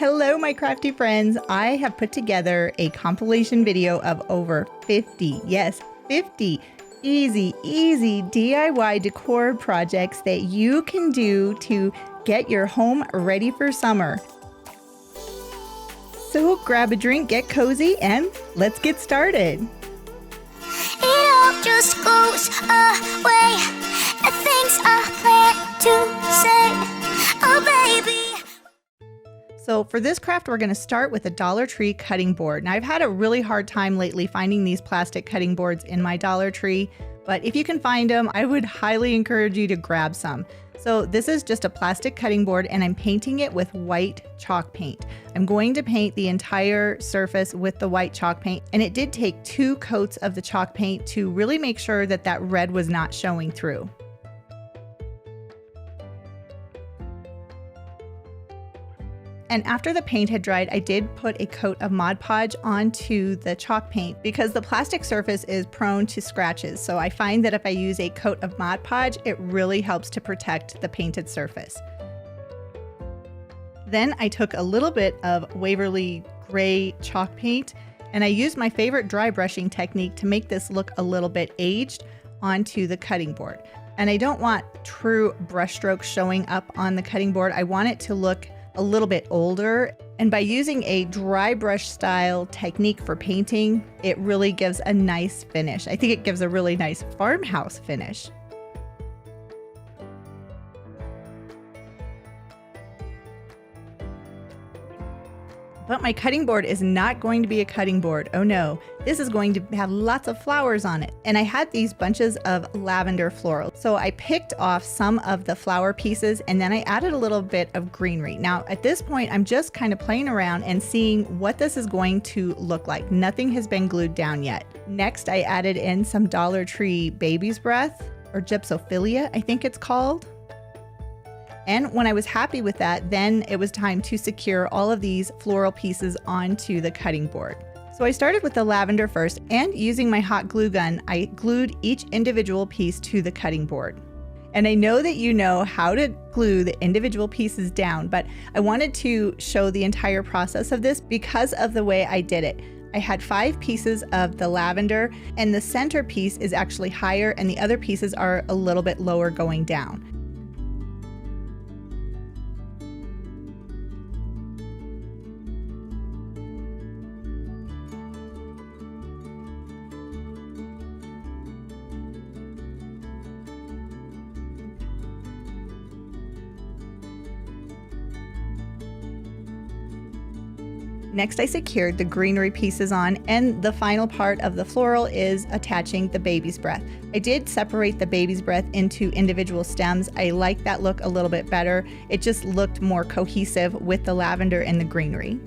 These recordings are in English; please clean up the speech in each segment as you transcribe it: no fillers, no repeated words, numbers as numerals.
Hello, my crafty friends. I have put together a compilation video of over 50, yes, 50 easy DIY decor projects that you can do to get your home ready for summer. So grab a drink, get cozy, and let's get started. It all just goes away. The things I plan to say, oh baby. So for this craft, we're going to start with a Dollar Tree cutting board. Now, I've had a really hard time lately finding these plastic cutting boards in my Dollar Tree, but if you can find them, I would highly encourage you to grab some. So this is just a plastic cutting board, and I'm painting it with white chalk paint. I'm going to paint the entire surface with the white chalk paint, and it did take 2 coats of the chalk paint to really make sure that that red was not showing through. And after the paint had dried, I did put a coat of Mod Podge onto the chalk paint because the plastic surface is prone to scratches. So I find that if I use a coat of Mod Podge, it really helps to protect the painted surface. Then I took a little bit of Waverly Gray chalk paint, and I used my favorite dry brushing technique to make this look a little bit aged onto the cutting board. And I don't want true brush strokes showing up on the cutting board. I want it to look a little bit older, and by using a dry brush style technique for painting, it really gives a nice finish. I think it gives a really nice farmhouse finish. But my cutting board is not going to be a cutting board. Oh no, this is going to have lots of flowers on it. And I had these bunches of lavender floral. So I picked off some of the flower pieces and then I added a little bit of greenery. Now at this point, I'm just kind of playing around and seeing what this is going to look like. Nothing has been glued down yet. Next, I added in some Dollar Tree baby's breath, or gypsophilia, I think it's called. And when I was happy with that, then it was time to secure all of these floral pieces onto the cutting board. So I started with the lavender first, and using my hot glue gun, I glued each individual piece to the cutting board. And I know that you know how to glue the individual pieces down, but I wanted to show the entire process of this because of the way I did it. I had 5 pieces of the lavender, and the center piece is actually higher and the other pieces are a little bit lower going down. Next, I secured the greenery pieces on, and the final part of the floral is attaching the baby's breath. I did separate the baby's breath into individual stems. I like that look a little bit better. It just looked more cohesive with the lavender and the greenery.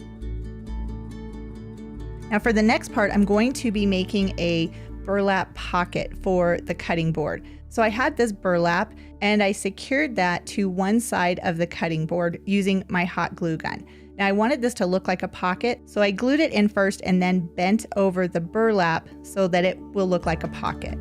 Now for the next part, I'm going to be making a burlap pocket for the cutting board. So I had this burlap and I secured that to one side of the cutting board using my hot glue gun. Now I wanted this to look like a pocket, so I glued it in first and then bent over the burlap so that it will look like a pocket.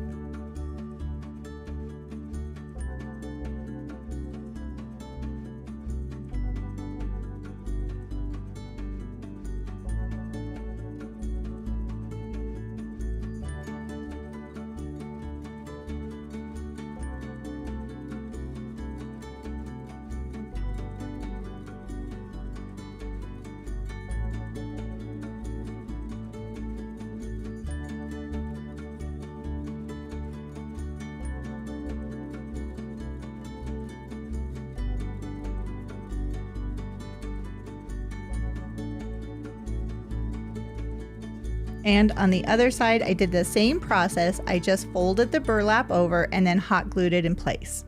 And on the other side, I did the same process. I just folded the burlap over and then hot glued it in place.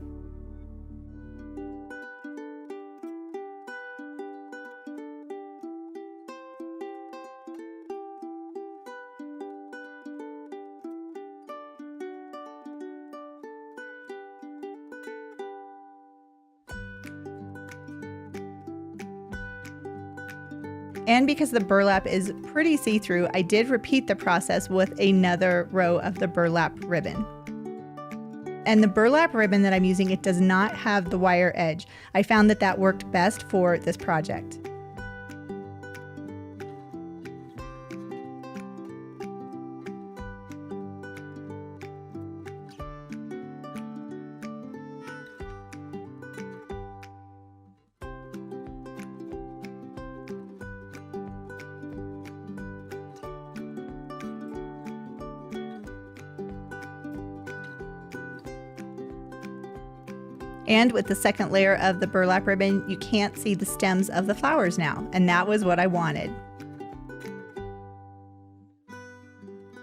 And because the burlap is pretty see-through, I did repeat the process with another row of the burlap ribbon. And the burlap ribbon that I'm using, it does not have the wire edge. I found that that worked best for this project. And with the second layer of the burlap ribbon, you can't see the stems of the flowers now, and that was what I wanted.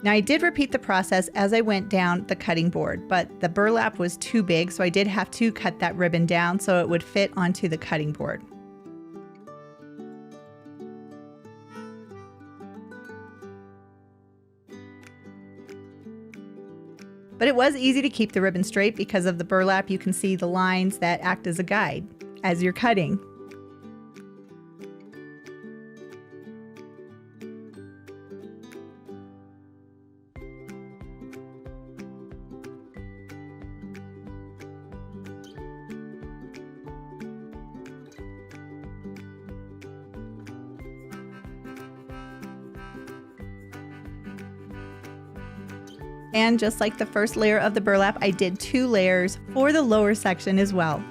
Now I did repeat the process as I went down the cutting board, but the burlap was too big, so I did have to cut that ribbon down so it would fit onto the cutting board. But it was easy to keep the ribbon straight because of the burlap. You can see the lines that act as a guide as you're cutting. And just like the first layer of the burlap, I did 2 layers for the lower section as well.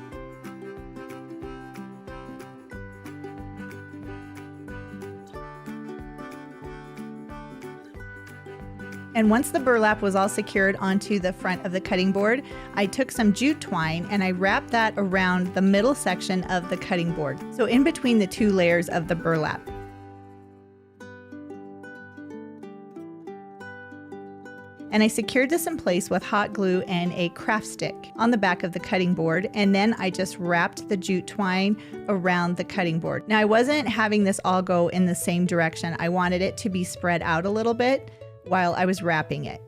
And once the burlap was all secured onto the front of the cutting board, I took some jute twine and I wrapped that around the middle section of the cutting board, so in between the 2 layers of the burlap. And I secured this in place with hot glue and a craft stick on the back of the cutting board, and then I just wrapped the jute twine around the cutting board. Now I wasn't having this all go in the same direction. I wanted it to be spread out a little bit while I was wrapping it.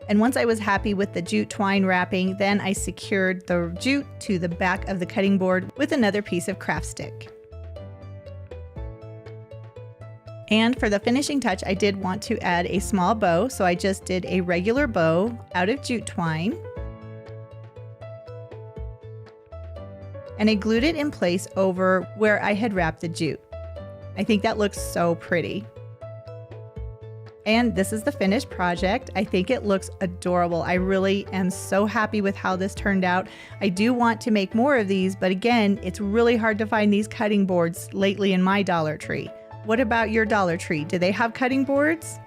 And once I was happy with the jute twine wrapping, then I secured the jute to the back of the cutting board with another piece of craft stick. And for the finishing touch, I did want to add a small bow, so I just did a regular bow out of jute twine. And I glued it in place over where I had wrapped the jute. I think that looks so pretty. And this is the finished project. I think it looks adorable. I really am so happy with how this turned out. I do want to make more of these, but again, it's really hard to find these cutting boards lately in my Dollar Tree. What about your Dollar Tree? Do they have cutting boards?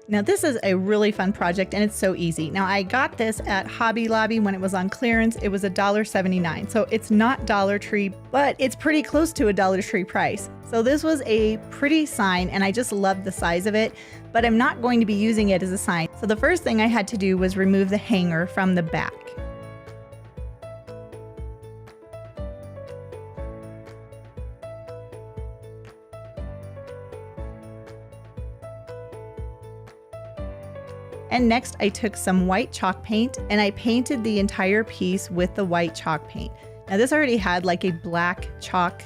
Now this is a really fun project and it's so easy. Now I got this at Hobby Lobby when it was on clearance. It was $1.79. So it's not Dollar Tree, but it's pretty close to a Dollar Tree price. So this was a pretty sign and I just loved the size of it, but I'm not going to be using it as a sign. So the first thing I had to do was remove the hanger from the back. And next I took some white chalk paint and I painted the entire piece with the white chalk paint. Now this already had like a black chalk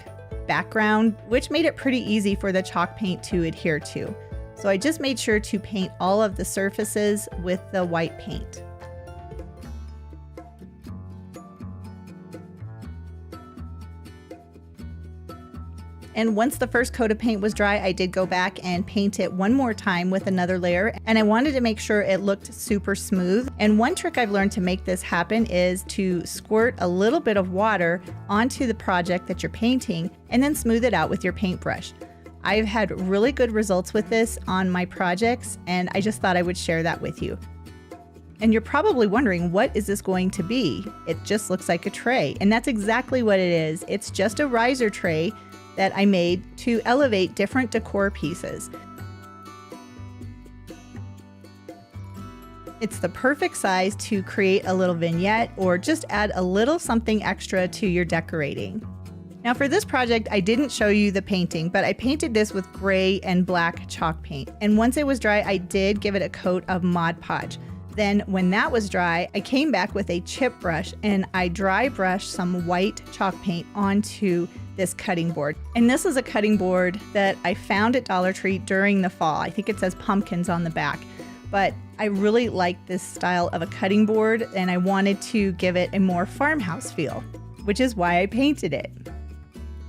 background, which made it pretty easy for the chalk paint to adhere to. So I just made sure to paint all of the surfaces with the white paint. And once the first coat of paint was dry, I did go back and paint it one more time with another layer. And I wanted to make sure it looked super smooth. And one trick I've learned to make this happen is to squirt a little bit of water onto the project that you're painting and then smooth it out with your paintbrush. I've had really good results with this on my projects, and I just thought I would share that with you. And you're probably wondering, what is this going to be? It just looks like a tray. And that's exactly what it is. It's just a riser tray that I made to elevate different decor pieces. It's the perfect size to create a little vignette or just add a little something extra to your decorating. Now for this project, I didn't show you the painting, but I painted this with gray and black chalk paint. And once it was dry, I did give it a coat of Mod Podge. Then when that was dry, I came back with a chip brush and I dry brushed some white chalk paint onto this cutting board. And this is a cutting board that I found at Dollar Tree during the fall. I think it says pumpkins on the back, but I really like this style of a cutting board and I wanted to give it a more farmhouse feel, which is why I painted it.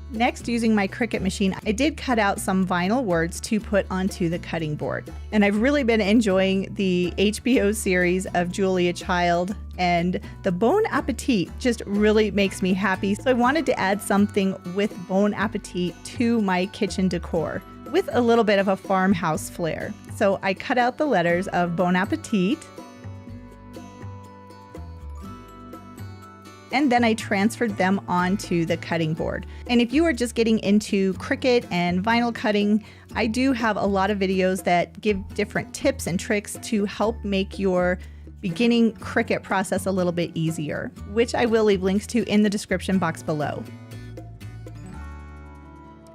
Next, using my Cricut machine, I did cut out some vinyl words to put onto the cutting board. And I've really been enjoying the HBO series of Julia Child, and the Bon Appetit just really makes me happy. So I wanted to add something with Bon Appetit to my kitchen decor with a little bit of a farmhouse flair. So I cut out the letters of Bon Appetit, and then I transferred them onto the cutting board. And if you are just getting into Cricut and vinyl cutting, I do have a lot of videos that give different tips and tricks to help make your beginning Cricut process a little bit easier, which I will leave links to in the description box below.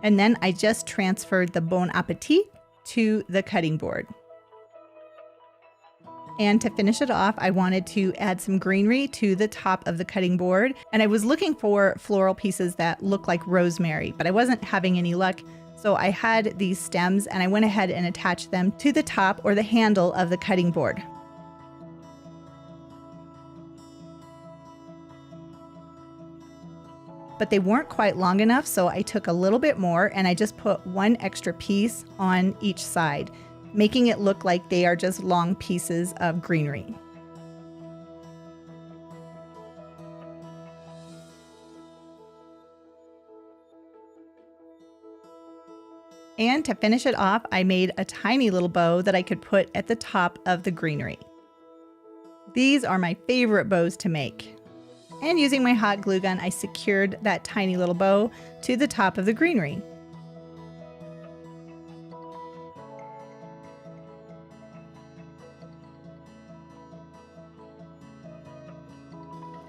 And then I just transferred the Bon Appetit to the cutting board. And to finish it off, I wanted to add some greenery to the top of the cutting board. And I was looking for floral pieces that look like rosemary, but I wasn't having any luck. So I had these stems and I went ahead and attached them to the top or the handle of the cutting board. But they weren't quite long enough, so I took a little bit more and I just put one extra piece on each side, making it look like they are just long pieces of greenery. And to finish it off, I made a tiny little bow that I could put at the top of the greenery. These are my favorite bows to make. And using my hot glue gun, I secured that tiny little bow to the top of the greenery.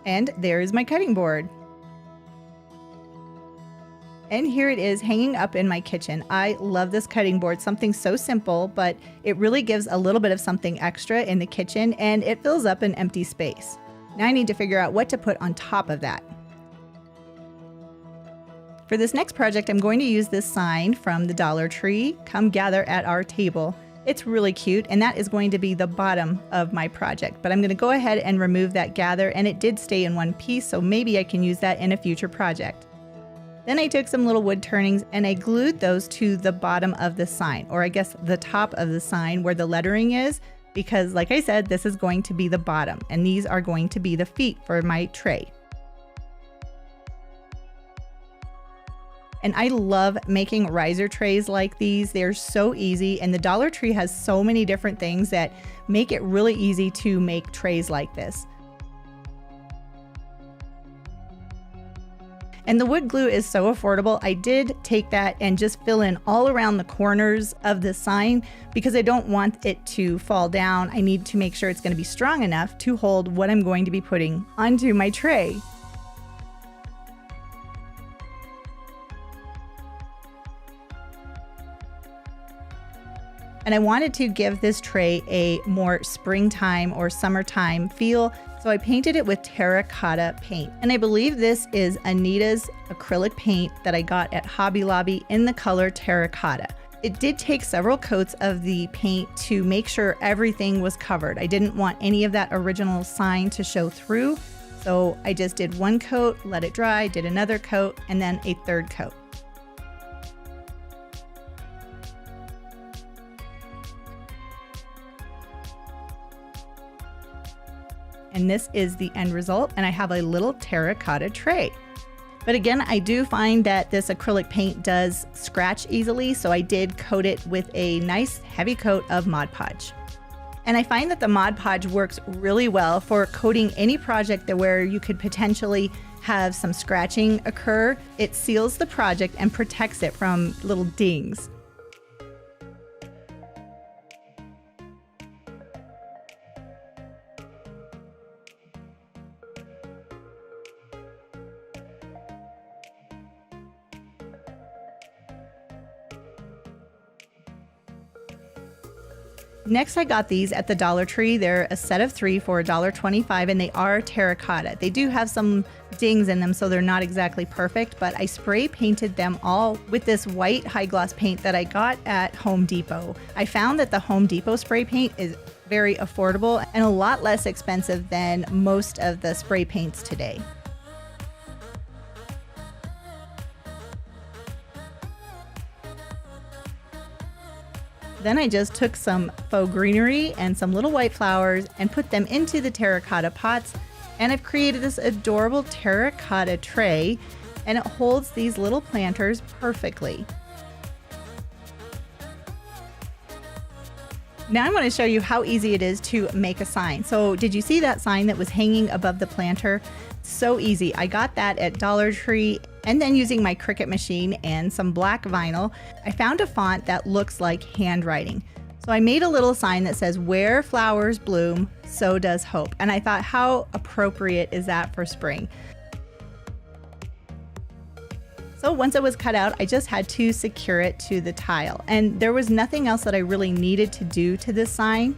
And there is my cutting board. And here it is hanging up in my kitchen. I love this cutting board, something so simple, but it really gives a little bit of something extra in the kitchen and it fills up an empty space. Now I need to figure out what to put on top of that. For this next project, I'm going to use this sign from the Dollar Tree, "Come gather at our table." It's really cute, and that is going to be the bottom of my project. But I'm going to go ahead and remove that gather, and it did stay in one piece, so maybe I can use that in a future project. Then I took some little wood turnings and I glued those to the bottom of the sign, or I guess the top of the sign where the lettering is, because like I said, this is going to be the bottom, and these are going to be the feet for my tray. And I love making riser trays like these. They're so easy, and the Dollar Tree has so many different things that make it really easy to make trays like this. And the wood glue is so affordable. I did take that and just fill in all around the corners of the sign because I don't want it to fall down. I need to make sure it's going to be strong enough to hold what I'm going to be putting onto my tray. And I wanted to give this tray a more springtime or summertime feel, so I painted it with terracotta paint. And I believe this is Anita's acrylic paint that I got at Hobby Lobby in the color terracotta. It did take several coats of the paint to make sure everything was covered. I didn't want any of that original sign to show through, so I just did one coat, let it dry, did another coat, and then a third coat. And this is the end result, and I have a little terracotta tray. But again, I do find that this acrylic paint does scratch easily, so I did coat it with a nice heavy coat of Mod Podge. And I find that the Mod Podge works really well for coating any project that where you could potentially have some scratching occur. It seals the project and protects it from little dings. Next, I got these at the Dollar Tree. They're a set of 3 for $1.25, and they are terracotta. They do have some dings in them, so they're not exactly perfect, but I spray painted them all with this white high gloss paint that I got at Home Depot. I found that the Home Depot spray paint is very affordable and a lot less expensive than most of the spray paints today. Then I just took some faux greenery and some little white flowers and put them into the terracotta pots. And I've created this adorable terracotta tray, and it holds these little planters perfectly. Now I want to show you how easy it is to make a sign. So did you see that sign that was hanging above the planter? So easy. I got that at Dollar Tree, and then using my Cricut machine and some black vinyl, I found a font that looks like handwriting. So I made a little sign that says, "Where flowers bloom, so does hope." And I thought, how appropriate is that for spring? So once it was cut out, I just had to secure it to the tile. And there was nothing else that I really needed to do to this sign.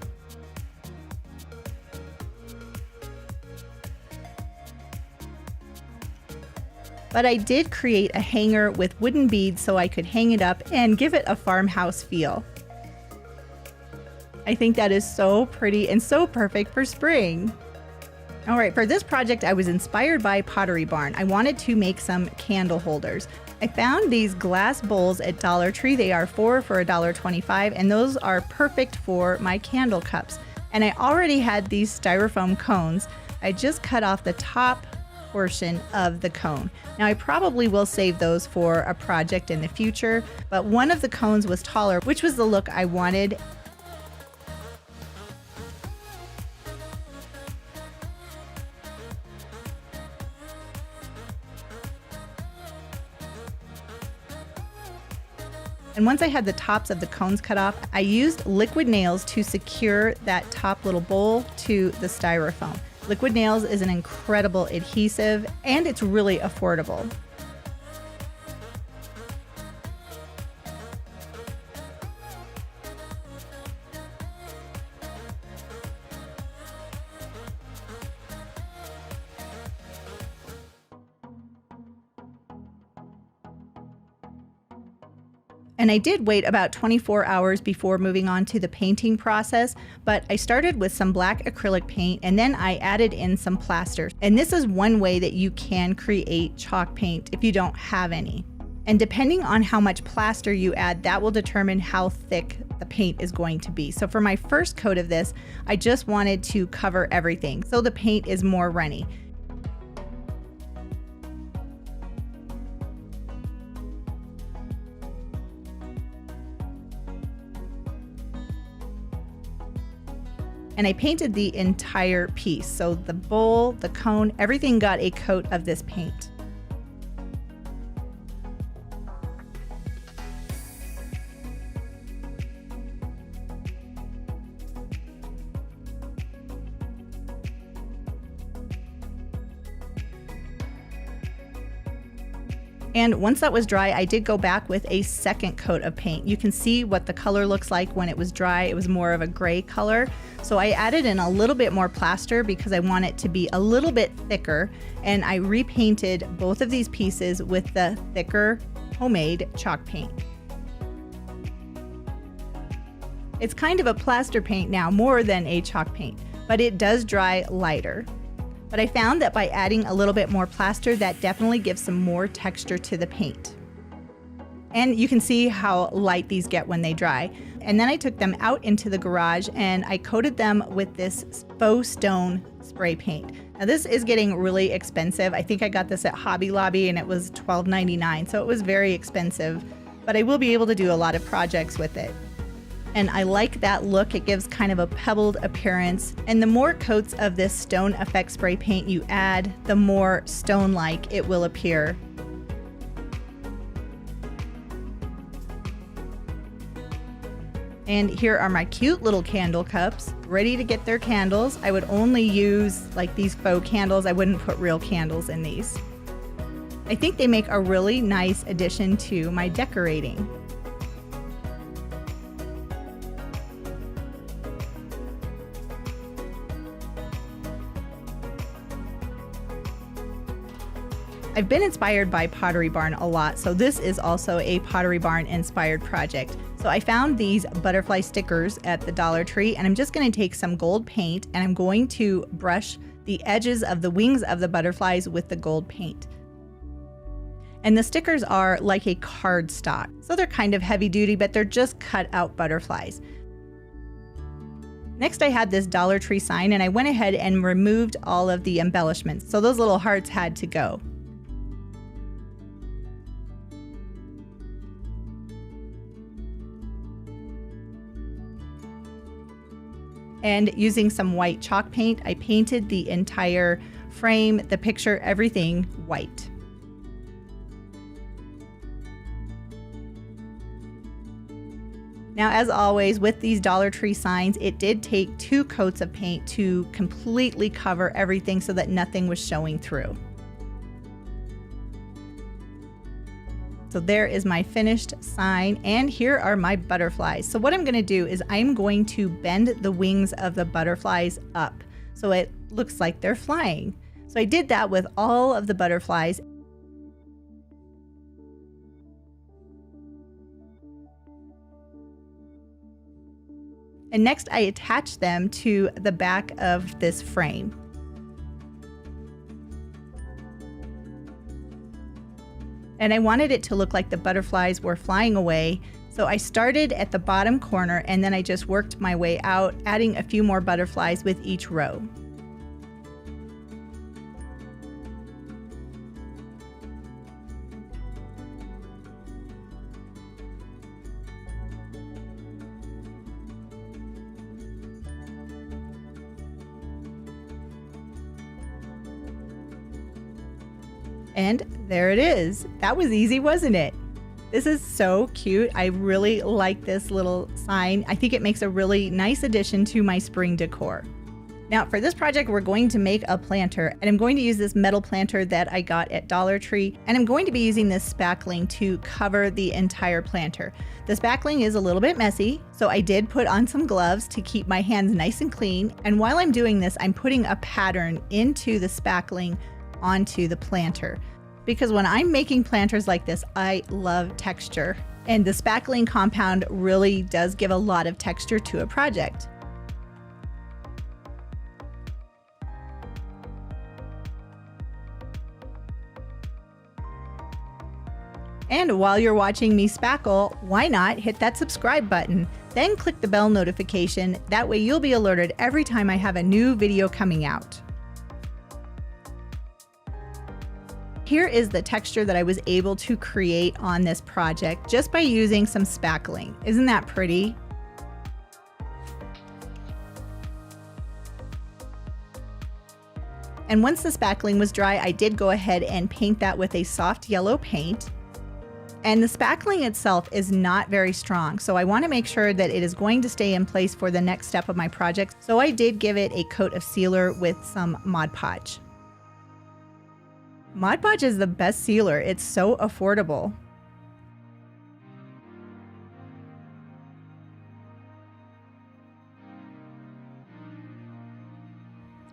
But I did create a hanger with wooden beads so I could hang it up and give it a farmhouse feel. I think that is so pretty and so perfect for spring. All right, for this project, I was inspired by Pottery Barn. I wanted to make some candle holders. I found these glass bowls at Dollar Tree. They are 4 for $1.25, and those are perfect for my candle cups. And I already had these styrofoam cones. I just cut off the top portion of the cone. Now I probably will save those for a project in the future, but one of the cones was taller, which was the look I wanted. And once I had the tops of the cones cut off, I used liquid nails to secure that top little bowl to the styrofoam. Liquid nails is an incredible adhesive, and it's really affordable. And I did wait about 24 hours before moving on to the painting process, but I started with some black acrylic paint and then I added in some plaster. And this is one way that you can create chalk paint if you don't have any. And depending on how much plaster you add, that will determine how thick the paint is going to be. So for my first coat of this, I just wanted to cover everything so the paint is more runny. And I painted the entire piece. So the bowl, the cone, everything got a coat of this paint. And once that was dry, I did go back with a second coat of paint. You can see what the color looks like when it was dry. It was more of a gray color. So I added in a little bit more plaster because I want it to be a little bit thicker. And I repainted both of these pieces with the thicker homemade chalk paint. It's kind of a plaster paint now more than a chalk paint, but it does dry lighter. But I found that by adding a little bit more plaster, that definitely gives some more texture to the paint. And you can see how light these get when they dry. And then I took them out into the garage and I coated them with this faux stone spray paint. Now this is getting really expensive. I think I got this at Hobby Lobby and it was $12.99, so it was very expensive, but I will be able to do a lot of projects with it. And I like that look. It gives kind of a pebbled appearance. And the more coats of this stone effect spray paint you add, the more stone-like it will appear. And here are my cute little candle cups, ready to get their candles. I would only use like these faux candles. I wouldn't put real candles in these. I think they make a really nice addition to my decorating. I've been inspired by Pottery Barn a lot, so this is also a Pottery Barn inspired project. So I found these butterfly stickers at the Dollar Tree, and I'm just going to take some gold paint and I'm going to brush the edges of the wings of the butterflies with the gold paint. And the stickers are like a cardstock. So they're kind of heavy duty, but they're just cut out butterflies. Next, I had this Dollar Tree sign, and I went ahead and removed all of the embellishments. So those little hearts had to go. And using some white chalk paint, I painted the entire frame, the picture, everything white. Now, as always, with these Dollar Tree signs, it did take 2 coats of paint to completely cover everything so that nothing was showing through. So there is my finished sign, and here are my butterflies. So what I'm going to do is I'm going to bend the wings of the butterflies up so it looks like they're flying. So I did that with all of the butterflies. And next I attach them to the back of this frame. And I wanted it to look like the butterflies were flying away. So I started at the bottom corner and then I just worked my way out, adding a few more butterflies with each row. And there it is. That was easy, wasn't it? This is so cute. I really like this little sign. I think it makes a really nice addition to my spring decor. Now for this project, we're going to make a planter, and I'm going to use this metal planter that I got at Dollar Tree, and I'm going to be using this spackling to cover the entire planter. The spackling is a little bit messy, so I did put on some gloves to keep my hands nice and clean. And while I'm doing this, I'm putting a pattern into the spackling onto the planter. Because when I'm making planters like this, I love texture. And the spackling compound really does give a lot of texture to a project. And while you're watching me spackle, why not hit that subscribe button? Then click the bell notification. That way you'll be alerted every time I have a new video coming out. Here is the texture that I was able to create on this project just by using some spackling. Isn't that pretty? And once the spackling was dry, I did go ahead and paint that with a soft yellow paint. And the spackling itself is not very strong, so I want to make sure that it is going to stay in place for the next step of my project. So I did give it a coat of sealer with some Mod Podge. Mod Podge is the best sealer. It's so affordable.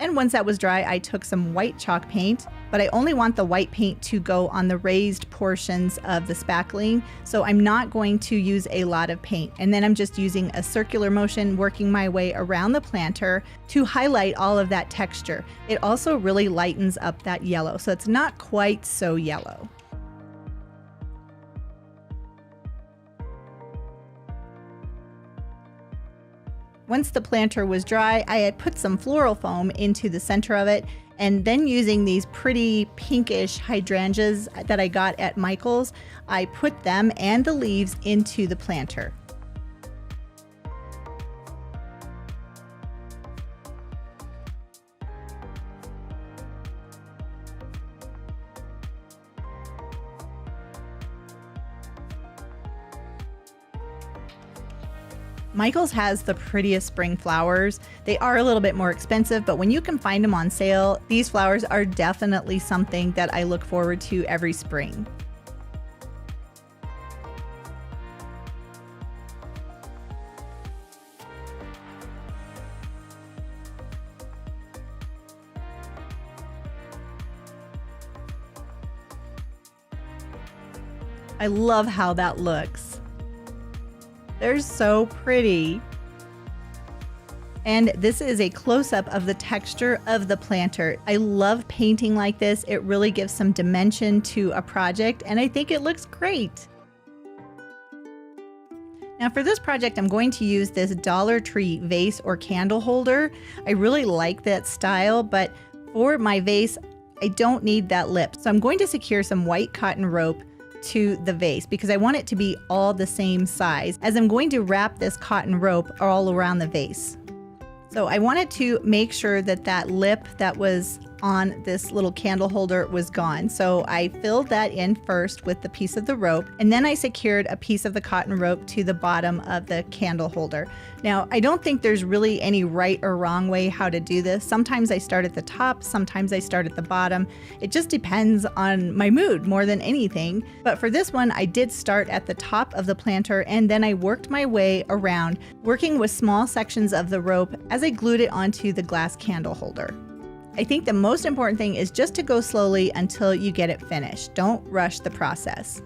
And once that was dry, I took some white chalk paint, but I only want the white paint to go on the raised portions of the spackling, so I'm not going to use a lot of paint. And then I'm just using a circular motion, working my way around the planter to highlight all of that texture. It also really lightens up that yellow, so it's not quite so yellow. Once the planter was dry, I had put some floral foam into the center of it, and then using these pretty pinkish hydrangeas that I got at Michael's, I put them and the leaves into the planter. Michael's has the prettiest spring flowers. They are a little bit more expensive, but when you can find them on sale, these flowers are definitely something that I look forward to every spring. I love how that looks. They're so pretty. And this is a close-up of the texture of the planter. I love painting like this. It really gives some dimension to a project, and I think it looks great. Now for this project, I'm going to use this Dollar Tree vase or candle holder. I really like that style, but for my vase, I don't need that lip. So I'm going to secure some white cotton rope to the vase because I want it to be all the same size, as I'm going to wrap this cotton rope all around the vase. So I wanted to make sure that that lip that was on this little candle holder was gone. So I filled that in first with the piece of the rope, and then I secured a piece of the cotton rope to the bottom of the candle holder. Now, I don't think there's really any right or wrong way how to do this. Sometimes I start at the top, sometimes I start at the bottom. It just depends on my mood more than anything. But for this one, I did start at the top of the planter, and then I worked my way around, working with small sections of the rope as I glued it onto the glass candle holder. I think the most important thing is just to go slowly until you get it finished. Don't rush the process.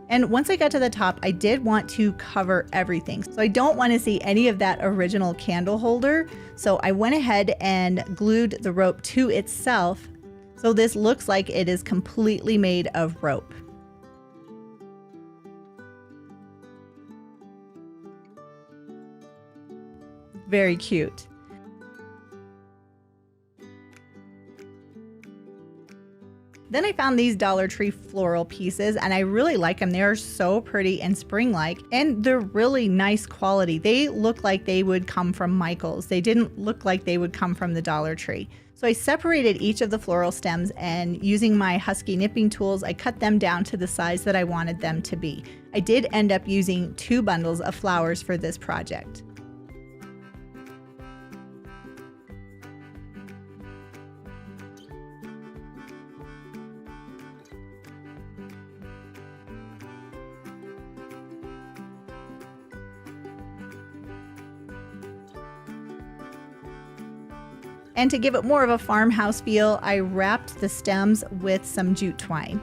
And once I got to the top, I did want to cover everything. So I don't want to see any of that original candle holder. So I went ahead and glued the rope to itself. So this looks like it is completely made of rope. Very cute. Then I found these Dollar Tree floral pieces, and I really like them. They are so pretty and spring-like, and they're really nice quality. They look like they would come from Michael's. They didn't look like they would come from the Dollar Tree. So I separated each of the floral stems, and using my Husky nipping tools, I cut them down to the size that I wanted them to be. I did end up using 2 bundles of flowers for this project. And to give it more of a farmhouse feel, I wrapped the stems with some jute twine.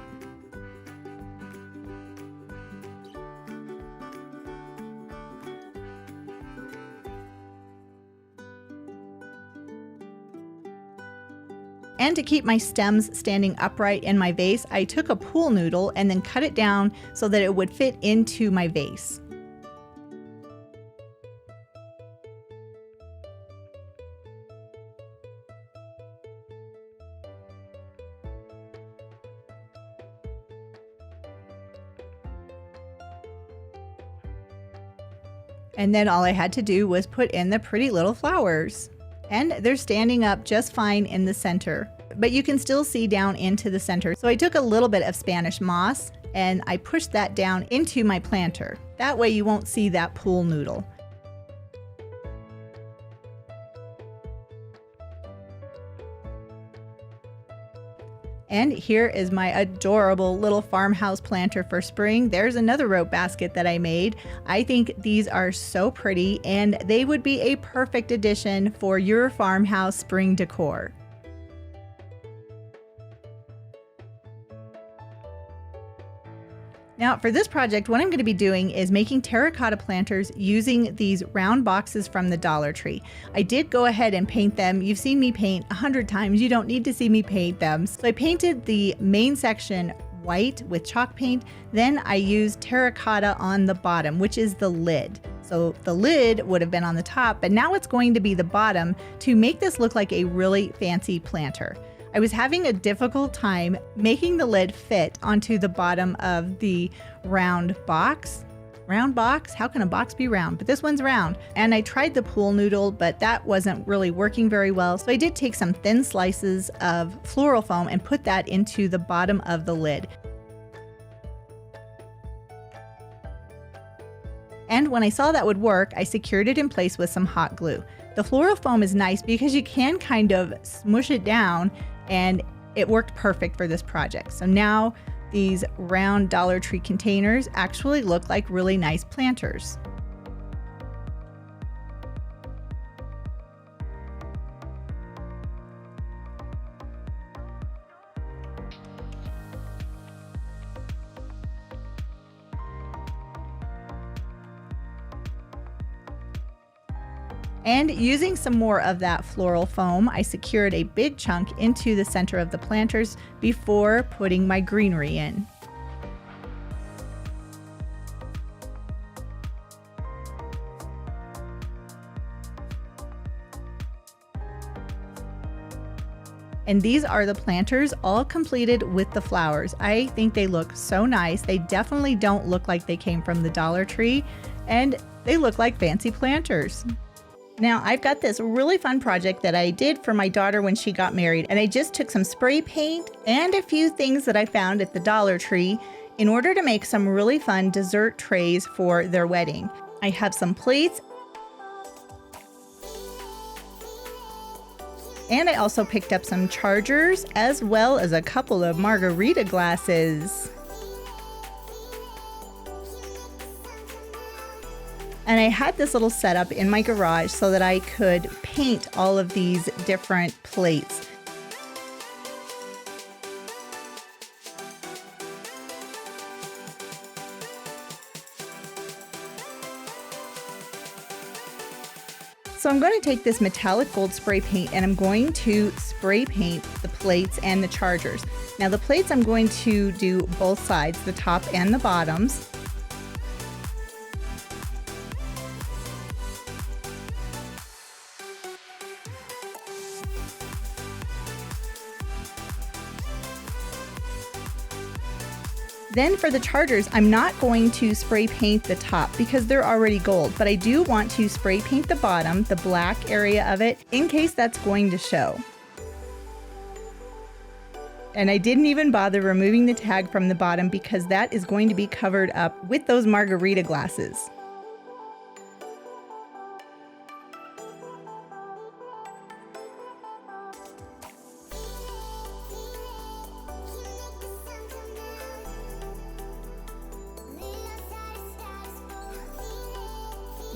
And to keep my stems standing upright in my vase, I took a pool noodle and then cut it down so that it would fit into my vase. And then all I had to do was put in the pretty little flowers. And they're standing up just fine in the center, but you can still see down into the center. So I took a little bit of Spanish moss and I pushed that down into my planter. That way you won't see that pool noodle. And here is my adorable little farmhouse planter for spring. There's another rope basket that I made. I think these are so pretty, and they would be a perfect addition for your farmhouse spring decor. Now for this project, what I'm going to be doing is making terracotta planters using these round boxes from the Dollar Tree. I did go ahead and paint them. You've seen me paint 100 times. You don't need to see me paint them. So I painted the main section white with chalk paint. Then I used terracotta on the bottom, which is the lid. So the lid would have been on the top, but now it's going to be the bottom to make this look like a really fancy planter. I was having a difficult time making the lid fit onto the bottom of the round box. Round box? How can a box be round? But this one's round. And I tried the pool noodle, but that wasn't really working very well. So I did take some thin slices of floral foam and put that into the bottom of the lid. And when I saw that would work, I secured it in place with some hot glue. The floral foam is nice because you can kind of smush it down, and it worked perfect for this project. So now these round Dollar Tree containers actually look like really nice planters. And using some more of that floral foam, I secured a big chunk into the center of the planters before putting my greenery in. And these are the planters all completed with the flowers. I think they look so nice. They definitely don't look like they came from the Dollar Tree, and they look like fancy planters. Now I've got this really fun project that I did for my daughter when she got married, and I just took some spray paint and a few things that I found at the Dollar Tree in order to make some really fun dessert trays for their wedding. I have some plates, and I also picked up some chargers as well as a couple of margarita glasses. And I had this little setup in my garage so that I could paint all of these different plates. So I'm going to take this metallic gold spray paint and I'm going to spray paint the plates and the chargers. Now the plates I'm going to do both sides, the top and the bottoms. Then for the chargers, I'm not going to spray paint the top because they're already gold, but I do want to spray paint the bottom, the black area of it, in case that's going to show. And I didn't even bother removing the tag from the bottom because that is going to be covered up with those margarita glasses.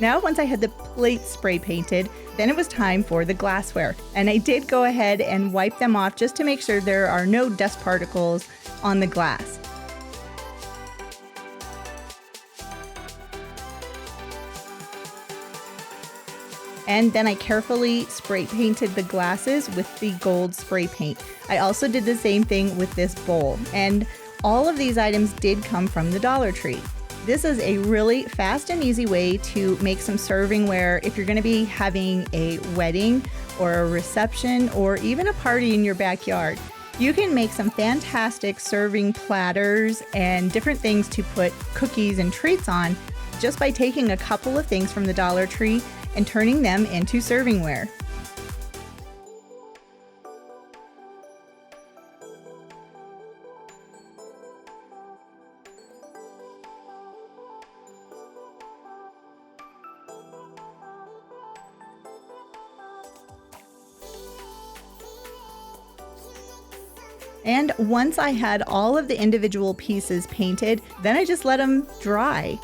Now, once I had the plates spray painted, then it was time for the glassware. And I did go ahead and wipe them off just to make sure there are no dust particles on the glass. And then I carefully spray painted the glasses with the gold spray paint. I also did the same thing with this bowl. And all of these items did come from the Dollar Tree. This is a really fast and easy way to make some servingware if you're going to be having a wedding or a reception or even a party in your backyard. You can make some fantastic serving platters and different things to put cookies and treats on just by taking a couple of things from the Dollar Tree and turning them into servingware. And once I had all of the individual pieces painted, then I just let them dry.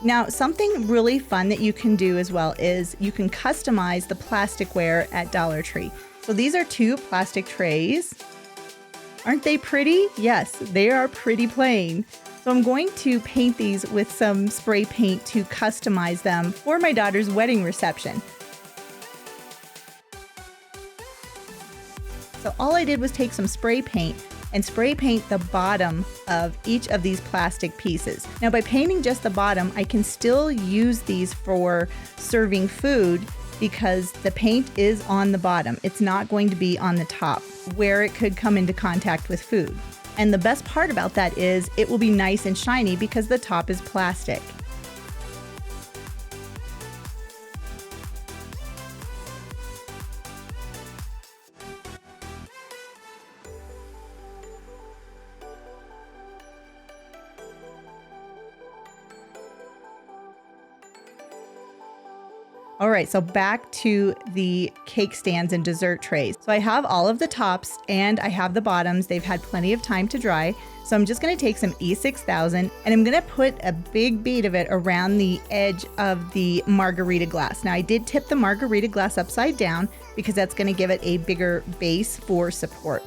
Now, something really fun that you can do as well is you can customize the plasticware at Dollar Tree. So these are 2 plastic trays. Aren't they pretty? Yes, they are pretty plain. So I'm going to paint these with some spray paint to customize them for my daughter's wedding reception. So all I did was take some spray paint and spray paint the bottom of each of these plastic pieces. Now by painting just the bottom, I can still use these for serving food because the paint is on the bottom. It's not going to be on the top where it could come into contact with food. And the best part about that is it will be nice and shiny because the top is plastic. All right, so back to the cake stands and dessert trays. So I have all of the tops and I have the bottoms. They've had plenty of time to dry. So I'm just gonna take some E6000 and I'm gonna put a big bead of it around the edge of the margarita glass. Now I did tip the margarita glass upside down because that's gonna give it a bigger base for support.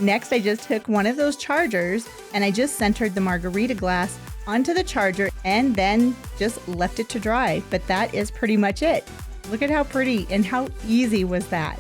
Next, I just took one of those chargers and I just centered the margarita glass onto the charger and then just left it to dry. But that is pretty much it. Look at how pretty and how easy was that.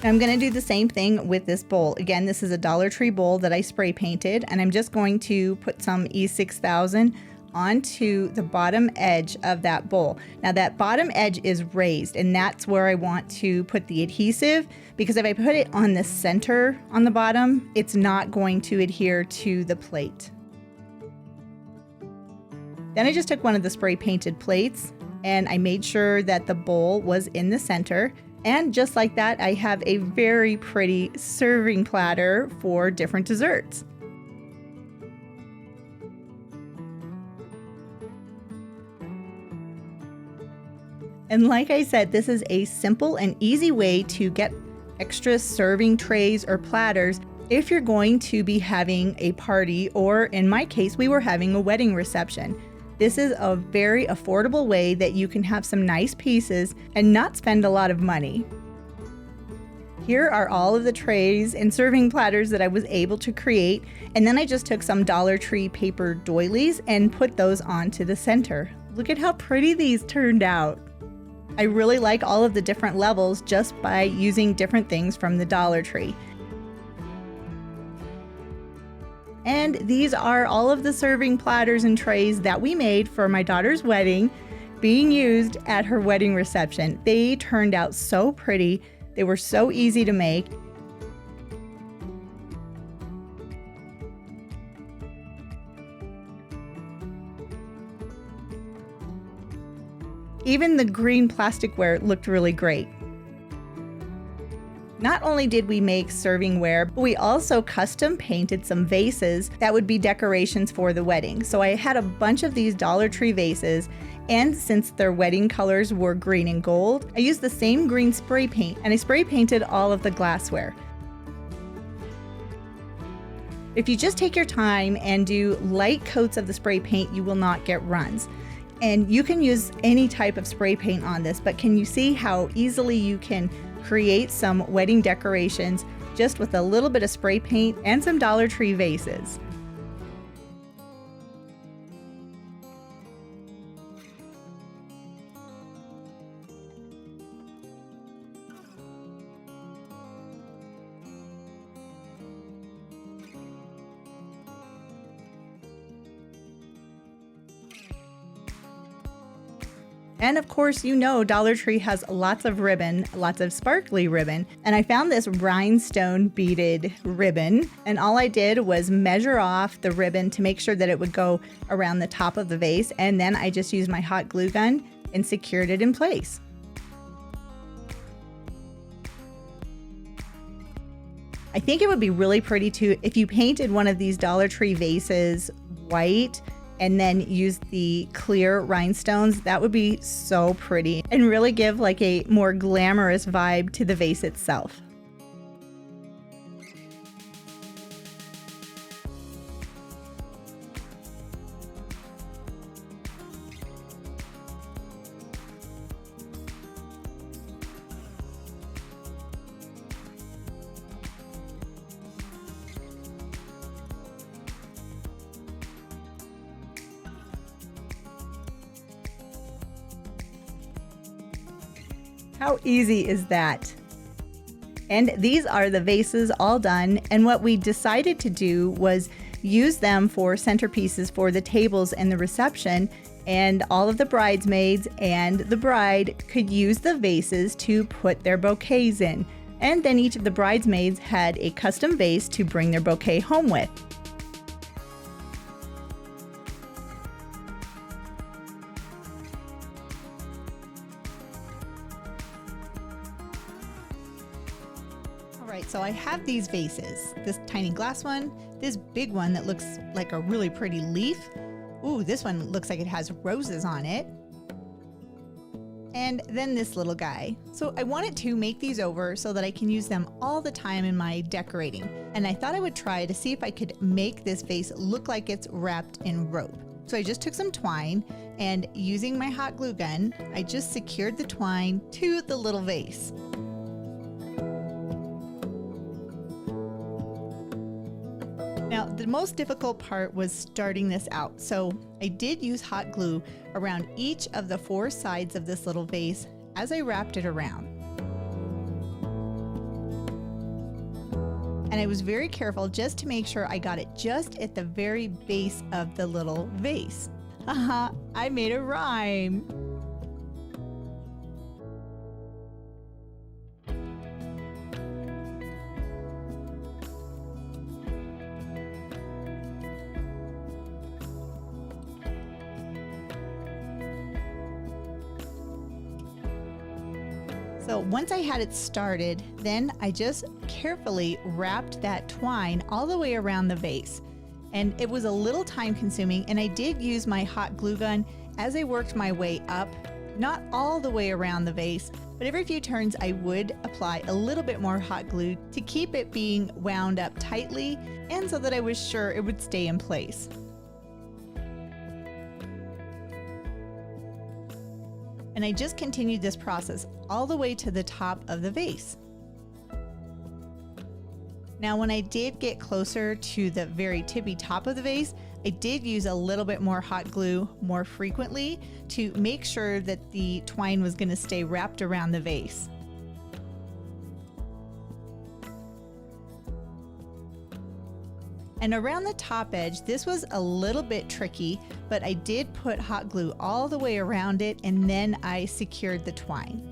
I'm going to do the same thing with this bowl. Again, this is a Dollar Tree bowl that I spray painted, and I'm just going to put some E6000 onto the bottom edge of that bowl. Now that bottom edge is raised, and that's where I want to put the adhesive, because if I put it on the center on the bottom, it's not going to adhere to the plate. Then I just took one of the spray painted plates and I made sure that the bowl was in the center. And just like that, I have a very pretty serving platter for different desserts. And like I said, this is a simple and easy way to get extra serving trays or platters if you're going to be having a party, or in my case, we were having a wedding reception. This is a very affordable way that you can have some nice pieces and not spend a lot of money. Here are all of the trays and serving platters that I was able to create, and then I just took some Dollar Tree paper doilies and put those onto the center. Look at how pretty these turned out. I really like all of the different levels just by using different things from the Dollar Tree. And these are all of the serving platters and trays that we made for my daughter's wedding being used at her wedding reception. They turned out so pretty. They were so easy to make. Even the green plasticware looked really great. Not only did we make servingware, but we also custom painted some vases that would be decorations for the wedding. So I had a bunch of these Dollar Tree vases, and since their wedding colors were green and gold, I used the same green spray paint and I spray painted all of the glassware. If you just take your time and do light coats of the spray paint, you will not get runs. And you can use any type of spray paint on this, but can you see how easily you can create some wedding decorations just with a little bit of spray paint and some Dollar Tree vases? And of course, you know, Dollar Tree has lots of ribbon, lots of sparkly ribbon. And I found this rhinestone beaded ribbon. And all I did was measure off the ribbon to make sure that it would go around the top of the vase. And then I just used my hot glue gun and secured it in place. I think it would be really pretty too if you painted one of these Dollar Tree vases white and then use the clear rhinestones. That would be so pretty and really give like a more glamorous vibe to the vase itself. How easy is that? And these are the vases all done. And what we decided to do was use them for centerpieces for the tables and the reception. And all of the bridesmaids and the bride could use the vases to put their bouquets in. And then each of the bridesmaids had a custom vase to bring their bouquet home with. Alright, so I have these vases, this tiny glass one, this big one that looks like a really pretty leaf. Ooh, this one looks like it has roses on it. and then this little guy. So I wanted to make these over so that I can use them all the time in my decorating. And I thought I would try to see if I could make this vase look like it's wrapped in rope. So I just took some twine and using my hot glue gun, I just secured the twine to the little vase. Now, the most difficult part was starting this out. So I did use hot glue around each of the 4 sides of this little vase as I wrapped it around. And I was very careful just to make sure I got it just at the very base of the little vase. Haha, I made a rhyme. So once I had it started, then I just carefully wrapped that twine all the way around the vase. And it was a little time consuming, and I did use my hot glue gun as I worked my way up, not all the way around the vase, but every few turns I would apply a little bit more hot glue to keep it being wound up tightly and so that I was sure it would stay in place. And I just continued this process all the way to the top of the vase. Now, when I did get closer to the very tippy top of the vase, I did use a little bit more hot glue more frequently to make sure that the twine was going to stay wrapped around the vase. And around the top edge, this was a little bit tricky, but I did put hot glue all the way around it, and then I secured the twine.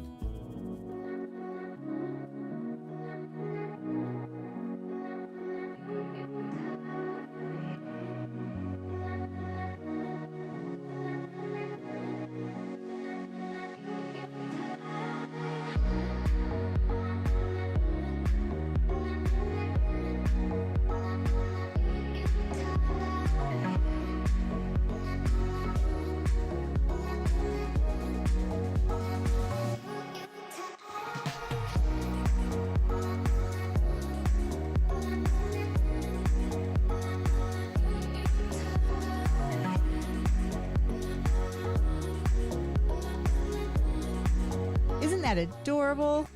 Adorable.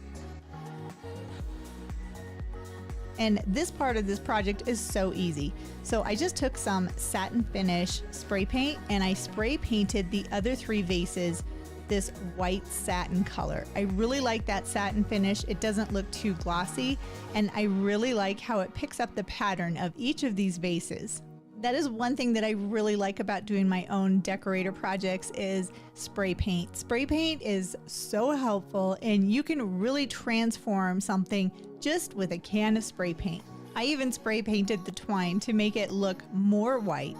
And this part of this project is so easy. So I just took some satin finish spray paint and I spray painted the other 3 vases this white satin color. I really like that satin finish. It doesn't look too glossy, and I really like how it picks up the pattern of each of these vases. That is one thing that I really like about doing my own decorator projects is spray paint. Spray paint is so helpful, and you can really transform something just with a can of spray paint. I even spray painted the twine to make it look more white.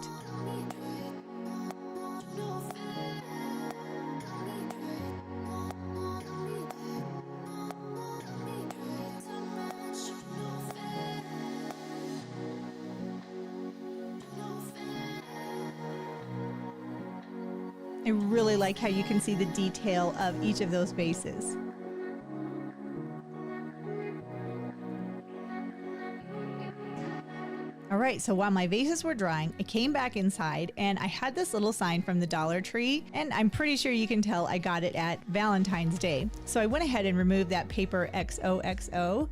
I really like how you can see the detail of each of those vases. All right, so while my vases were drying, I came back inside and I had this little sign from the Dollar Tree, and I'm pretty sure you can tell I got it at Valentine's Day. So I went ahead and removed that paper XOXO,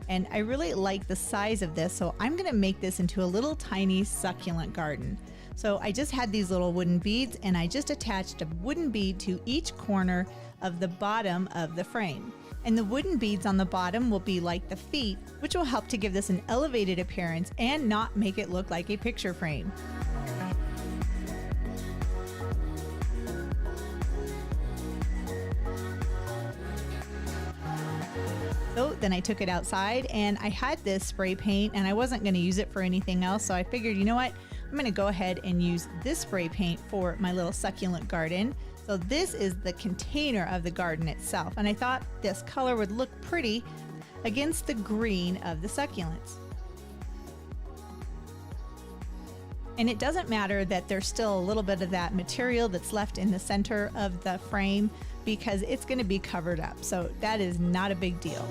and I really like the size of this, so I'm gonna make this into a little tiny succulent garden. So I just had these little wooden beads, and I just attached a wooden bead to each corner of the bottom of the frame. And the wooden beads on the bottom will be like the feet, which will help to give this an elevated appearance and not make it look like a picture frame. So then I took it outside, and I had this spray paint and I wasn't going to use it for anything else. So I figured, you know what? I'm going to go ahead and use this spray paint for my little succulent garden. So this is the container of the garden itself. And I thought this color would look pretty against the green of the succulents. And it doesn't matter that there's still a little bit of that material that's left in the center of the frame because it's going to be covered up. So that is not a big deal.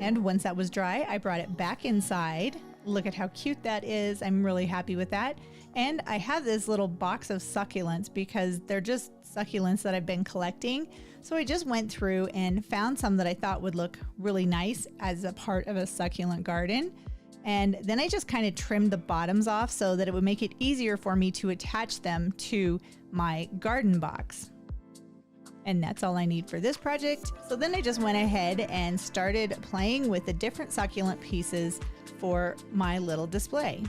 And once that was dry, I brought it back inside. Look at how cute that is. I'm really happy with that. And I have this little box of succulents because they're just succulents that I've been collecting. So I just went through and found some that I thought would look really nice as a part of a succulent garden. And then I just kind of trimmed the bottoms off so that it would make it easier for me to attach them to my garden box. And that's all I need for this project. So then I just went ahead and started playing with the different succulent pieces for my little display.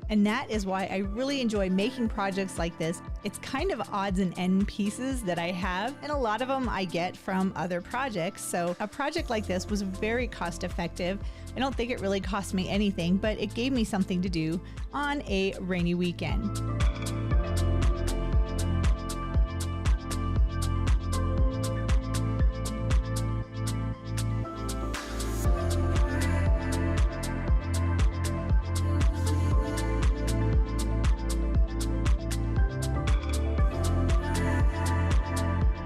And that is why I really enjoy making projects like this. It's kind of odds and end pieces that I have, and a lot of them I get from other projects. So a project like this was very cost effective. I don't think it really cost me anything, but it gave me something to do on a rainy weekend.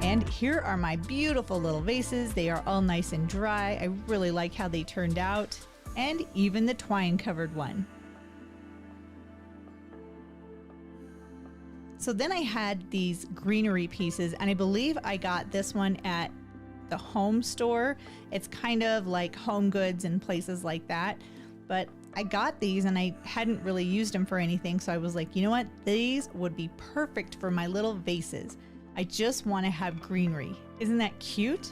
And here are my beautiful little vases. They are all nice and dry. I really like how they turned out, and even the twine covered one. So then I had these greenery pieces, and I believe I got this one at the home store. It's kind of like Home Goods and places like that. But I got these and I hadn't really used them for anything. So I was like, you know what? These would be perfect for my little vases. I just want to have greenery. Isn't that cute?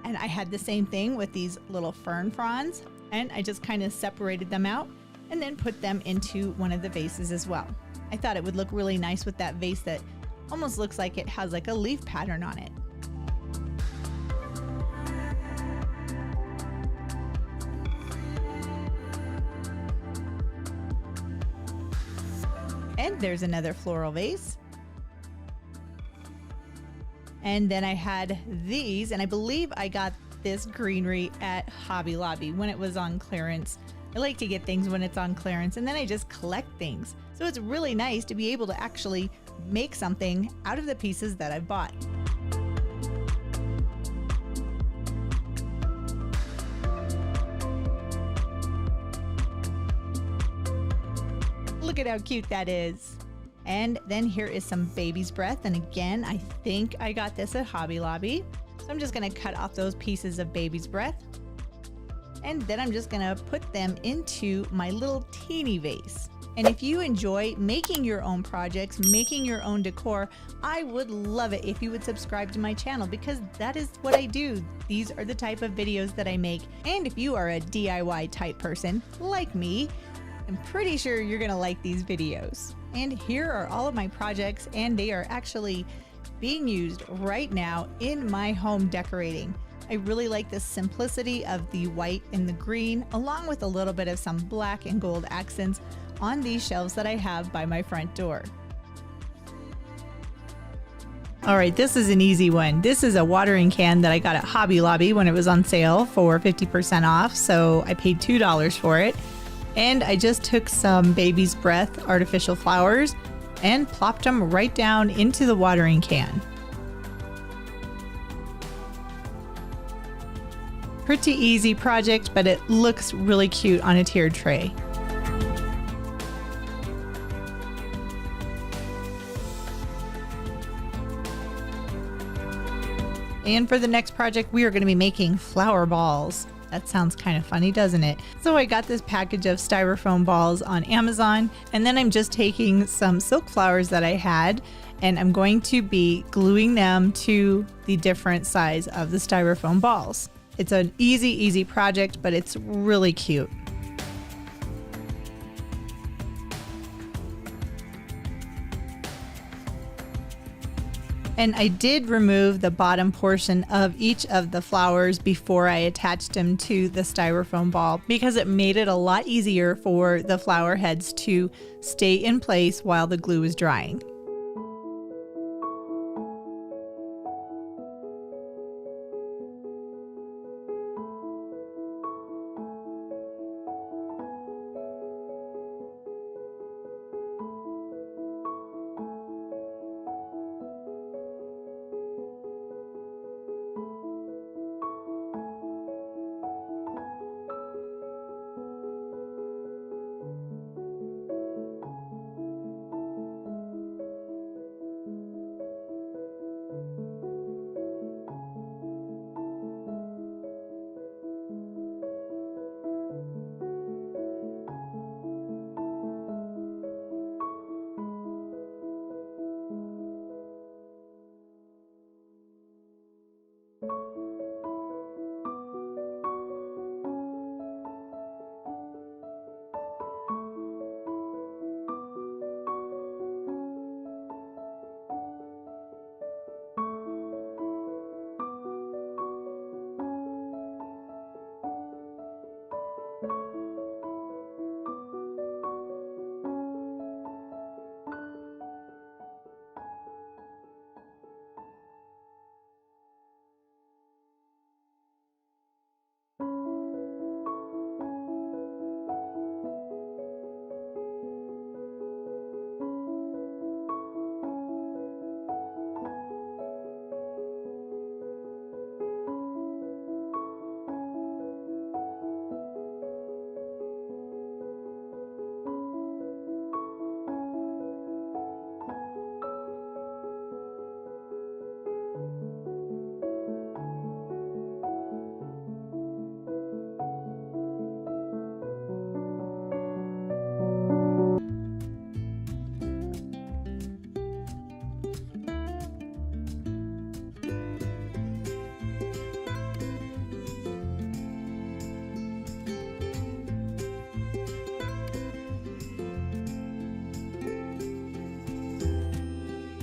And I had the same thing with these little fern fronds, and I just kind of separated them out and then put them into one of the vases as well. I thought it would look really nice with that vase that almost looks like it has like a leaf pattern on it. And there's another floral vase. And then I had these, and I believe I got this greenery at Hobby Lobby when it was on clearance. I like to get things when it's on clearance, and then I just collect things. So it's really nice to be able to actually make something out of the pieces that I bought. Look at how cute that is. And then here is some baby's breath. And again, I think I got this at Hobby Lobby. So I'm just gonna cut off those pieces of baby's breath. And then I'm just gonna put them into my little teeny vase. And if you enjoy making your own projects, making your own decor, I would love it if you would subscribe to my channel because that is what I do. These are the type of videos that I make. And if you are a DIY type person like me, I'm pretty sure you're gonna like these videos. And here are all of my projects, and they are actually being used right now in my home decorating. I really like the simplicity of the white and the green, along with a little bit of some black and gold accents on these shelves that I have by my front door. All right, this is an easy one. This is a watering can that I got at Hobby Lobby when it was on sale for 50% off, so I paid $2 for it. And I just took some baby's breath artificial flowers and plopped them right down into the watering can. Pretty easy project, but it looks really cute on a tiered tray. And for the next project, we are going to be making flower balls. That sounds kind of funny, doesn't it? So I got this package of styrofoam balls on Amazon, and then I'm just taking some silk flowers that I had, and I'm going to be gluing them to the different size of the styrofoam balls. It's an easy project, but it's really cute. And I did remove the bottom portion of each of the flowers before I attached them to the styrofoam ball because it made it a lot easier for the flower heads to stay in place while the glue is drying.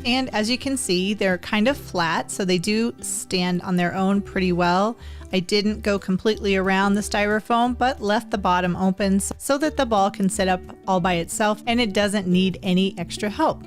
And as you can see, they're kind of flat, so they do stand on their own pretty well. I didn't go completely around the styrofoam, but left the bottom open so that the ball can sit up all by itself and it doesn't need any extra help.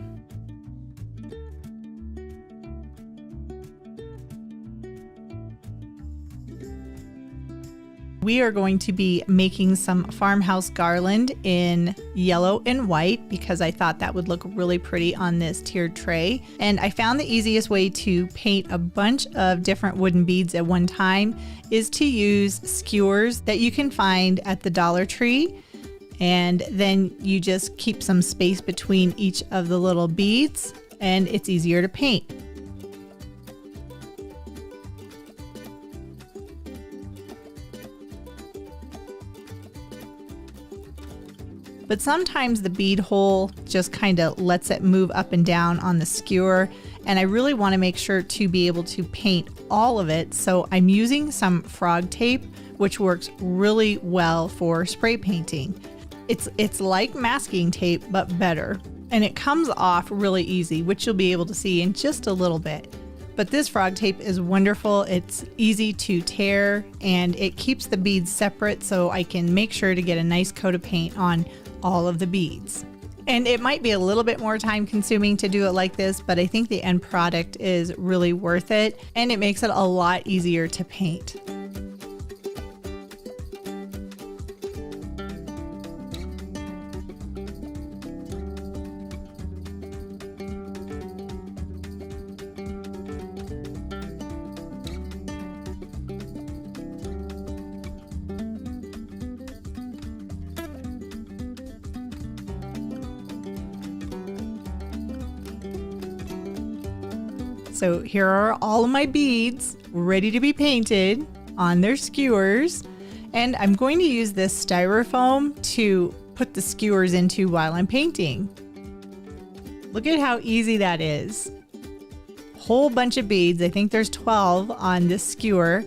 We are going to be making some farmhouse garland in yellow and white because I thought that would look really pretty on this tiered tray. And I found the easiest way to paint a bunch of different wooden beads at one time is to use skewers that you can find at the Dollar Tree. And then you just keep some space between each of the little beads and it's easier to paint. But sometimes the bead hole just kind of lets it move up and down on the skewer, and I really want to make sure to be able to paint all of it, so I'm using some frog tape, which works really well for spray painting. It's like masking tape, but better, and it comes off really easy, which you'll be able to see in just a little bit. But this frog tape is wonderful. It's easy to tear, and it keeps the beads separate, so I can make sure to get a nice coat of paint on all of the beads. And it might be a little bit more time consuming to do it like this, but I think the end product is really worth it, and it makes it a lot easier to paint. So here are all of my beads ready to be painted on their skewers. And I'm going to use this styrofoam to put the skewers into while I'm painting. Look at how easy that is. Whole bunch of beads. I think there's 12 on this skewer.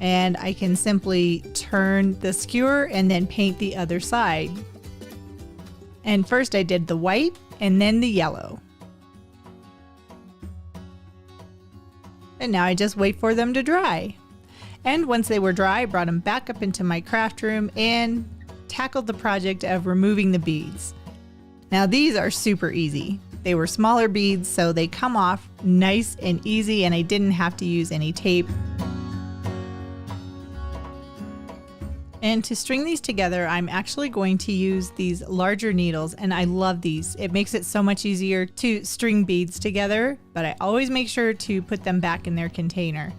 And I can simply turn the skewer and then paint the other side. And first I did the white and then the yellow. And now I just wait for them to dry. And once they were dry, I brought them back up into my craft room and tackled the project of removing the beads. Now these are super easy. They were smaller beads, so they come off nice and easy, and I didn't have to use any tape. And to string these together, I'm actually going to use these larger needles, and I love these. It makes it so much easier to string beads together, but I always make sure to put them back in their container.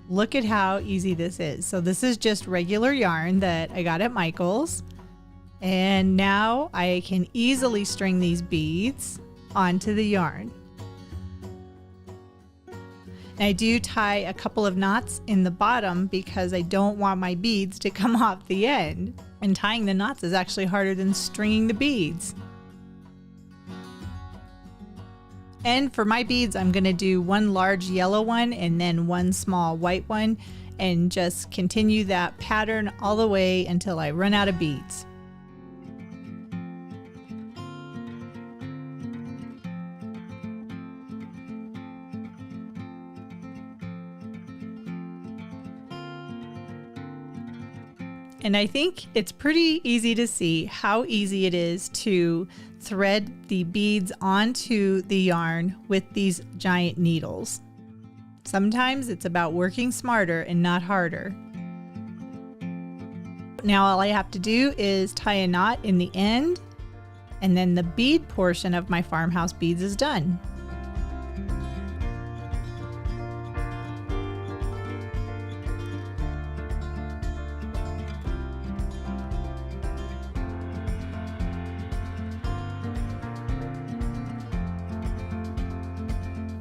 Look at how easy this is. So this is just regular yarn that I got at Michael's. And now I can easily string these beads onto the yarn. I do tie a couple of knots in the bottom because I don't want my beads to come off the end. And tying the knots is actually harder than stringing the beads. And for my beads, I'm going to do one large yellow one and then one small white one, and just continue that pattern all the way until I run out of beads. And I think it's pretty easy to see how easy it is to thread the beads onto the yarn with these giant needles. Sometimes it's about working smarter and not harder. Now all I have to do is tie a knot in the end, and then the bead portion of my farmhouse beads is done.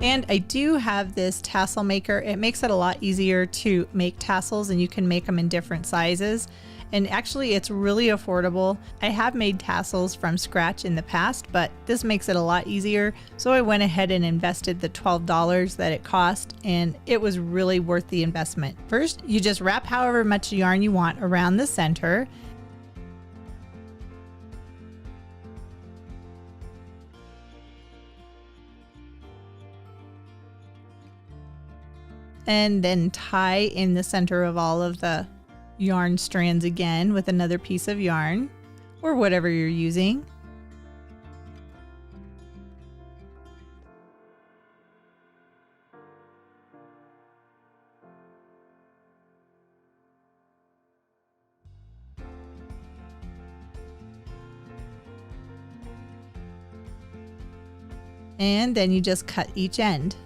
And I do have this tassel maker. It makes it a lot easier to make tassels, and you can make them in different sizes. And actually it's really affordable. I have made tassels from scratch in the past, but this makes it a lot easier. So I went ahead and invested the $12 that it cost, and it was really worth the investment. First, you just wrap however much yarn you want around the center. And then tie in the center of all of the yarn strands again with another piece of yarn or whatever you're using. And then you just cut each end.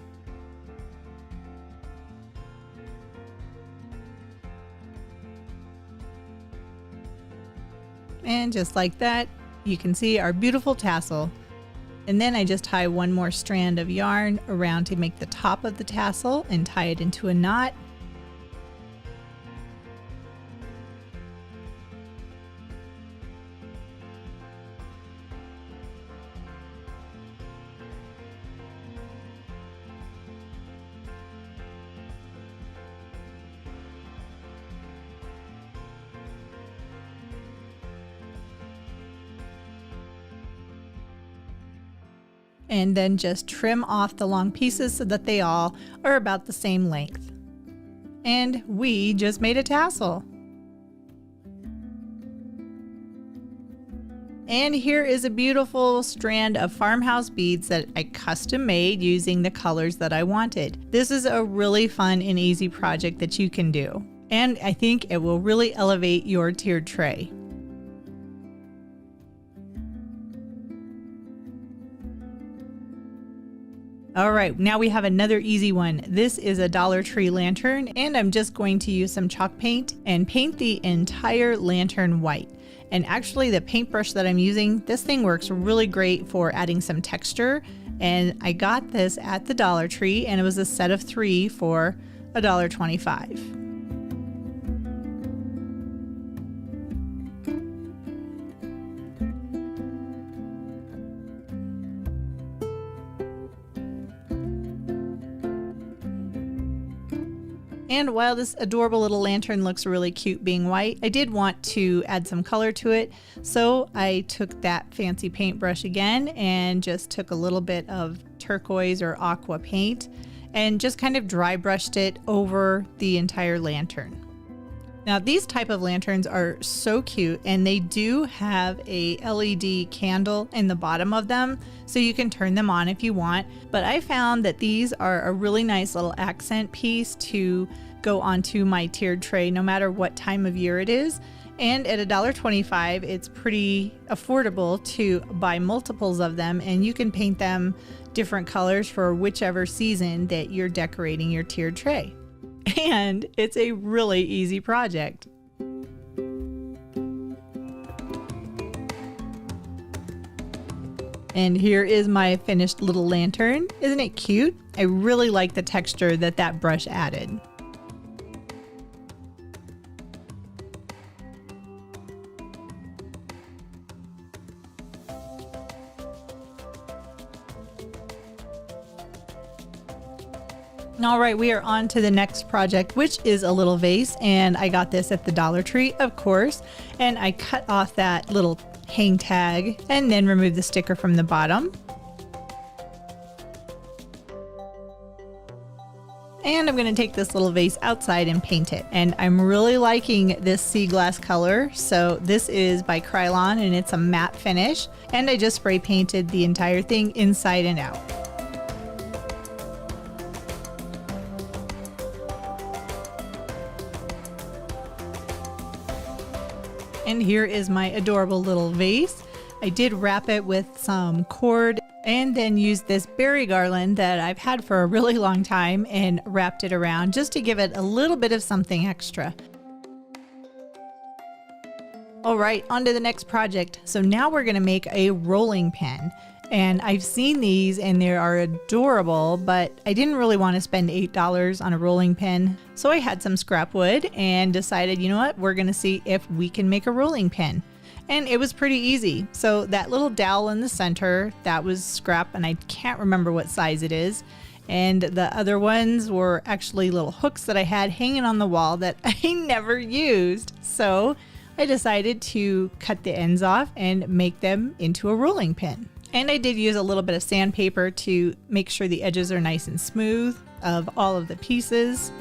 And just like that, you can see our beautiful tassel. And then I just tie one more strand of yarn around to make the top of the tassel and tie it into a knot. And then just trim off the long pieces so that they all are about the same length. And we just made a tassel. And here is a beautiful strand of farmhouse beads that I custom made using the colors that I wanted. This is a really fun and easy project that you can do. And I think it will really elevate your tiered tray. All right, now we have another easy one. This is a Dollar Tree lantern, and I'm just going to use some chalk paint and paint the entire lantern white. And actually the paintbrush that I'm using, this thing works really great for adding some texture. And I got this at the Dollar Tree, and it was a set of 3 for $1.25. And while this adorable little lantern looks really cute being white, I did want to add some color to it. So I took that fancy paintbrush again and just took a little bit of turquoise or aqua paint and just kind of dry brushed it over the entire lantern. Now these type of lanterns are so cute, and they do have a LED candle in the bottom of them, so you can turn them on if you want. But I found that these are a really nice little accent piece to go onto my tiered tray no matter what time of year it is. And at $1.25, it's pretty affordable to buy multiples of them, and you can paint them different colors for whichever season that you're decorating your tiered tray. And it's a really easy project. And here is my finished little lantern. Isn't it cute? I really like the texture that that brush added. All right, we are on to the next project, which is a little vase, and I got this at the Dollar Tree, of course, and I cut off that little hang tag and then removed the sticker from the bottom. And I'm going to take this little vase outside and paint it. And I'm really liking this sea glass color. So this is by Krylon, and it's a matte finish, and I just spray painted the entire thing inside and out. And here is my adorable little vase. I did wrap it with some cord and then used this berry garland that I've had for a really long time and wrapped it around just to give it a little bit of something extra. All right, on to the next project. So now we're gonna make a rolling pin. And I've seen these and they are adorable, but I didn't really want to spend $8 on a rolling pin. So I had some scrap wood and decided, you know what, we're going to see if we can make a rolling pin. And it was pretty easy. So that little dowel in the center, that was scrap, and I can't remember what size it is. And the other ones were actually little hooks that I had hanging on the wall that I never used. So I decided to cut the ends off and make them into a rolling pin. And I did use a little bit of sandpaper to make sure the edges are nice and smooth of all of the pieces.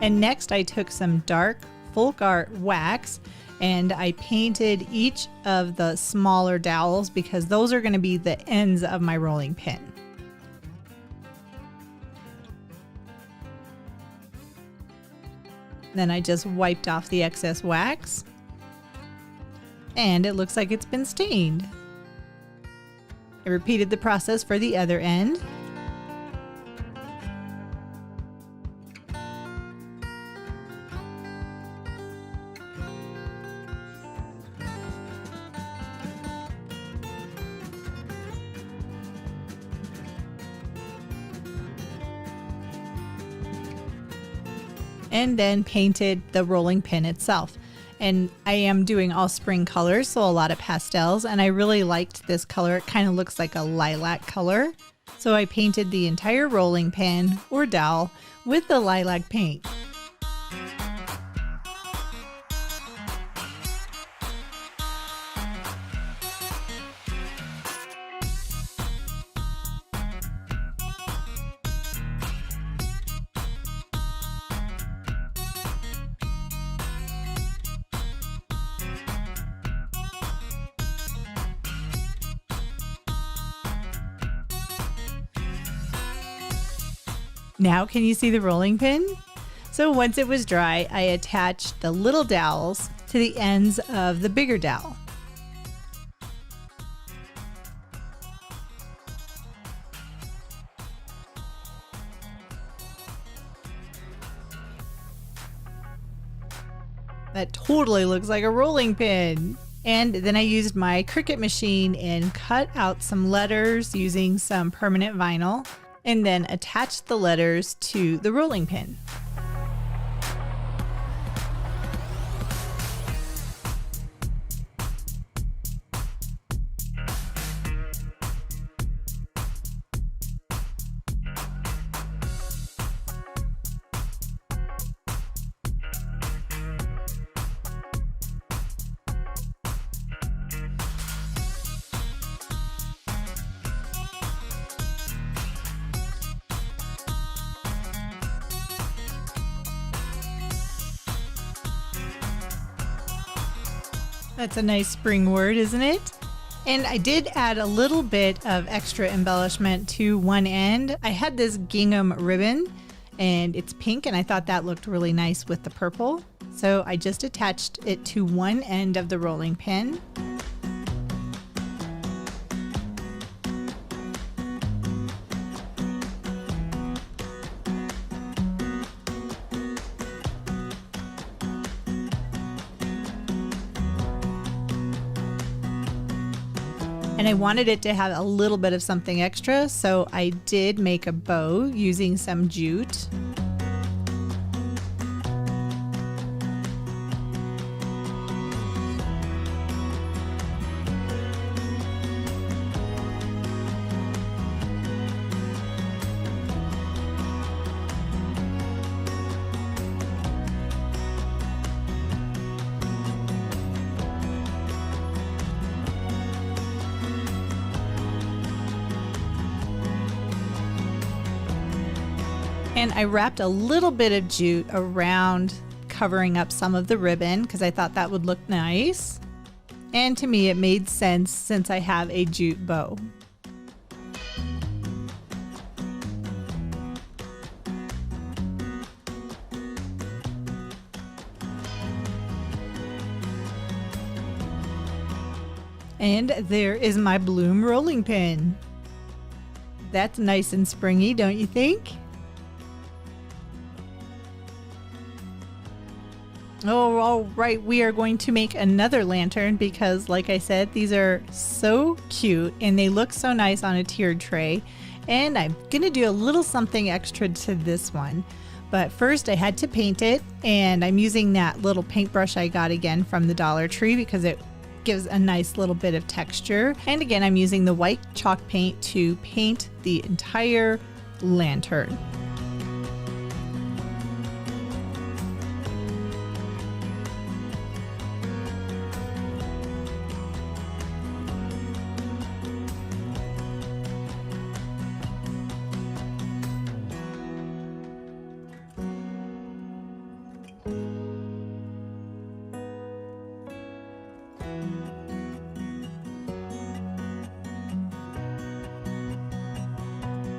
And next I took some dark folk art wax and I painted each of the smaller dowels because those are going to be the ends of my rolling pin. Then I just wiped off the excess wax and it looks like it's been stained. I repeated the process for the other end. And then painted the rolling pin itself. And I am doing all spring colors, so a lot of pastels, and I really liked this color. It kind of looks like a lilac color. So I painted the entire rolling pin or dowel with the lilac paint. Now can you see the rolling pin? So once it was dry, I attached the little dowels to the ends of the bigger dowel. That totally looks like a rolling pin. And then I used my Cricut machine and cut out some letters using some permanent vinyl, and then attached the letters to the rolling pin. That's a nice spring word, isn't it? And I did add a little bit of extra embellishment to one end. I had this gingham ribbon and it's pink and I thought that looked really nice with the purple. So I just attached it to one end of the rolling pin. And I wanted it to have a little bit of something extra, so I did make a bow using some jute. And I wrapped a little bit of jute around covering up some of the ribbon because I thought that would look nice. And to me it made sense since I have a jute bow. And there is my bloom rolling pin. That's nice and springy, don't you think? Oh, all right, we are going to make another lantern because, like I said, these are so cute and they look so nice on a tiered tray. And I'm gonna do a little something extra to this one. But first I had to paint it, and I'm using that little paintbrush I got again from the Dollar Tree because it gives a nice little bit of texture. And again, I'm using the white chalk paint to paint the entire lantern.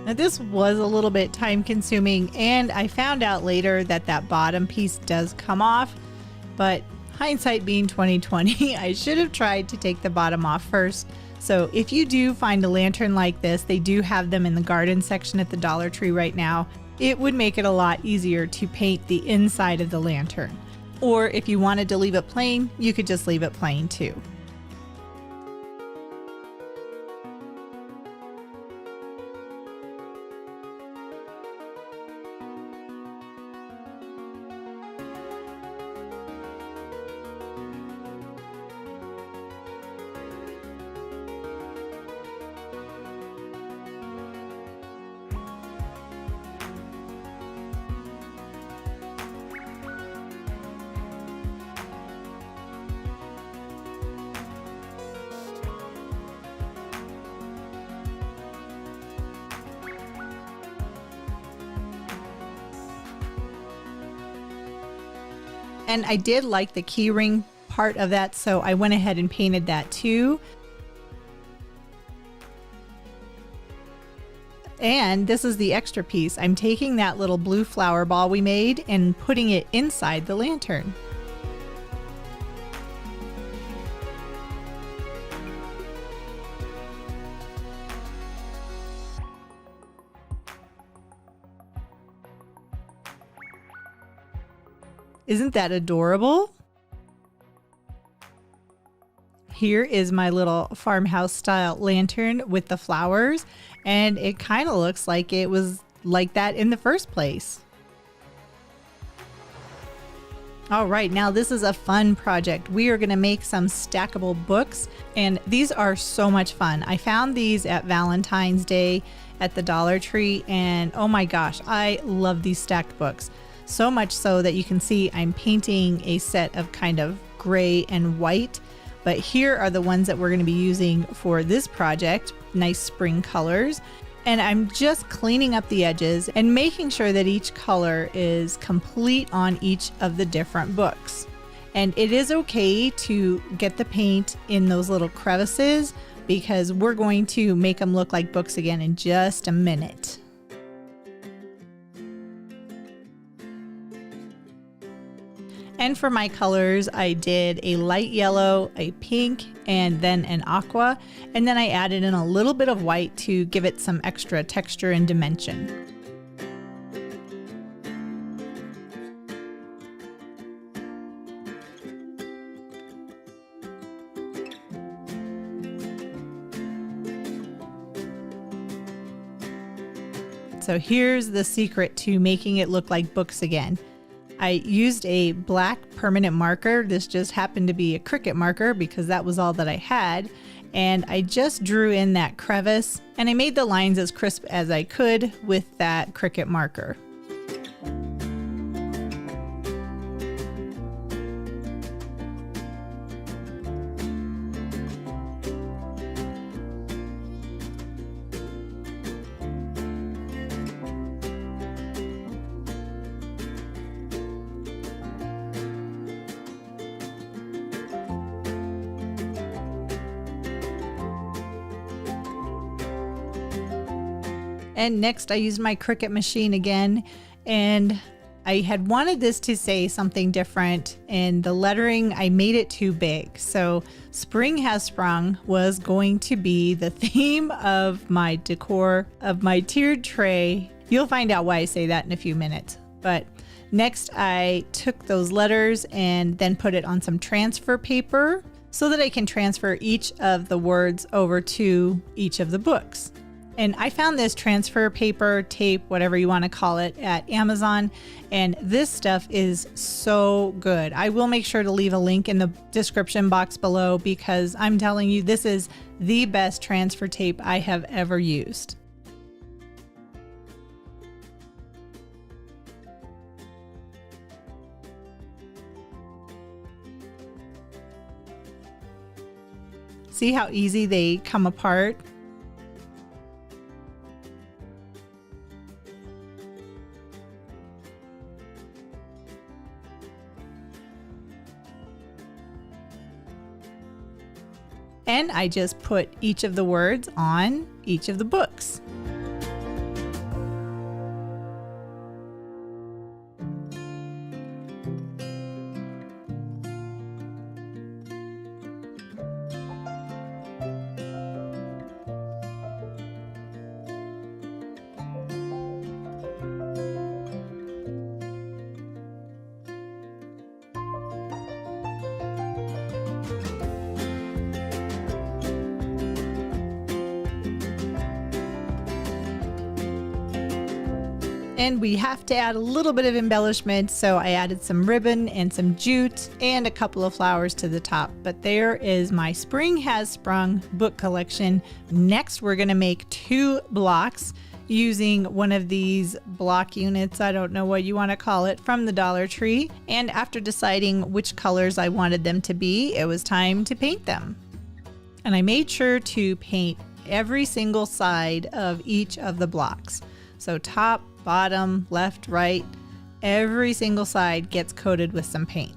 Now this was a little bit time consuming, and I found out later that that bottom piece does come off, but hindsight being 2020, I should have tried to take the bottom off first. So if you do find a lantern like this, they do have them in the garden section at the Dollar Tree right now. It would make it a lot easier to paint the inside of the lantern. Or if you wanted to leave it plain, you could just leave it plain too. And I did like the key ring part of that, so I went ahead and painted that too. And this is the extra piece. I'm taking that little blue flower ball we made and putting it inside the lantern. Isn't that adorable? Here is my little farmhouse style lantern with the flowers, and it kind of looks like it was like that in the first place. All right, now this is a fun project. We are going to make some stackable books, and these are so much fun. I found these at Valentine's Day at the Dollar Tree, and oh my gosh, I love these stacked books. So much so that you can see I'm painting a set of kind of gray and white, but here are the ones that we're going to be using for this project, nice spring colors. And I'm just cleaning up the edges and making sure that each color is complete on each of the different books. And it is okay to get the paint in those little crevices because we're going to make them look like books again in just a minute. And for my colors, I did a light yellow, a pink, and then an aqua. And then I added in a little bit of white to give it some extra texture and dimension. So here's the secret to making it look like books again. I used a black permanent marker. This just happened to be a Cricut marker because that was all that I had. And I just drew in that crevice and I made the lines as crisp as I could with that Cricut marker. And next I used my Cricut machine again, and I had wanted this to say something different, and the lettering, I made it too big. So Spring Has Sprung was going to be the theme of my decor of my tiered tray. You'll find out why I say that in a few minutes. But next I took those letters and then put it on some transfer paper so that I can transfer each of the words over to each of the books. And I found this transfer paper, tape, whatever you want to call it, at Amazon. And this stuff is so good. I will make sure to leave a link in the description box below because I'm telling you, this is the best transfer tape I have ever used. See how easy they come apart? And I just put each of the words on each of the books. And we have to add a little bit of embellishment, so I added some ribbon and some jute and a couple of flowers to the top. But there is my Spring Has Sprung book collection. Next, we're going to make 2 blocks using one of these block units, I don't know what you want to call it, from the Dollar Tree. And after deciding which colors I wanted them to be, it was time to paint them. And I made sure to paint every single side of each of the blocks. So top, bottom, left, right, every single side gets coated with some paint.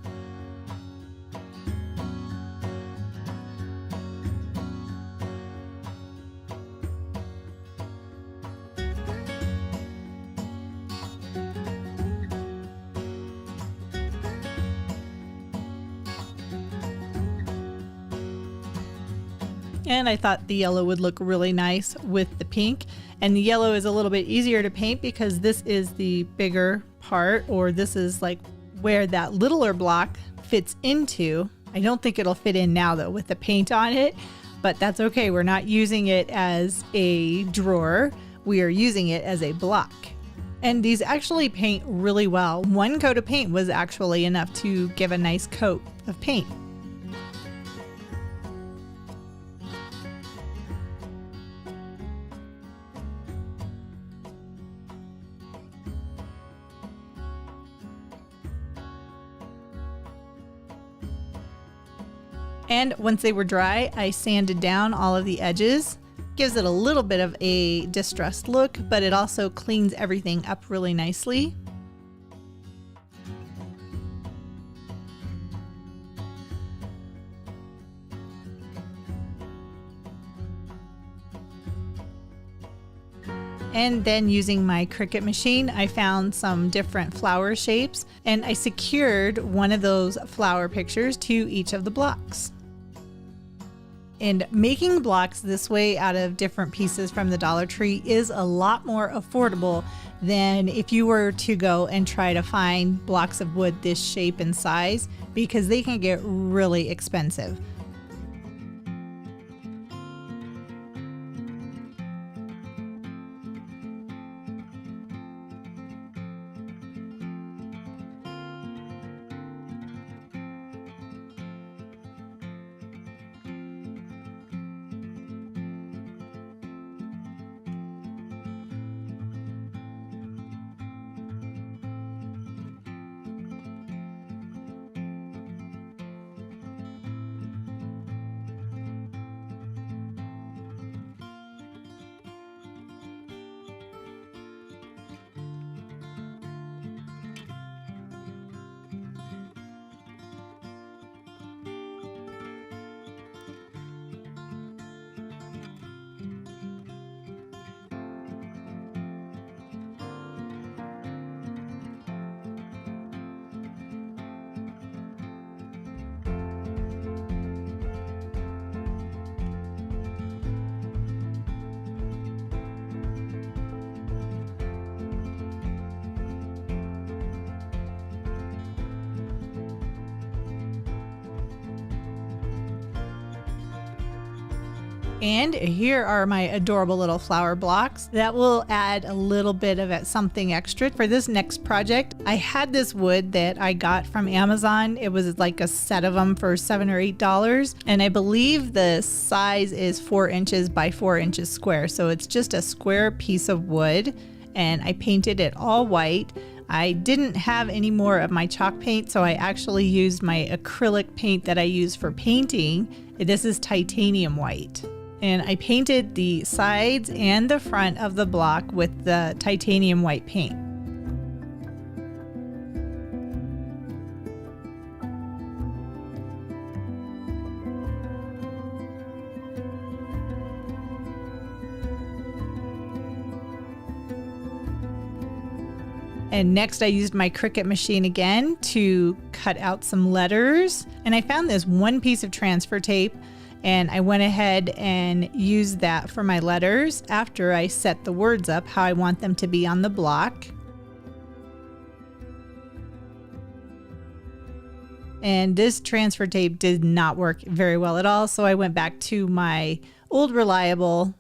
And I thought the yellow would look really nice with the pink. And the yellow is a little bit easier to paint because this is the bigger part, or this is like where that littler block fits into. I don't think it'll fit in now though with the paint on it, but that's okay. We're not using it as a drawer. We are using it as a block. And these actually paint really well. One coat of paint was actually enough to give a nice coat of paint. And once they were dry, I sanded down all of the edges. Gives it a little bit of a distressed look, but it also cleans everything up really nicely. And then using my Cricut machine, I found some different flower shapes and I secured one of those flower pictures to each of the blocks. And making blocks this way out of different pieces from the Dollar Tree is a lot more affordable than if you were to go and try to find blocks of wood this shape and size, because they can get really expensive. And here are my adorable little flower blocks that will add a little bit of something extra for this next project. I had this wood that I got from Amazon. It was like a set of them for $7 or $8. And I believe the size is 4 inches by 4 inches square. So it's just a square piece of wood. And I painted it all white. I didn't have any more of my chalk paint, so I actually used my acrylic paint that I use for painting. This is titanium white. And I painted the sides and the front of the block with the titanium white paint. And next I used my Cricut machine again to cut out some letters. And I found this one piece of transfer tape, and I went ahead and used that for my letters after I set the words up how I want them to be on the block. And this transfer tape did not work very well at all, so I went back to my old reliable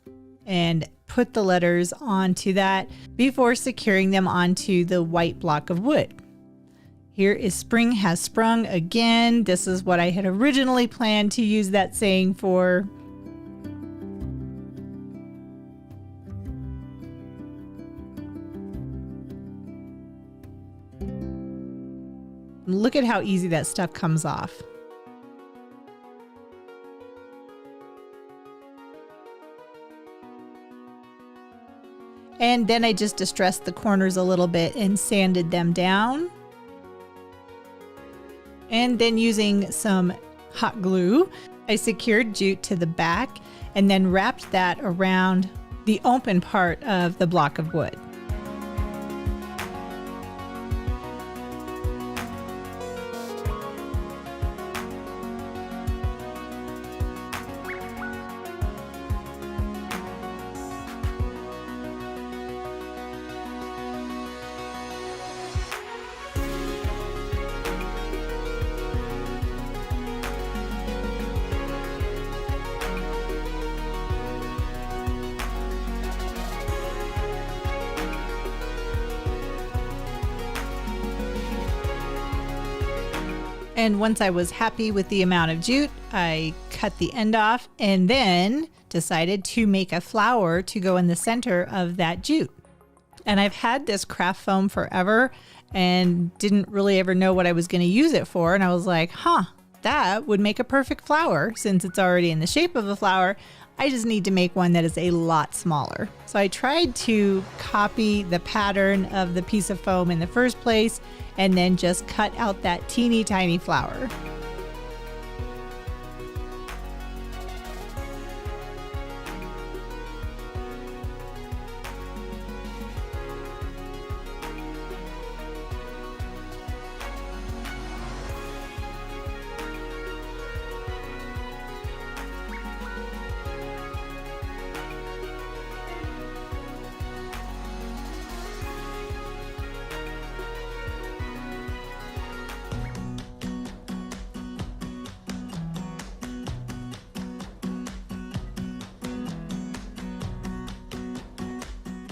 and put the letters onto that before securing them onto the white block of wood. Here is Spring Has Sprung again. This is what I had originally planned to use that saying for. Look at how easy that stuff comes off. And then I just distressed the corners a little bit and sanded them down. And then using some hot glue, I secured jute to the back and then wrapped that around the open part of the block of wood. And once I was happy with the amount of jute, I cut the end off and then decided to make a flower to go in the center of that jute. And I've had this craft foam forever and didn't really ever know what I was going to use it for. And I was like, that would make a perfect flower since it's already in the shape of a flower. I just need to make one that is a lot smaller. So I tried to copy the pattern of the piece of foam in the first place and then just cut out that teeny tiny flower.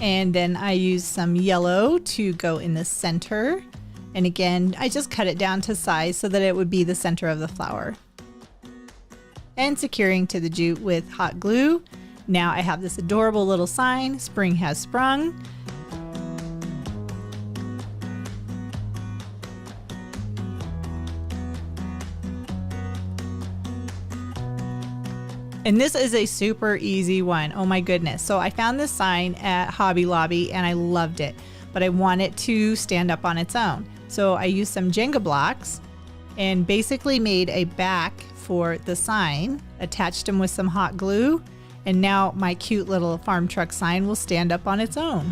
And then I used some yellow to go in the center. And again, I just cut it down to size so that it would be the center of the flower. And securing to the jute with hot glue. Now I have this adorable little sign, Spring Has Sprung. And this is a super easy one. Oh my goodness. So I found this sign at Hobby Lobby and I loved it, but I want it to stand up on its own. So I used some Jenga blocks and basically made a back for the sign, attached them with some hot glue, and now my cute little farm truck sign will stand up on its own.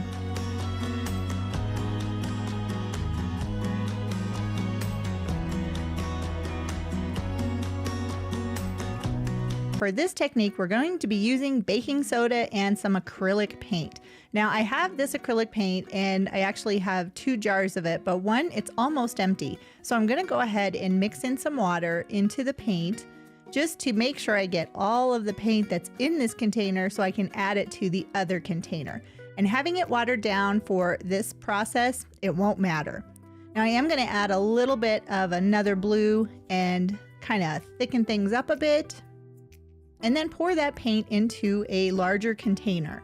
For this technique, we're going to be using baking soda and some acrylic paint. Now I have this acrylic paint and I actually have 2 jars of it, but one, it's almost empty. So I'm gonna go ahead and mix in some water into the paint just to make sure I get all of the paint that's in this container so I can add it to the other container. And having it watered down for this process, it won't matter. Now I am going to add a little bit of another blue and kind of thicken things up a bit, and then pour that paint into a larger container.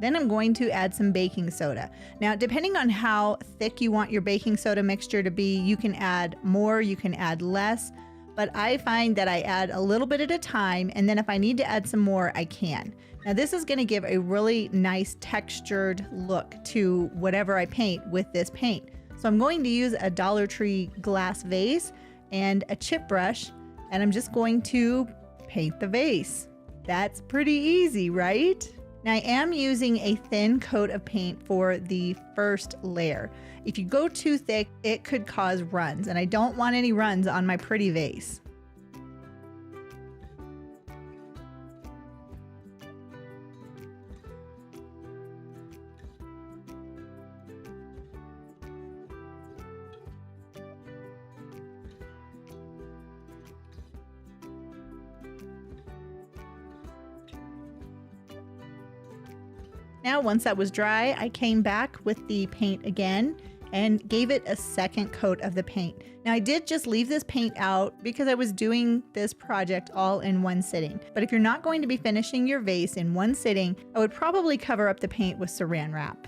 Then I'm going to add some baking soda. Now, depending on how thick you want your baking soda mixture to be, you can add more, you can add less, but I find that I add a little bit at a time, and then if I need to add some more, I can. Now, this is going to give a really nice textured look to whatever I paint with this paint. So I'm going to use a Dollar Tree glass vase and a chip brush, and I'm just going to paint the vase. That's pretty easy, right? Now I am using a thin coat of paint for the first layer. If you go too thick, it could cause runs, and I don't want any runs on my pretty vase. Now, once that was dry, I came back with the paint again and gave it a second coat of the paint. Now, I did just leave this paint out because I was doing this project all in one sitting. But if you're not going to be finishing your vase in one sitting, I would probably cover up the paint with saran wrap.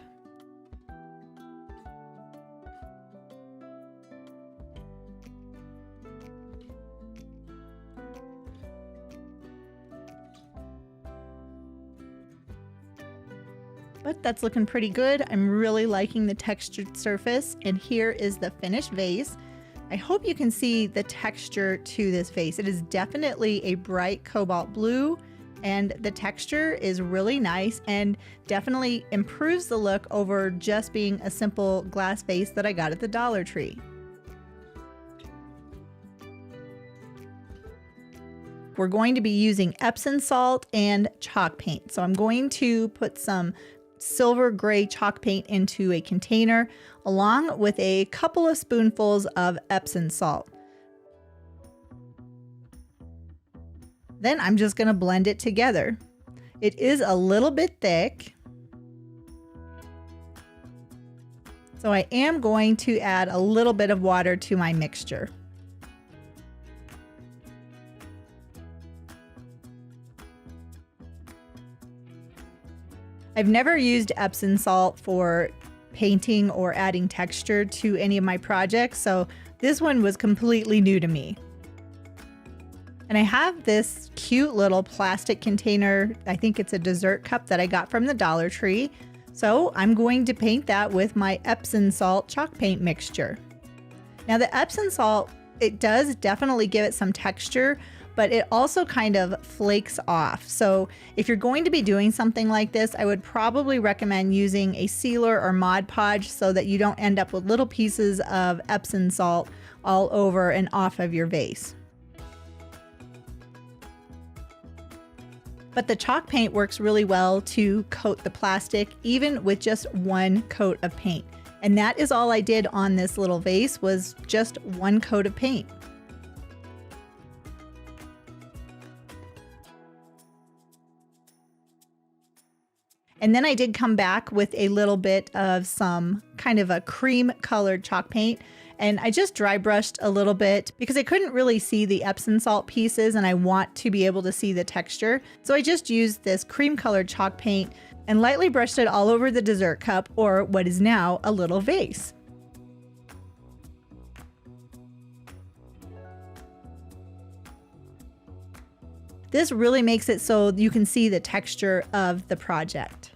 But that's looking pretty good. I'm really liking the textured surface, and here is the finished vase. I hope you can see the texture to this vase. It is definitely a bright cobalt blue, and the texture is really nice and definitely improves the look over just being a simple glass vase that I got at the Dollar Tree. We're going to be using Epsom salt and chalk paint. So I'm going to put some silver gray chalk paint into a container along with a couple of spoonfuls of Epsom salt. Then I'm just going to blend it together. It is a little bit thick, so I am going to add a little bit of water to my mixture. I've never used Epsom salt for painting or adding texture to any of my projects, so this one was completely new to me. And I have this cute little plastic container. I think it's a dessert cup that I got from the Dollar Tree. So I'm going to paint that with my Epsom salt chalk paint mixture. Now the Epsom salt, it does definitely give it some texture, but it also kind of flakes off. So if you're going to be doing something like this, I would probably recommend using a sealer or Mod Podge so that you don't end up with little pieces of Epsom salt all over and off of your vase. But the chalk paint works really well to coat the plastic, even with just one coat of paint. And that is all I did on this little vase, was just one coat of paint. And then I did come back with a little bit of some kind of a cream colored chalk paint. And I just dry brushed a little bit because I couldn't really see the Epsom salt pieces and I want to be able to see the texture. So I just used this cream colored chalk paint and lightly brushed it all over the dessert cup, or what is now a little vase. This really makes it so you can see the texture of the project.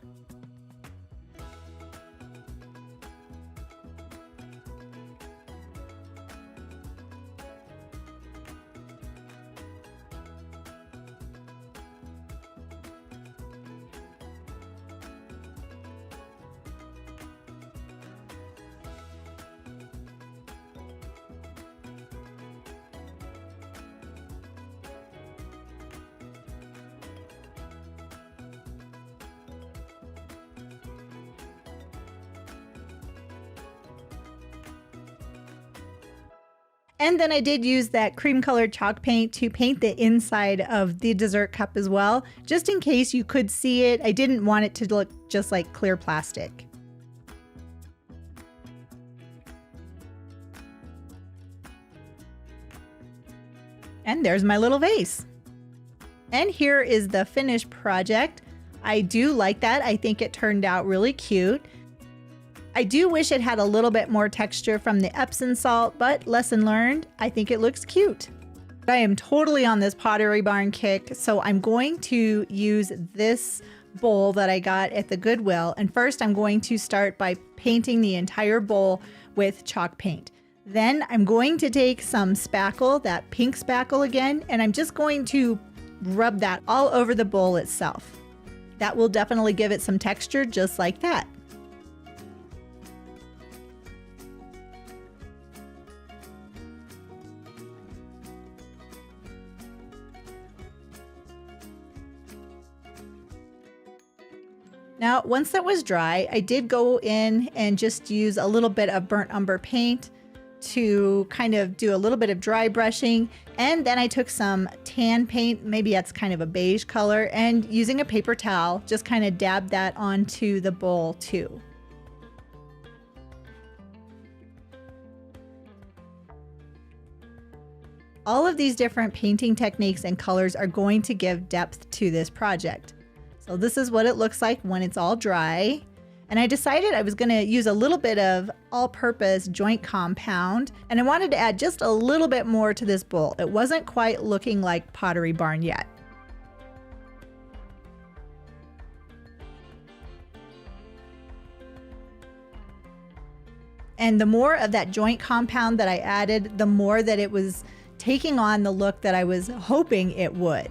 And then I did use that cream colored chalk paint to paint the inside of the dessert cup as well, just in case you could see it. I didn't want it to look just like clear plastic. And there's my little vase. And here is the finished project. I do like that. I think it turned out really cute. I do wish it had a little bit more texture from the Epsom salt, but lesson learned, I think it looks cute. I am totally on this Pottery Barn kick, so I'm going to use this bowl that I got at the Goodwill. And first I'm going to start by painting the entire bowl with chalk paint. Then I'm going to take some spackle, that pink spackle again, and I'm just going to rub that all over the bowl itself. That will definitely give it some texture just like that. Now, once that was dry, I did go in and just use a little bit of burnt umber paint to kind of do a little bit of dry brushing. And then I took some tan paint, maybe that's kind of a beige color, and using a paper towel, just kind of dabbed that onto the bowl too. All of these different painting techniques and colors are going to give depth to this project. So this is what it looks like when it's all dry. And I decided I was going to use a little bit of all-purpose joint compound, and I wanted to add just a little bit more to this bowl. It wasn't quite looking like Pottery Barn yet. And the more of that joint compound that I added, the more that it was taking on the look that I was hoping it would.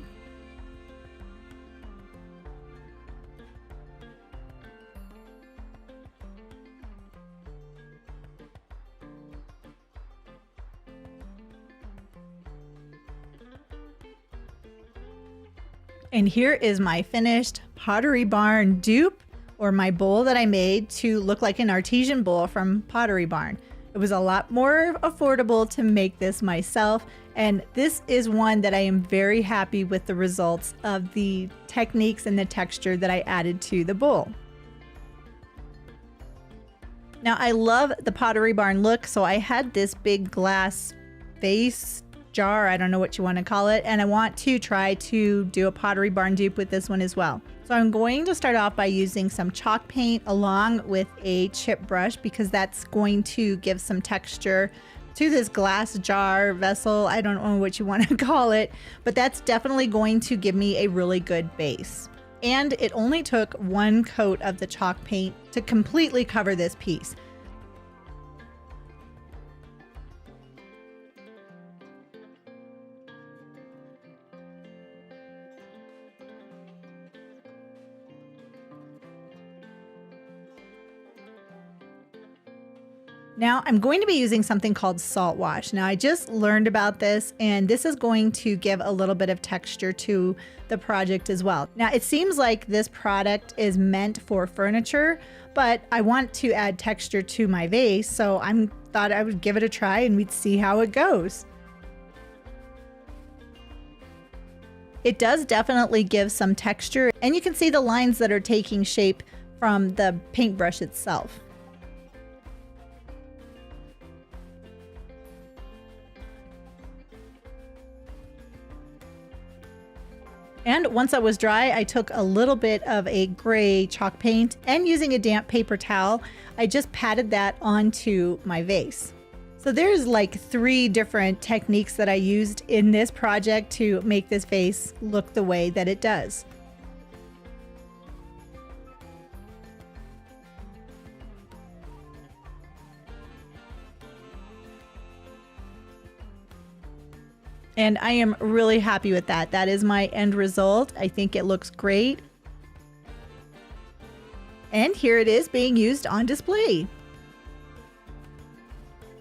And here is my finished Pottery Barn dupe, or my bowl that I made to look like an artesian bowl from Pottery Barn. It was a lot more affordable to make this myself, and this is one that I am very happy with the results of the techniques and the texture that I added to the bowl. Now, I love the Pottery Barn look, so I had this big glass vase jar, I don't know what you want to call it, and I want to try to do a Pottery Barn dupe with this one as well. So I'm going to start off by using some chalk paint along with a chip brush, because that's going to give some texture to this glass jar, vessel, I don't know what you want to call it, but that's definitely going to give me a really good base. And it only took one coat of the chalk paint to completely cover this piece. Now I'm going to be using something called salt wash. Now I just learned about this, and this is going to give a little bit of texture to the project as well. Now it seems like this product is meant for furniture, but I want to add texture to my vase, so I thought I would give it a try and we'd see how it goes. It does definitely give some texture, and you can see the lines that are taking shape from the paintbrush itself. And once I was dry, I took a little bit of a gray chalk paint, and using a damp paper towel, I just patted that onto my vase. So there's like 3 different techniques that I used in this project to make this vase look the way that it does. And I am really happy with that. That is my end result. I think it looks great. And here it is being used on display.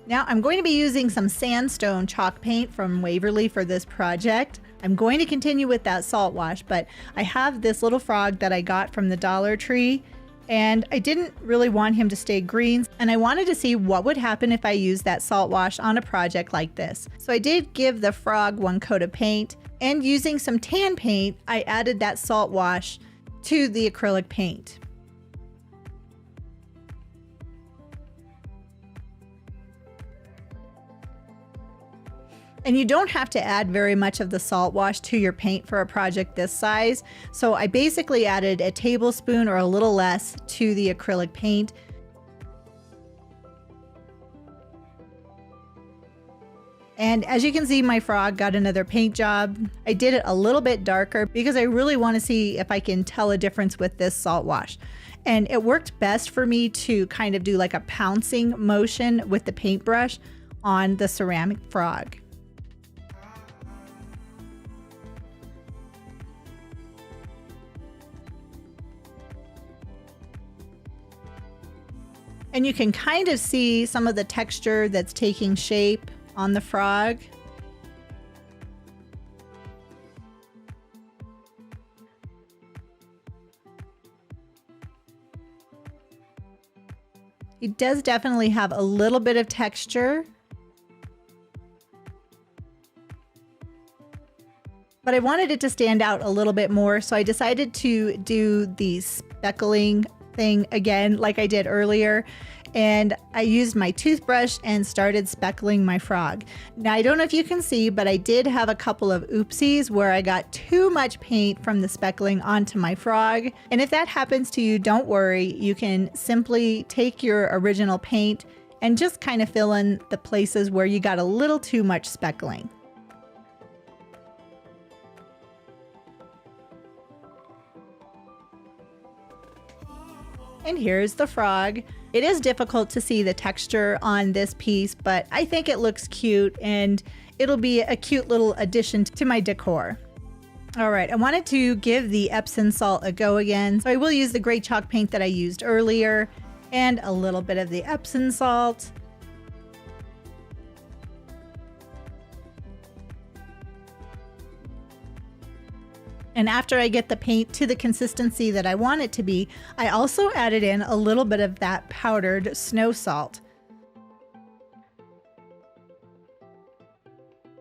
Now I'm going to be using some sandstone chalk paint from Waverly for this project. I'm going to continue with that salt wash, but I have this little frog that I got from the Dollar Tree, And I didn't really want him to stay green, and I wanted to see what would happen if I used that salt wash on a project like this. So I did give the frog one coat of paint, and using some tan paint, I added that salt wash to the acrylic paint. And you don't have to add very much of the salt wash to your paint for a project this size. So I basically added a tablespoon or a little less to the acrylic paint. And as you can see, my frog got another paint job. I did it a little bit darker because I really want to see if I can tell a difference with this salt wash. And it worked best for me to kind of do like a pouncing motion with the paintbrush on the ceramic frog. And you can kind of see some of the texture that's taking shape on the frog. It does definitely have a little bit of texture. But I wanted it to stand out a little bit more, so I decided to do the speckling thing again like I did earlier, and I used my toothbrush and started speckling my frog. Now I don't know if you can see, but I did have a couple of oopsies where I got too much paint from the speckling onto my frog, and if that happens to you, don't worry. You can simply take your original paint and just kind of fill in the places where you got a little too much speckling. And here's the frog. It is difficult to see the texture on this piece, but I think it looks cute and it'll be a cute little addition to my decor. All right, I wanted to give the Epsom salt a go again, so I will use the gray chalk paint that I used earlier and a little bit of the Epsom salt. And after I get the paint to the consistency that I want it to be, I also added in a little bit of that powdered snow salt.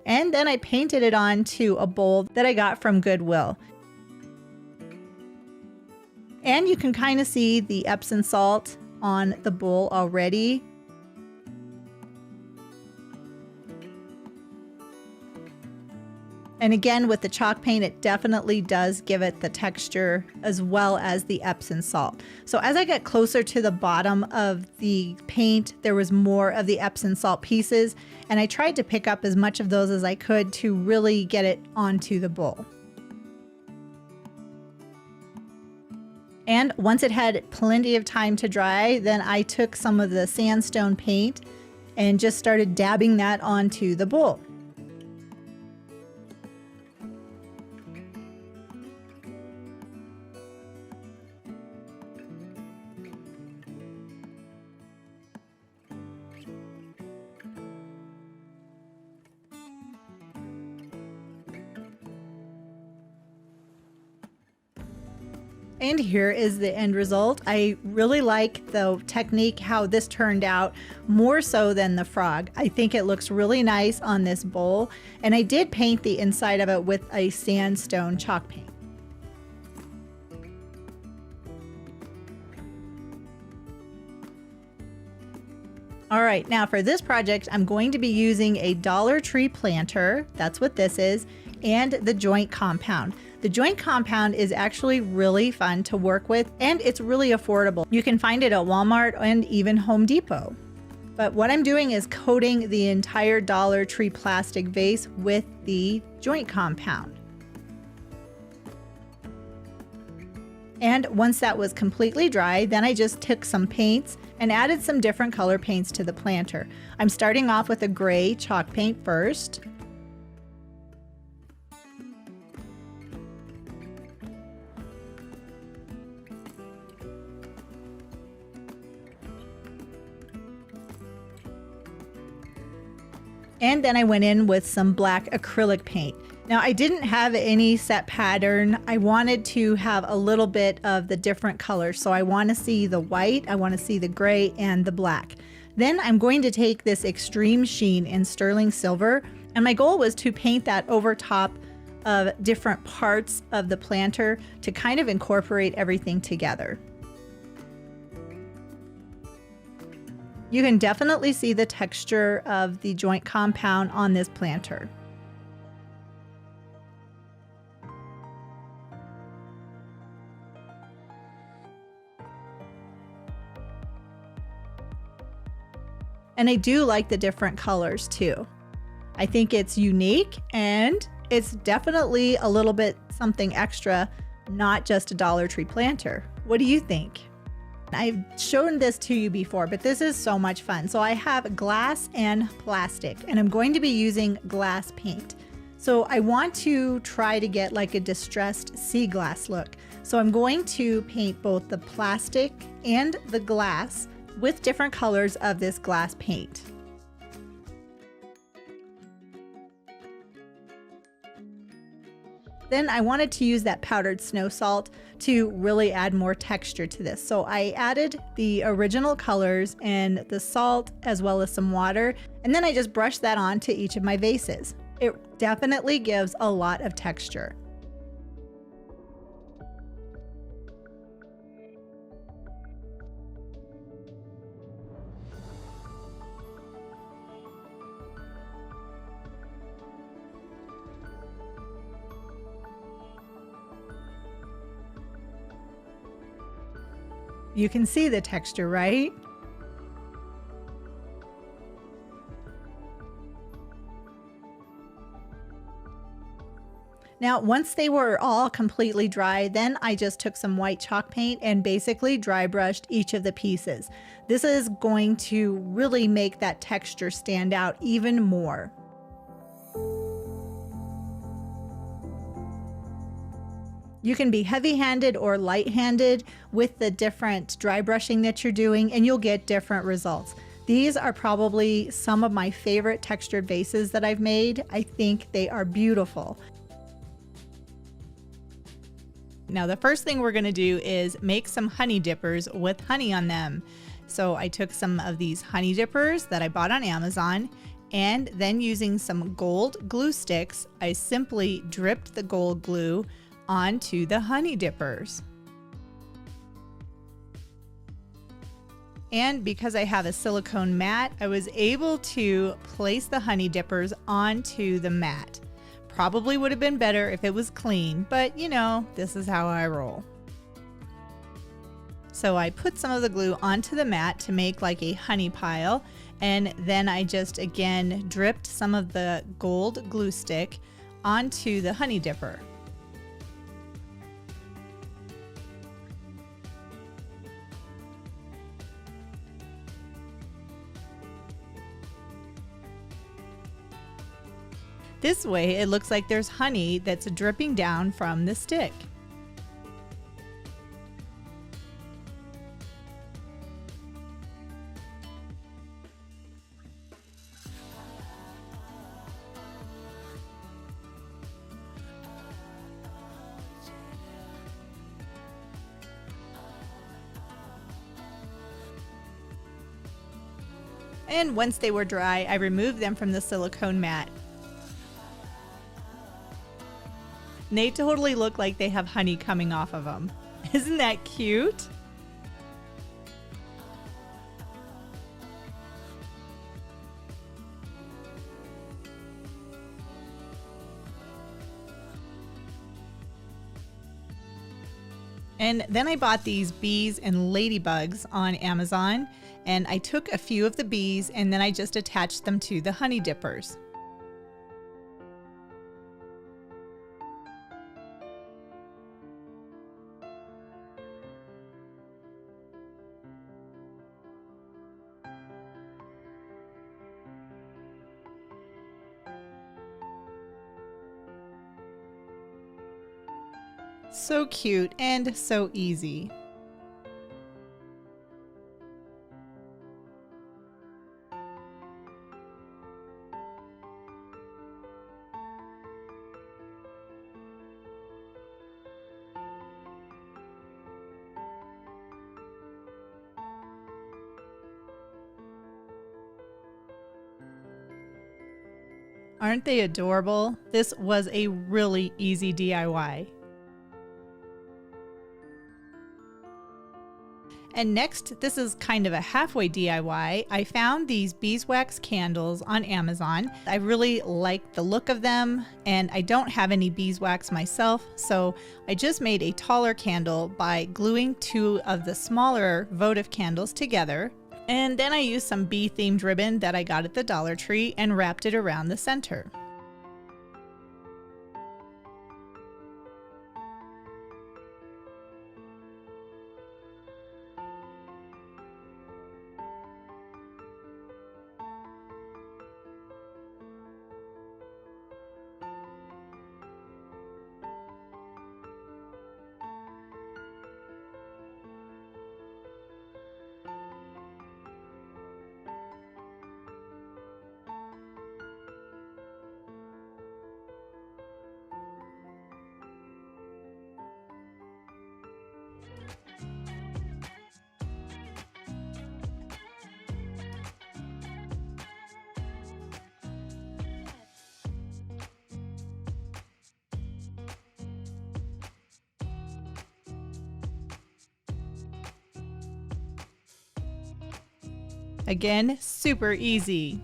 And then I painted it onto a bowl that I got from Goodwill. And you can kind of see the Epsom salt on the bowl already. And again, with the chalk paint, it definitely does give it the texture as well as the Epsom salt. So as I got closer to the bottom of the paint, there was more of the Epsom salt pieces, and I tried to pick up as much of those as I could to really get it onto the bowl. And once it had plenty of time to dry, then I took some of the sandstone paint and just started dabbing that onto the bowl. And here is the end result. I really like the technique, how this turned out, more so than the frog. I think it looks really nice on this bowl. And I did paint the inside of it with a sandstone chalk paint. All right, now for this project, I'm going to be using a Dollar Tree planter. That's what this is, and the joint compound. The joint compound is actually really fun to work with, and it's really affordable. You can find it at Walmart and even Home Depot. But what I'm doing is coating the entire Dollar Tree plastic vase with the joint compound. And once that was completely dry, then I just took some paints and added some different color paints to the planter. I'm starting off with a gray chalk paint first. And then I went in with some black acrylic paint. Now I didn't have any set pattern. I wanted to have a little bit of the different colors. So I want to see the white, I want to see the gray and the black. Then I'm going to take this extreme sheen in sterling silver, and my goal was to paint that over top of different parts of the planter to kind of incorporate everything together. You can definitely see the texture of the joint compound on this planter. And I do like the different colors too. I think it's unique and it's definitely a little bit something extra, not just a Dollar Tree planter. What do you think? I've shown this to you before, but this is so much fun. So I have glass and plastic, and I'm going to be using glass paint. So I want to try to get like a distressed sea glass look. So I'm going to paint both the plastic and the glass with different colors of this glass paint. Then I wanted to use that powdered snow salt to really add more texture to this. So I added the original colors and the salt as well as some water, and then I just brushed that on to each of my vases. It definitely gives a lot of texture. You can see the texture, right? Now, once they were all completely dry, then I just took some white chalk paint and basically dry brushed each of the pieces. This is going to really make that texture stand out even more. You can be heavy-handed or light-handed with the different dry brushing that you're doing, and you'll get different results. These are probably some of my favorite textured vases that I've made. I think they are beautiful. Now, the first thing we're gonna do is make some honey dippers with honey on them. So I took some of these honey dippers that I bought on Amazon, and then using some gold glue sticks, I simply dripped the gold glue onto the honey dippers. And because I have a silicone mat, I was able to place the honey dippers onto the mat. Probably would have been better if it was clean, but you know, this is how I roll. So I put some of the glue onto the mat to make like a honey pile, and then I just again dripped some of the gold glue stick onto the honey dipper. This way, it looks like there's honey that's dripping down from the stick. And once they were dry, I removed them from the silicone mat. They totally look like they have honey coming off of them. Isn't that cute? And then I bought these bees and ladybugs on Amazon, and I took a few of the bees and then I just attached them to the honey dippers. So cute and so easy. Aren't they adorable? This was a really easy DIY. And next, this is kind of a halfway DIY. I found these beeswax candles on Amazon. I really like the look of them, and I don't have any beeswax myself, so I just made a taller candle by gluing 2 of the smaller votive candles together. And then I used some bee-themed ribbon that I got at the Dollar Tree and wrapped it around the center. Again, super easy.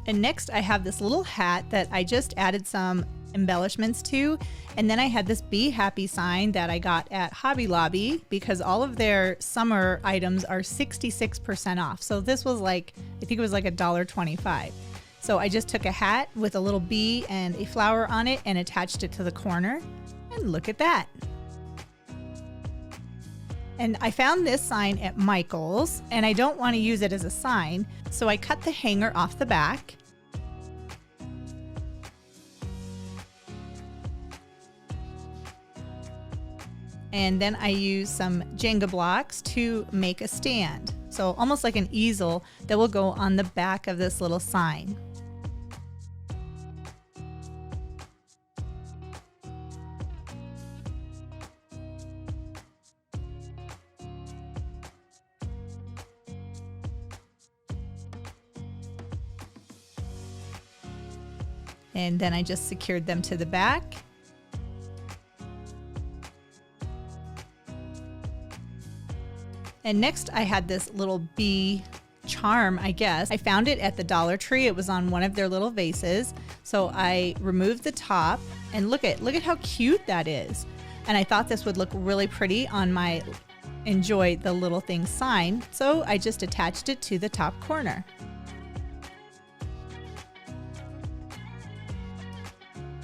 And next I have this little hat that I just added some embellishments to. And then I had this Be Happy sign that I got at Hobby Lobby because all of their summer items are 66% off. So this was like, I think it was like $1.25. So I just took a hat with a little bee and a flower on it and attached it to the corner. And look at that. And I found this sign at Michael's, and I don't want to use it as a sign, so I cut the hanger off the back. And then I use some Jenga blocks to make a stand. So almost like an easel that will go on the back of this little sign. And then I just secured them to the back. And next I had this little bee charm, I guess. I found it at the Dollar Tree. It was on one of their little vases. So I removed the top and look at how cute that is. And I thought this would look really pretty on my Enjoy the Little Things sign. So I just attached it to the top corner.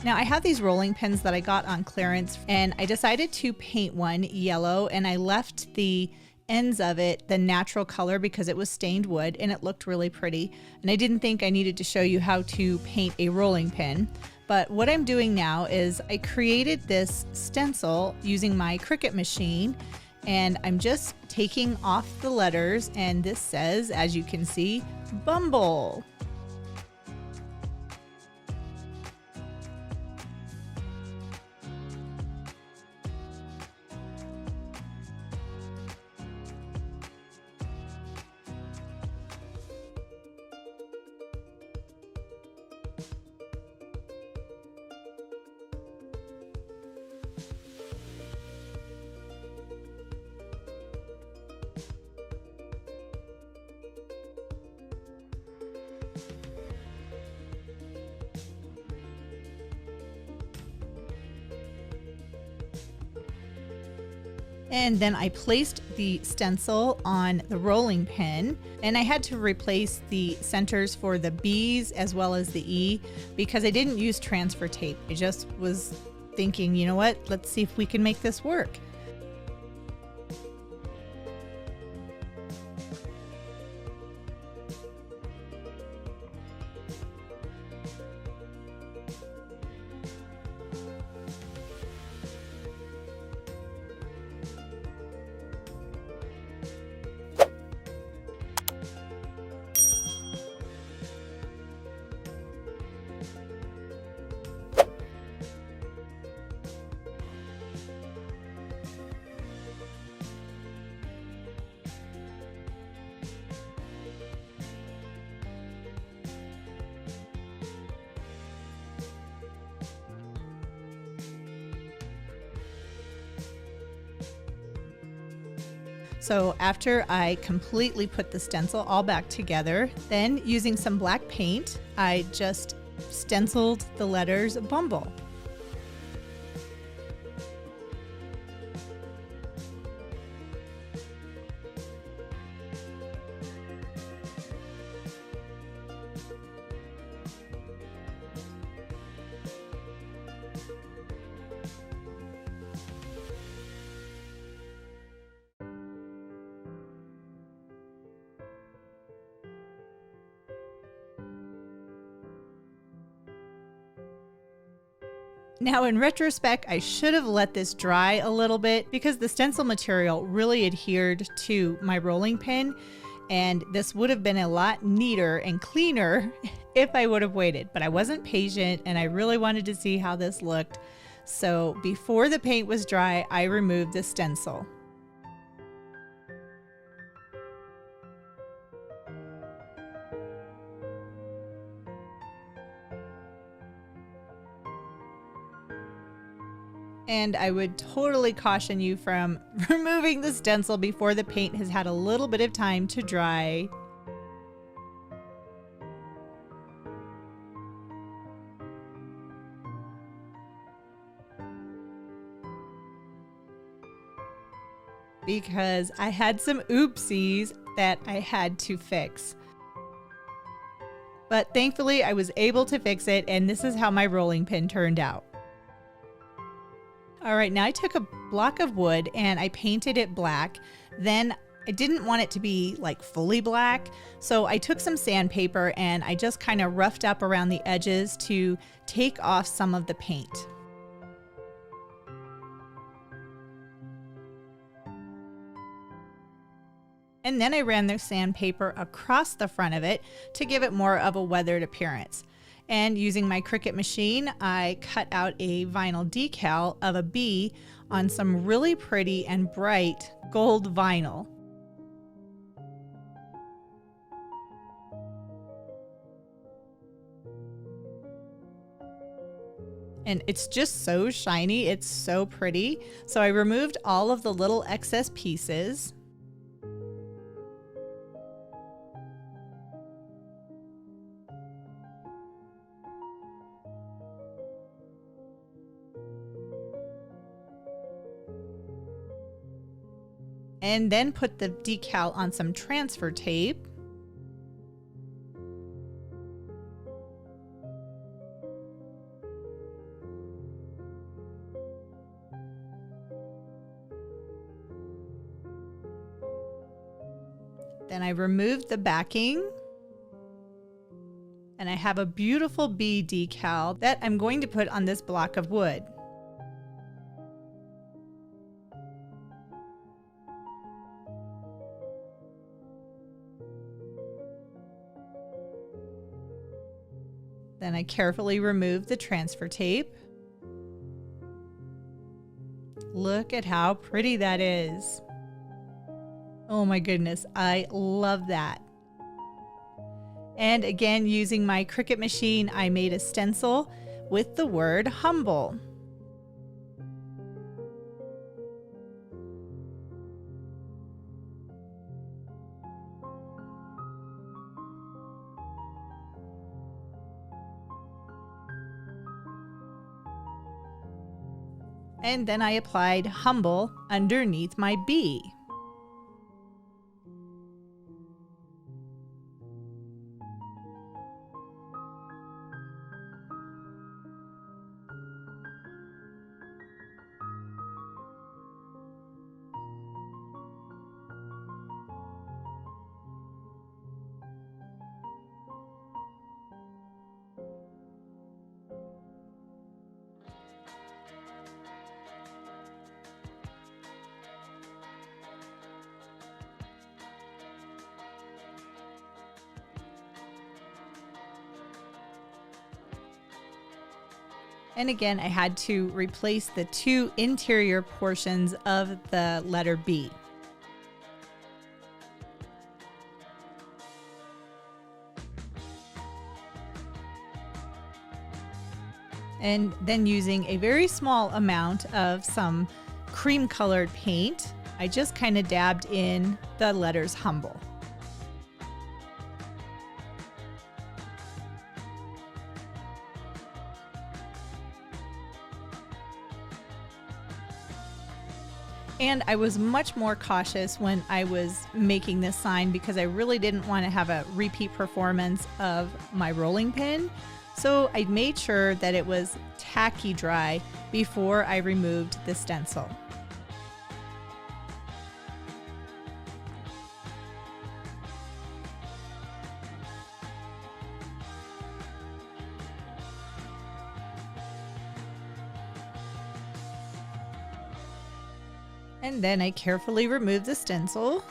Now I have these rolling pins that I got on clearance, and I decided to paint one yellow, and I left the ends of it the natural color because it was stained wood and it looked really pretty. And I didn't think I needed to show you how to paint a rolling pin. But what I'm doing now is I created this stencil using my Cricut machine, and I'm just taking off the letters, and this says, as you can see, Bumble. And then I placed the stencil on the rolling pin, and I had to replace the centers for the B's as well as the E because I didn't use transfer tape. I just was thinking, you know what, let's see if we can make this work. So after I completely put the stencil all back together, then using some black paint, I just stenciled the letters Bumble. Now in retrospect, I should have let this dry a little bit because the stencil material really adhered to my rolling pin, and this would have been a lot neater and cleaner if I would have waited, but I wasn't patient and I really wanted to see how this looked. So before the paint was dry, I removed the stencil. And I would totally caution you from removing the stencil before the paint has had a little bit of time to dry. Because I had some oopsies that I had to fix. But thankfully I was able to fix it, and this is how my rolling pin turned out. All right, now I took a block of wood and I painted it black. Then I didn't want it to be like fully black, so I took some sandpaper and I just kind of roughed up around the edges to take off some of the paint. And then I ran the sandpaper across the front of it to give it more of a weathered appearance. And using my Cricut machine, I cut out a vinyl decal of a bee on some really pretty and bright gold vinyl. And it's just so shiny, it's so pretty. So I removed all of the little excess pieces. And then put the decal on some transfer tape. Then I removed the backing. And I have a beautiful bee decal that I'm going to put on this block of wood. Then I carefully remove the transfer tape. Look at how pretty that is. Oh my goodness, I love that. And again, using my Cricut machine, I made a stencil with the word humble. And then I applied humble underneath my bee. And again, I had to replace the two interior portions of the letter B. And then using a very small amount of some cream colored paint, I just kind of dabbed in the letters humble. And I was much more cautious when I was making this sign because I really didn't want to have a repeat performance of my rolling pin. So I made sure that it was tacky dry before I removed the stencil. And then I carefully remove the stencil.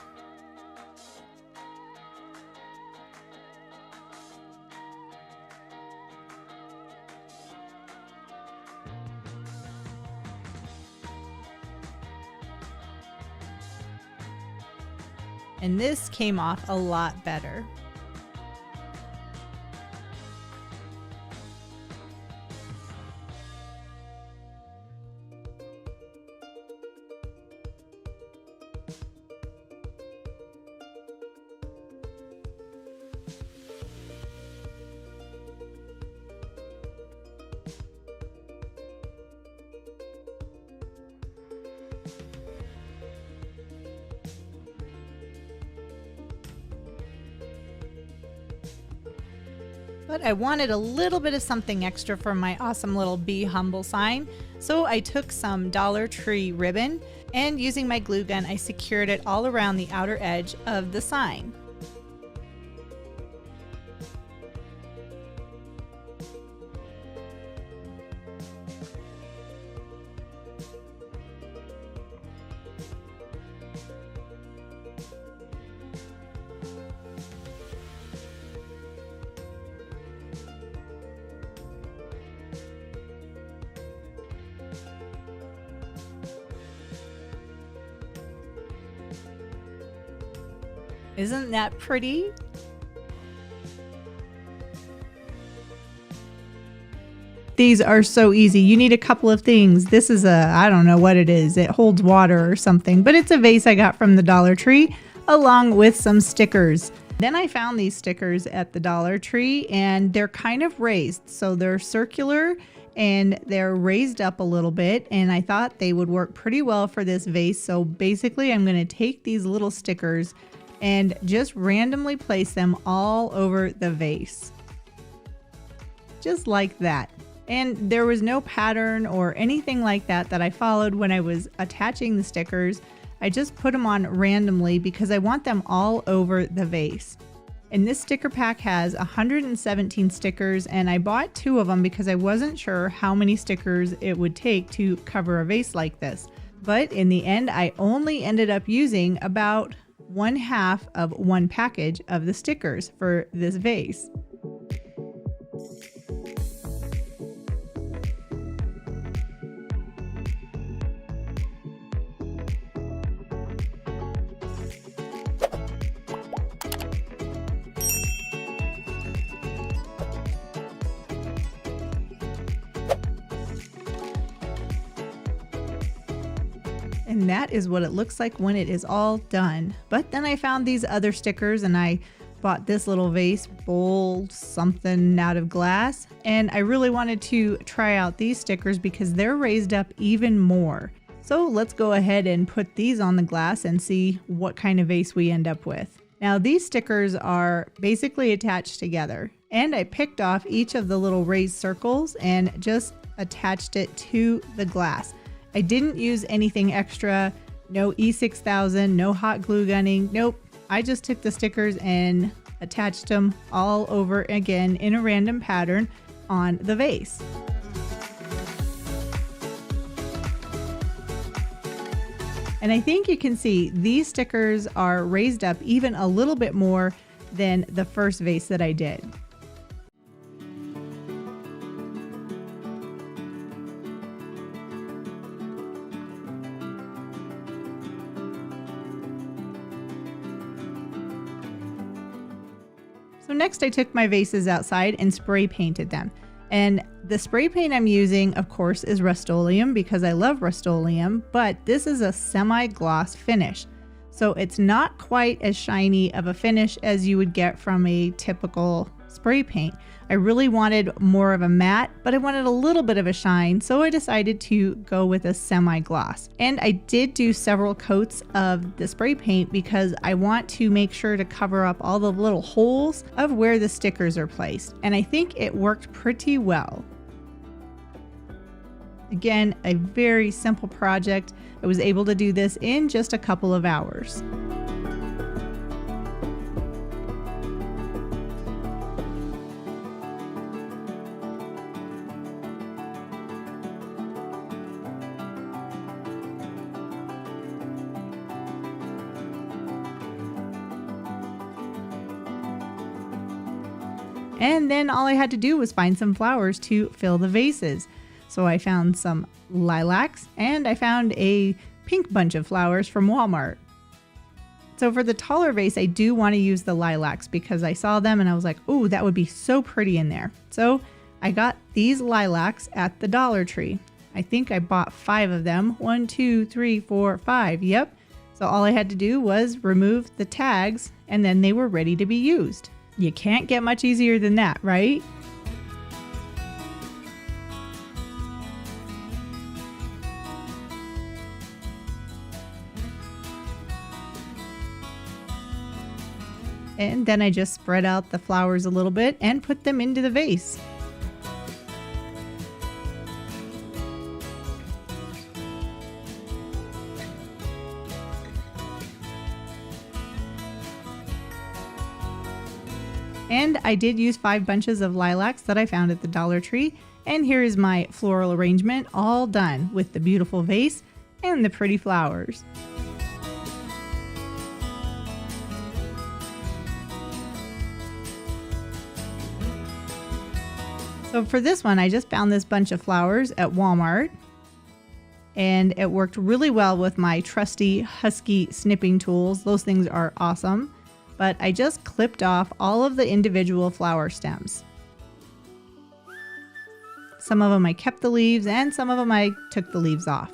And this came off a lot better. But I wanted a little bit of something extra for my awesome little Be Humble sign. So I took some Dollar Tree ribbon and using my glue gun, I secured it all around the outer edge of the sign. Isn't that pretty? These are so easy. You need a couple of things. This is I don't know what it is. It holds water or something, but it's a vase I got from the Dollar Tree along with some stickers. Then I found these stickers at the Dollar Tree and they're kind of raised. So they're circular and they're raised up a little bit, and I thought they would work pretty well for this vase. So basically I'm going to take these little stickers and just randomly place them all over the vase. Just like that. And there was no pattern or anything like that that I followed when I was attaching the stickers. I just put them on randomly because I want them all over the vase. And this sticker pack has 117 stickers, and I bought 2 of them because I wasn't sure how many stickers it would take to cover a vase like this. But in the end, I only ended up using about 1/2 of one package of the stickers for this vase. And that is what it looks like when it is all done. But then I found these other stickers and I bought this little vase bowl something out of glass, and I really wanted to try out these stickers because they're raised up even more. So let's go ahead and put these on the glass and see what kind of vase we end up with. Now these stickers are basically attached together, and I picked off each of the little raised circles and just attached it to the glass. I didn't use anything extra, no E6000, no hot glue gunning, nope. I just took the stickers and attached them all over again in a random pattern on the vase. And I think you can see these stickers are raised up even a little bit more than the first vase that I did. So next I took my vases outside and spray painted them. And The spray paint I'm using, of course, is Rust-Oleum because I love Rust-Oleum, but this is a semi-gloss finish. So it's not quite as shiny of a finish as you would get from a typical spray paint. I really wanted more of a matte, but I wanted a little bit of a shine, so I decided to go with a semi-gloss. And I did do several coats of the spray paint because I want to make sure to cover up all the little holes of where the stickers are placed. And I think it worked pretty well. Again, a very simple project. I was able to do this in just a couple of hours. And then all I had to do was find some flowers to fill the vases. So I found some lilacs and I found a pink bunch of flowers from Walmart. So for the taller vase, I do want to use the lilacs because I saw them and I was like, oh, that would be so pretty in there. So I got these lilacs at the Dollar Tree. I think I bought 5 of them. 1, 2, 3, 4, 5. Yep. So all I had to do was remove the tags and then they were ready to be used. You can't get much easier than that, right? And then I just spread out the flowers a little bit and put them into the vase. And I did use 5 bunches of lilacs that I found at the Dollar Tree. And here is my floral arrangement all done with the beautiful vase and the pretty flowers. So for this one, I just found this bunch of flowers at Walmart. And it worked really well with my trusty Husky snipping tools. Those things are awesome. But I just clipped off all of the individual flower stems. Some of them I kept the leaves and some of them I took the leaves off.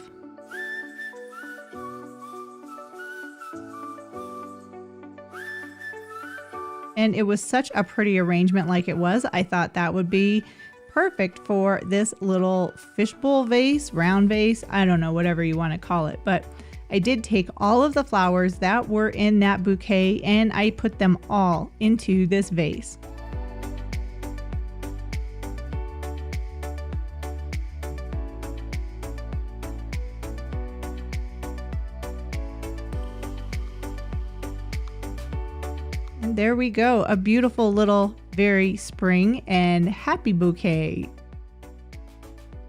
And it was such a pretty arrangement like it was. I thought that would be perfect for this little fishbowl vase, round vase, I don't know, whatever you want to call it. But I did take all of the flowers that were in that bouquet and I put them all into this vase. And there we go, a beautiful little, very spring and happy bouquet.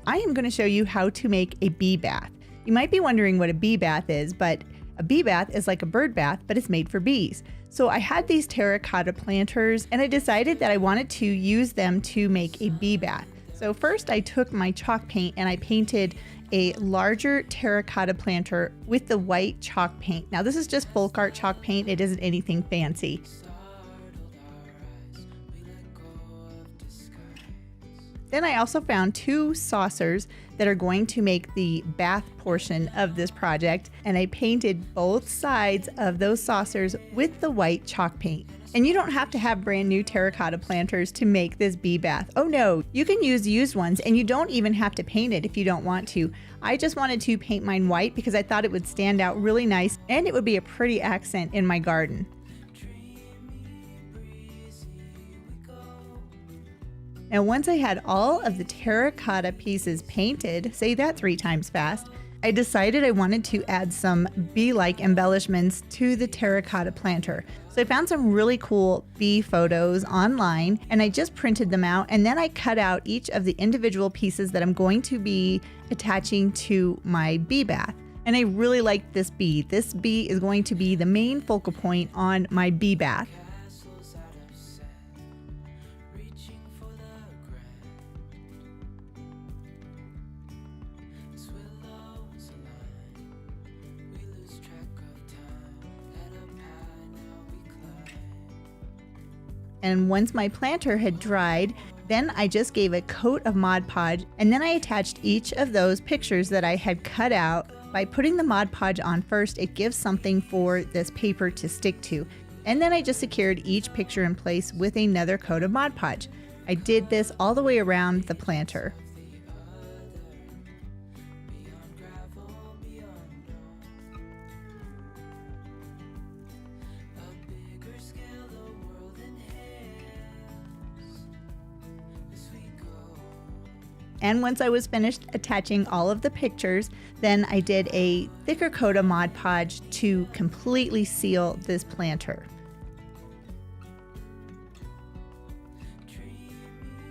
I am going to show you how to make a bee bath. You might be wondering what a bee bath is, but a bee bath is like a bird bath, but it's made for bees. So I had these terracotta planters and I decided that I wanted to use them to make a bee bath. So first I took my chalk paint and I painted a larger terracotta planter with the white chalk paint. Now this is just folk art chalk paint, it isn't anything fancy. Then I also found 2 saucers that are going to make the bath portion of this project, and I painted both sides of those saucers with the white chalk paint. And you don't have to have brand new terracotta planters to make this bee bath. Oh no, you can use used ones and you don't even have to paint it if you don't want to. I just wanted to paint mine white because I thought it would stand out really nice and it would be a pretty accent in my garden. Now once I had all of the terracotta pieces painted, say that 3 times fast, I decided I wanted to add some bee-like embellishments to the terracotta planter. So I found some really cool bee photos online and I just printed them out and then I cut out each of the individual pieces that I'm going to be attaching to my bee bath. And I really like this bee. This bee is going to be the main focal point on my bee bath. And once my planter had dried, Then I just gave a coat of Mod Podge, and then I attached each of those pictures that I had cut out. By putting the Mod Podge on first, it gives something for this paper to stick to. And then I just secured each picture in place with another coat of Mod Podge. I did this all the way around the planter. And once I was finished attaching all of the pictures, then I did a thicker coat of Mod Podge to completely seal this planter.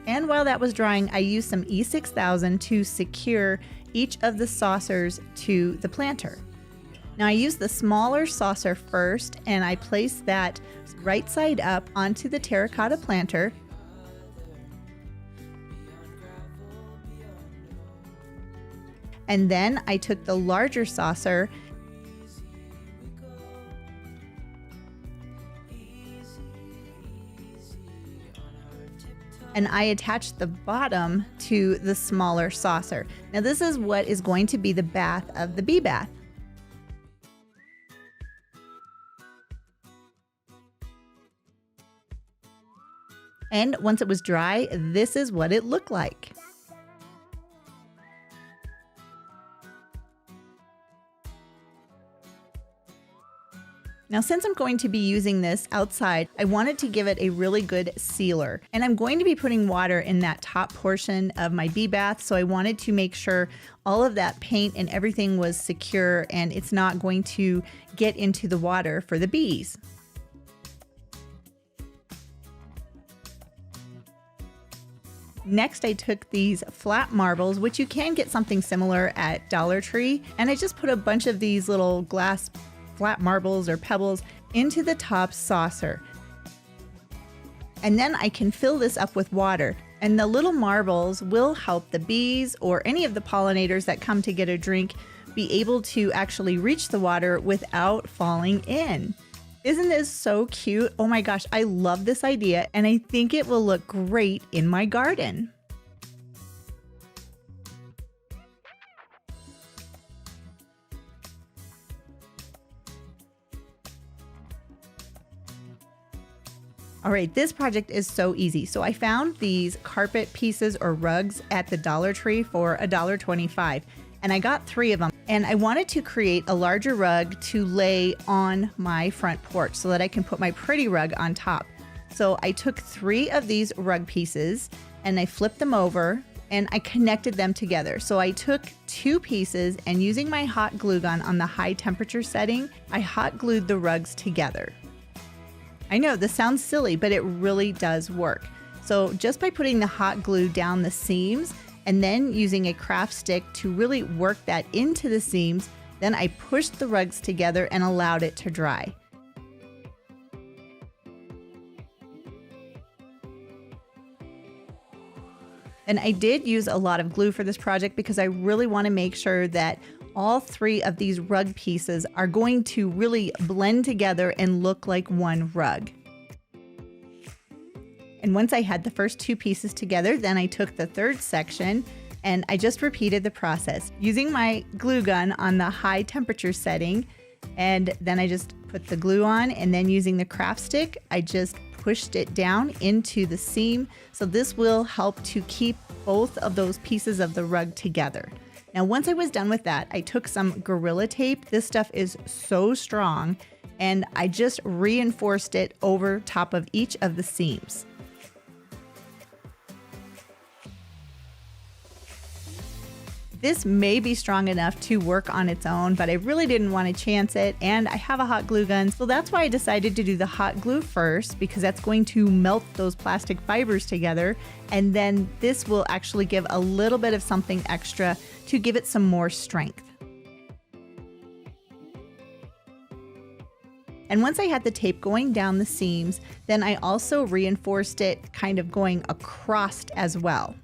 And while that was drying, I used some E6000 to secure each of the saucers to the planter. Now I used the smaller saucer first, and I placed that right side up onto the terracotta planter. And then I took the larger saucer and I attached the bottom to the smaller saucer. Now this is what is going to be the bath of the bee bath. And once it was dry, this is what it looked like. Now, since I'm going to be using this outside, I wanted to give it a really good sealer. And I'm going to be putting water in that top portion of my bee bath, so I wanted to make sure all of that paint and everything was secure and it's not going to get into the water for the bees. Next, I took these flat marbles, which you can get something similar at Dollar Tree, and I just put a bunch of these little glass flat marbles or pebbles into the top saucer. And then I can fill this up with water, and the little marbles will help the bees or any of the pollinators that come to get a drink be able to actually reach the water without falling in. Isn't this so cute? Oh my gosh, I love this idea, and I think it will look great in my garden. All right, this project is so easy. So I found these carpet pieces or rugs at the Dollar Tree for $1.25, and I got 3 of them. And I wanted to create a larger rug to lay on my front porch so that I can put my pretty rug on top. So I took 3 of these rug pieces and I flipped them over and I connected them together. So I took 2 pieces, and using my hot glue gun on the high temperature setting, I hot glued the rugs together. I know this sounds silly, but it really does work. So just by putting the hot glue down the seams and then using a craft stick to really work that into the seams, then I pushed the rugs together and allowed it to dry. And I did use a lot of glue for this project because I really want to make sure that all 3 of these rug pieces are going to really blend together and look like one rug. And once I had the first 2 pieces together, then I took the 3rd section and I just repeated the process using my glue gun on the high temperature setting. And then I just put the glue on, and then using the craft stick, I just pushed it down into the seam. So this will help to keep both of those pieces of the rug together. Now, once I was done with that, I took some Gorilla Tape. This stuff is so strong, and I just reinforced it over top of each of the seams. This may be strong enough to work on its own, but I really didn't want to chance it, and I have a hot glue gun, so that's why I decided to do the hot glue first, because that's going to melt those plastic fibers together, and then this will actually give a little bit of something extra to give it some more strength. And once I had the tape going down the seams, then I also reinforced it kind of going across as well.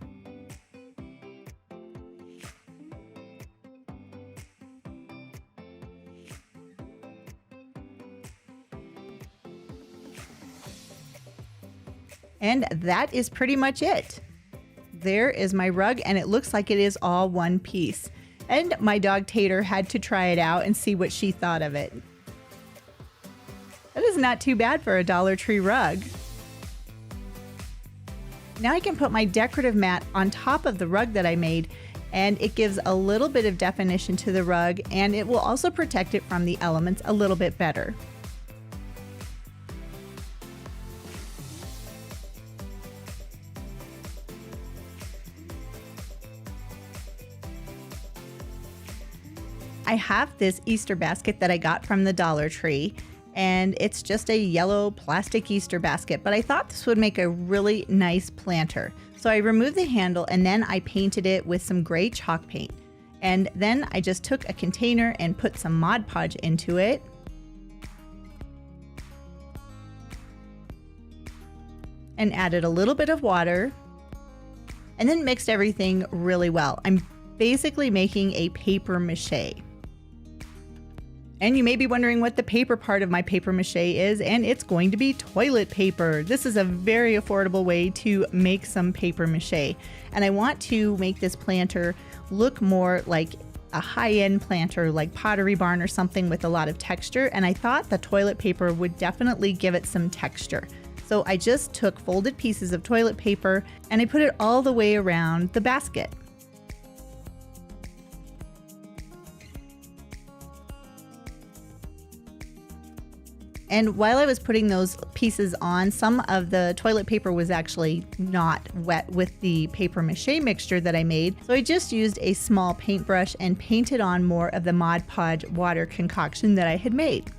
And that is pretty much it. there is my rug, and it looks like it is all one piece. And my dog Tater had to try it out and see what she thought of it. That is not too bad for a Dollar Tree rug. Now I can put my decorative mat on top of the rug that I made, and it gives a little bit of definition to the rug, and it will also protect it from the elements a little bit better. I have this Easter basket that I got from the Dollar Tree, and it's just a yellow plastic Easter basket, but I thought this would make a really nice planter. So I removed the handle and then I painted it with some gray chalk paint. And then I just took a container and put some Mod Podge into it. And added a little bit of water and then mixed everything really well. I'm basically making a paper mache. And you may be wondering what the paper part of my paper mache is, and it's going to be toilet paper. This is a very affordable way to make some paper mache. And I want to make this planter look more like a high-end planter, like Pottery Barn or something with a lot of texture. And I thought the toilet paper would definitely give it some texture. So I just took folded pieces of toilet paper and I put it all the way around the basket. And while I was putting those pieces on, some of the toilet paper was actually not wet with the paper mache mixture that I made. So I just used a small paintbrush and painted on more of the Mod Podge water concoction that I had made.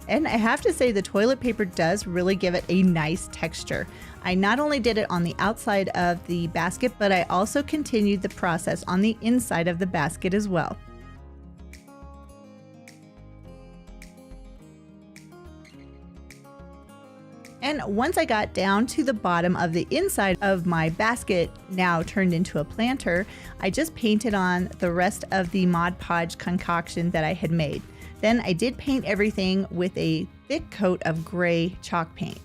And I have to say the toilet paper does really give it a nice texture. I not only did it on the outside of the basket, but I also continued the process on the inside of the basket as well. And once I got down to the bottom of the inside of my basket, now turned into a planter, I just painted on the rest of the Mod Podge concoction that I had made. Then I did paint everything with a thick coat of gray chalk paint.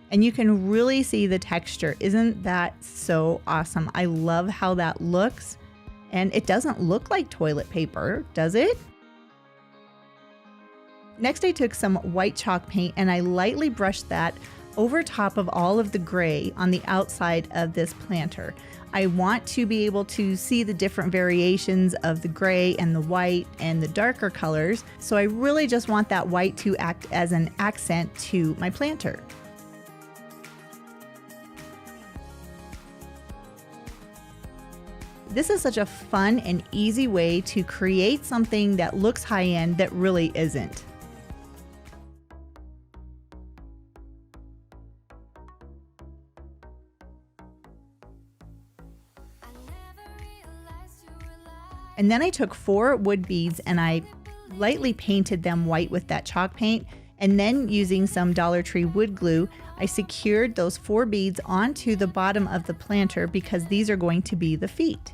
And you can really see the texture. Isn't that so awesome? I love how that looks. And it doesn't look like toilet paper, does it? Next, I took some white chalk paint and I lightly brushed that over top of all of the gray on the outside of this planter. I want to be able to see the different variations of the gray and the white and the darker colors. So I really just want that white to act as an accent to my planter. This is such a fun and easy way to create something that looks high-end that really isn't. And then I took 4 wood beads and I lightly painted them white with that chalk paint. And then using some Dollar Tree wood glue, I secured those 4 beads onto the bottom of the planter because these are going to be the feet.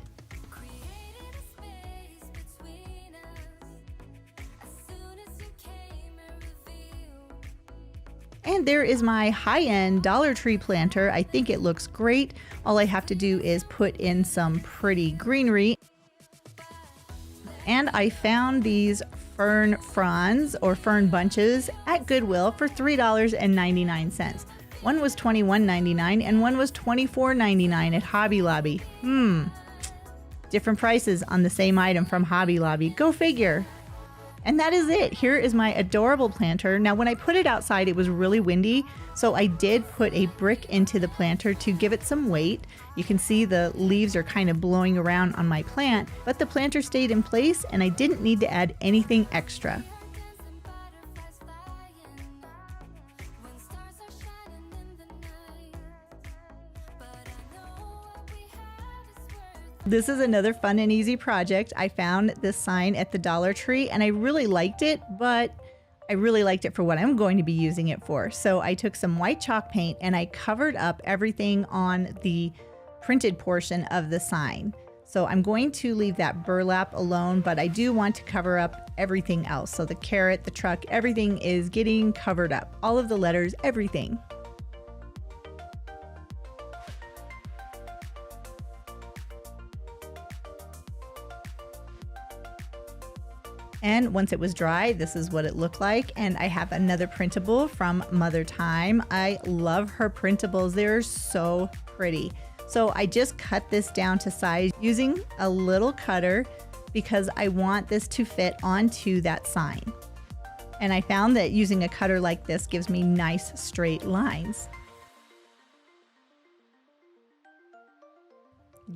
And there is my high-end Dollar Tree planter. I think it looks great. All I have to do is put in some pretty greenery. And I found these fern fronds or fern bunches at Goodwill for $3.99. One was $21.99 and one was $24.99 at Hobby Lobby. Different prices on the same item from Hobby Lobby. Go figure. And that is it. Here is my adorable planter. Now, when I put it outside, it was really windy, so I did put a brick into the planter to give it some weight. You can see the leaves are kind of blowing around on my plant, but the planter stayed in place and I didn't need to add anything extra. This is another fun and easy project. I found this sign at the Dollar Tree and I really liked it, but I really liked it for what I'm going to be using it for. So I took some white chalk paint and I covered up everything on the printed portion of the sign. So I'm going to leave that burlap alone, but I do want to cover up everything else. So the carrot, the truck, everything is getting covered up. All of the letters, everything. And once it was dry, this is what it looked like. And I have another printable from Mother Time. I love her printables. They're so pretty. So I just cut this down to size using a little cutter because I want this to fit onto that sign. And I found that using a cutter like this gives me nice straight lines.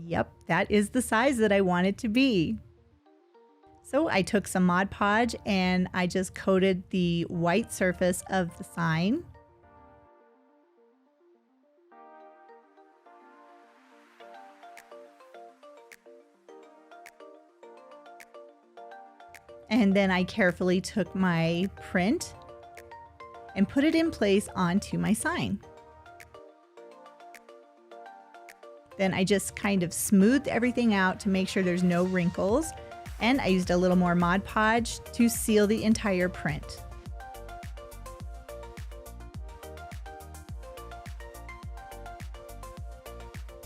Yep, that is the size that I want it to be. So I took some Mod Podge and I just coated the white surface of the sign. And then I carefully took my print and put it in place onto my sign. Then I just kind of smoothed everything out to make sure there's no wrinkles. And I used a little more Mod Podge to seal the entire print.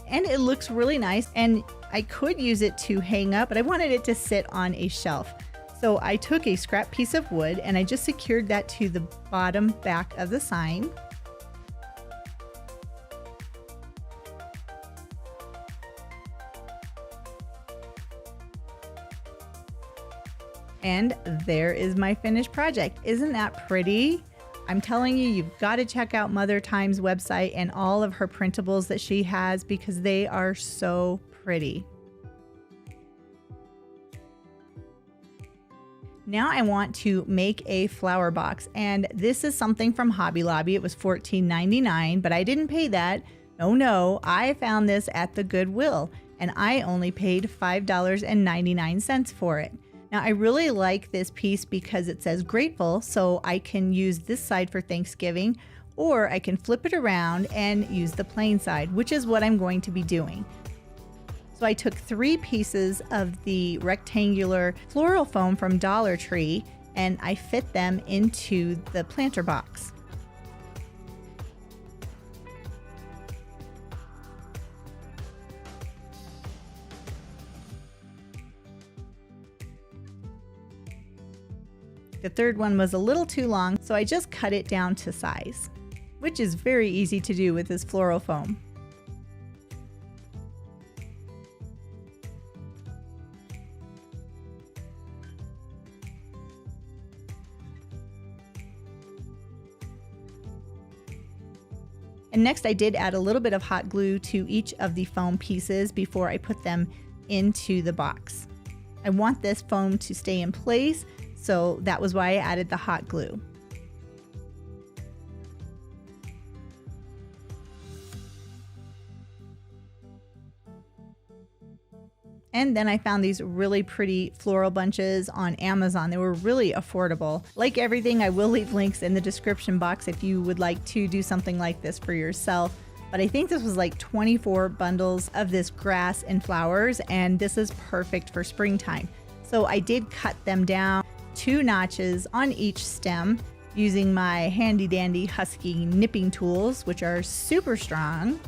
And it looks really nice, and I could use it to hang up, but I wanted it to sit on a shelf. So I took a scrap piece of wood and I just secured that to the bottom back of the sign. And there is my finished project. Isn't that pretty? I'm telling you, you've got to check out Mother Time's website and all of her printables that she has because they are so pretty. Now I want to make a flower box, and this is something from Hobby Lobby. It was $14.99, but I didn't pay that. Oh no, I found this at the Goodwill and I only paid $5.99 for it. Now I really like this piece because it says grateful, so I can use this side for Thanksgiving, or I can flip it around and use the plain side, which is what I'm going to be doing. So I took 3 pieces of the rectangular floral foam from Dollar Tree and I fit them into the planter box. The third one was a little too long, so I just cut it down to size, which is very easy to do with this floral foam. And next I did add a little bit of hot glue to each of the foam pieces before I put them into the box. I want this foam to stay in place, so that was why I added the hot glue. And then I found these really pretty floral bunches on Amazon. They were really affordable. Like everything, I will leave links in the description box if you would like to do something like this for yourself. But I think this was like 24 bundles of this grass and flowers, and this is perfect for springtime. So I did cut them down 2 notches on each stem using my handy dandy Husky nipping tools, which are super strong.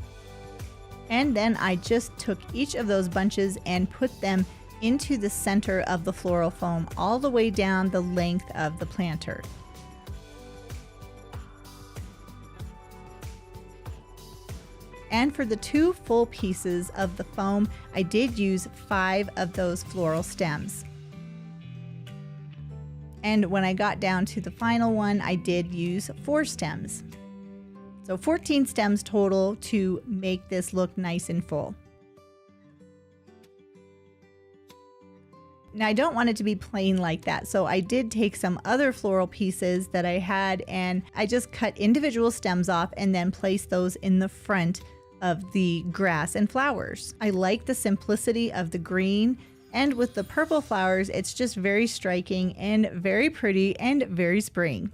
And then I just took each of those bunches and put them into the center of the floral foam all the way down the length of the planter. And for the 2 full pieces of the foam, I did use 5 of those floral stems. And when I got down to the final one, I did use 4 stems. So 14 stems total to make this look nice and full. Now I don't want it to be plain like that, so I did take some other floral pieces that I had and I just cut individual stems off and then placed those in the front of the grass and flowers. I like the simplicity of the green, and with the purple flowers, it's just very striking and very pretty and very spring.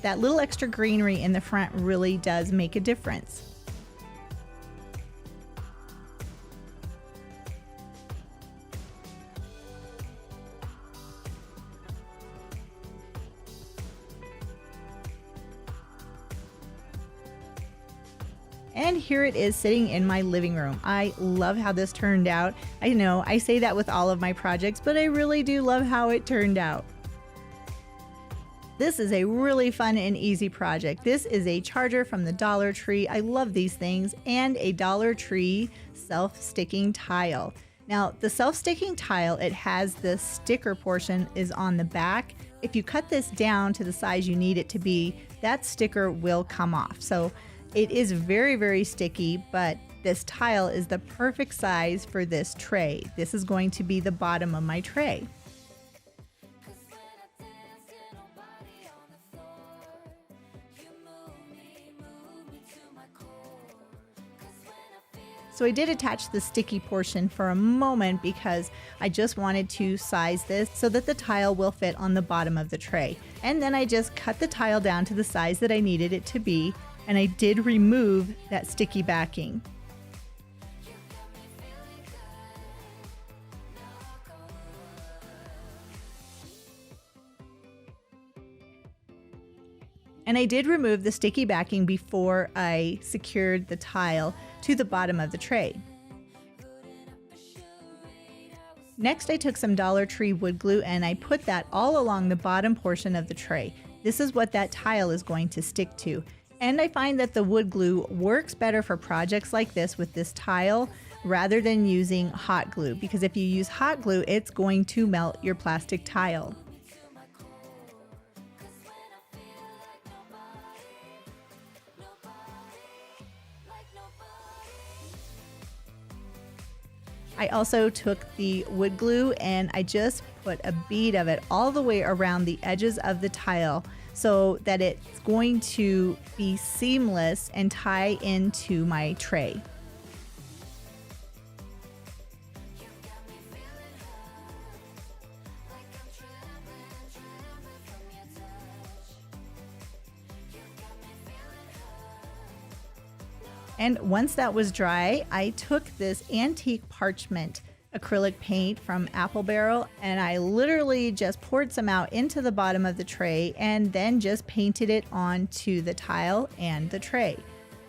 that little extra greenery in the front really does make a difference. And here it is sitting in my living room. I love how this turned out. I know I say that with all of my projects, but I really do love how it turned out. This is a really fun and easy project. This is a charger from the Dollar Tree. I love these things, and a Dollar Tree self-sticking tile. Now, the self-sticking tile, it has the sticker portion is on the back. If you cut this down to the size you need it to be, that sticker will come off. So it is very, very sticky, but this tile is the perfect size for this tray. This is going to be the bottom of my tray. So I did attach the sticky portion for a moment because I just wanted to size this so that the tile will fit on the bottom of the tray. And then I just cut the tile down to the size that I needed it to be, and I did remove that sticky backing. And I did remove the sticky backing before I secured the tile to the bottom of the tray. Next, I took some Dollar Tree wood glue and I put that all along the bottom portion of the tray. This is what that tile is going to stick to. And I find that the wood glue works better for projects like this with this tile rather than using hot glue, because if you use hot glue, it's going to melt your plastic tile. I also took the wood glue and I just put a bead of it all the way around the edges of the tile so that it's going to be seamless and tie into my tray. And once that was dry, I took this antique parchment acrylic paint from Apple Barrel and I literally just poured some out into the bottom of the tray and then just painted it onto the tile and the tray.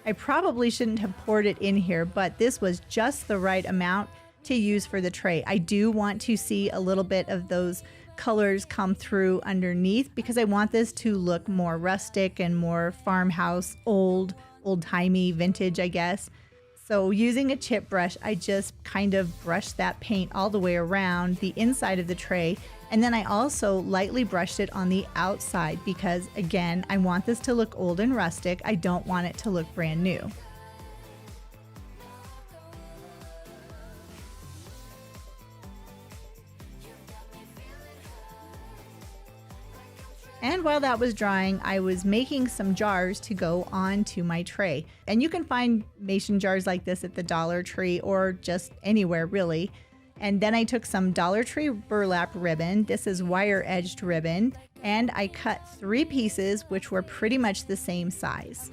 I probably shouldn't have poured it in here, but this was just the right amount to use for the tray. I do want to see a little bit of those colors come through underneath because I want this to look more rustic and more farmhouse, old-timey, vintage, I guess. So using a chip brush, I just kind of brushed that paint all the way around the inside of the tray. And then I also lightly brushed it on the outside because, again, I want this to look old and rustic. I don't want it to look brand new. And while that was drying, I was making some jars to go onto my tray. And you can find mason jars like this at the Dollar Tree or just anywhere really. And then I took some Dollar Tree burlap ribbon. This is wire-edged ribbon. And I cut 3 pieces, which were pretty much the same size.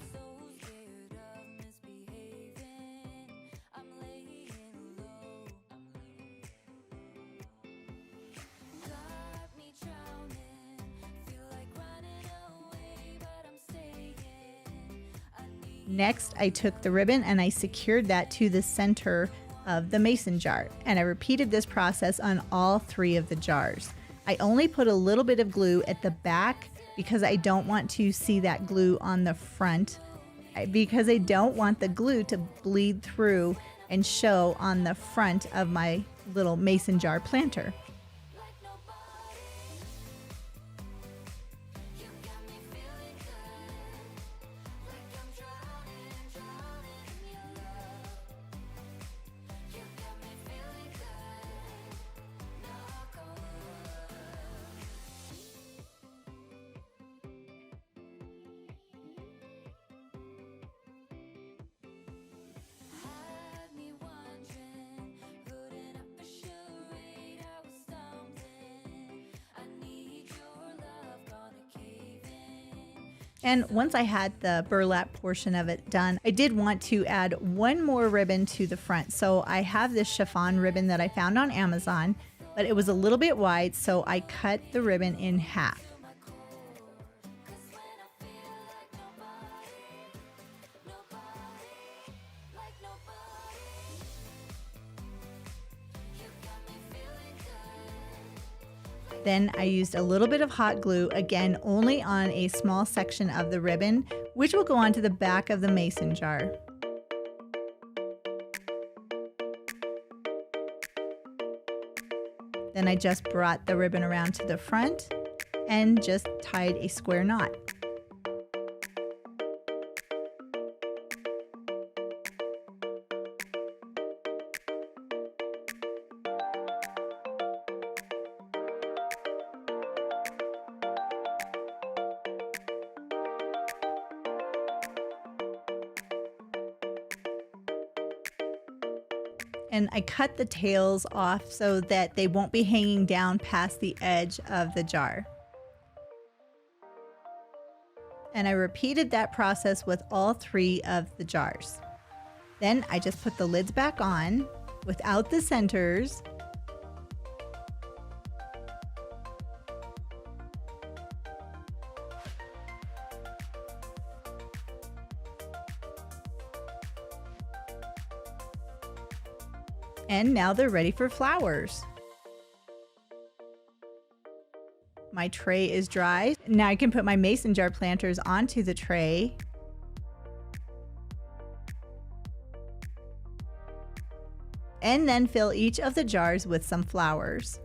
Next, I took the ribbon and I secured that to the center of the mason jar. And I repeated this process on all 3 of the jars. I only put a little bit of glue at the back because I don't want to see that glue on the front, because I don't want the glue to bleed through and show on the front of my little mason jar planter. And once I had the burlap portion of it done, I did want to add one more ribbon to the front. So I have this chiffon ribbon that I found on Amazon, but it was a little bit wide, so I cut the ribbon in half. Then I used a little bit of hot glue, again only on a small section of the ribbon, which will go onto the back of the mason jar. Then I just brought the ribbon around to the front and just tied a square knot. And I cut the tails off so that they won't be hanging down past the edge of the jar. And I repeated that process with all 3 of the jars. Then I just put the lids back on without the centers. And now they're ready for flowers. My tray is dry. Now I can put my mason jar planters onto the tray. And then fill each of the jars with some flowers.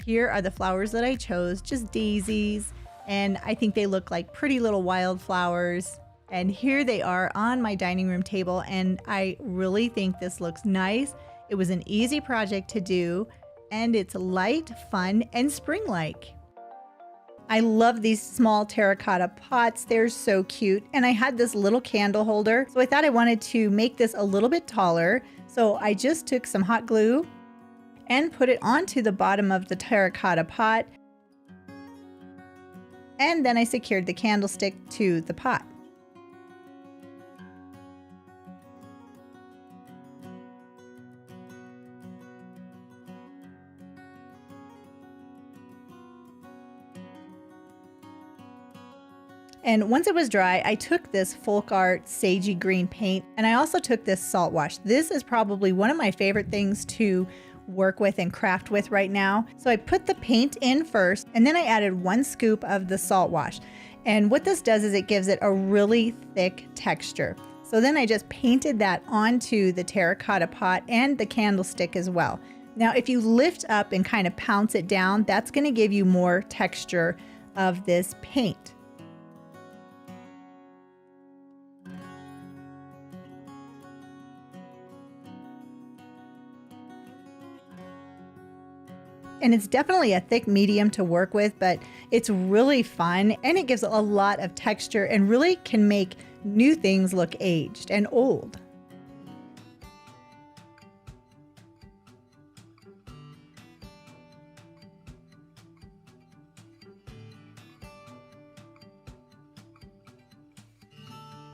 Here are the flowers that I chose, just daisies, and I think they look like pretty little wildflowers. And here they are on my dining room table, and I really think this looks nice. It was an easy project to do, and it's light, fun, and spring-like. I love these small terracotta pots. They're so cute. And I had this little candle holder, so I thought I wanted to make this a little bit taller. So I just took some hot glue and put it onto the bottom of the terracotta pot. And then I secured the candlestick to the pot. And once it was dry, I took this folk art sagey green paint, and I also took this salt wash. This is probably one of my favorite things to work with and craft with right now. So I put the paint in first, and then I added 1 scoop of the salt wash. And what this does is it gives it a really thick texture. So then I just painted that onto the terracotta pot and the candlestick as well. Now, if you lift up and kind of pounce it down, that's going to give you more texture of this paint. And it's definitely a thick medium to work with, but it's really fun and it gives a lot of texture and really can make new things look aged and old.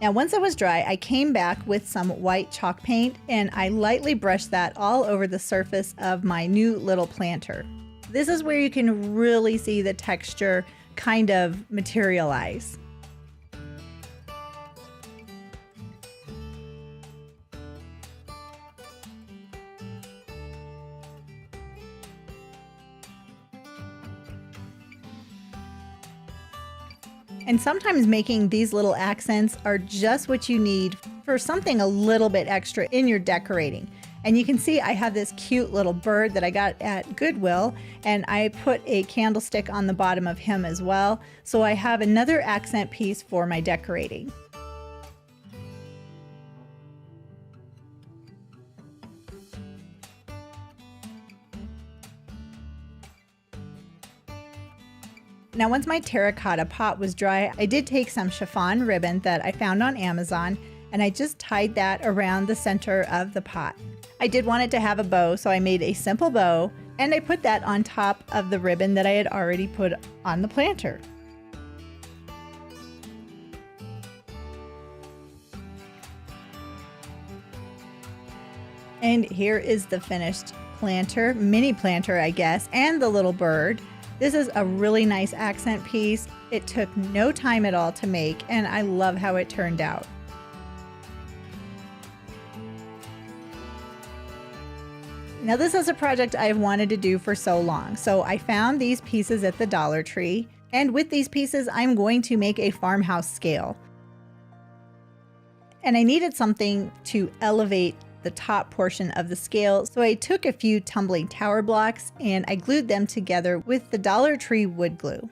Now, once it was dry, I came back with some white chalk paint and I lightly brushed that all over the surface of my new little planter. This is where you can really see the texture kind of materialize. And sometimes making these little accents are just what you need for something a little bit extra in your decorating. And you can see I have this cute little bird that I got at Goodwill, and I put a candlestick on the bottom of him as well. So I have another accent piece for my decorating. Now, once my terracotta pot was dry, I did take some chiffon ribbon that I found on Amazon, and I just tied that around the center of the pot. I did want it to have a bow, so I made a simple bow And I put that on top of the ribbon that I had already put on the planter. And here is the finished planter, mini planter, I guess, and the little bird. This is a really nice accent piece. It took no time at all to make, and I love how it turned out. Now this is a project I've wanted to do for so long. So I found these pieces at the Dollar Tree, and with these pieces, I'm going to make a farmhouse scale. And I needed something to elevate the top portion of the scale, so I took a few tumbling tower blocks and I glued them together with the Dollar Tree wood glue.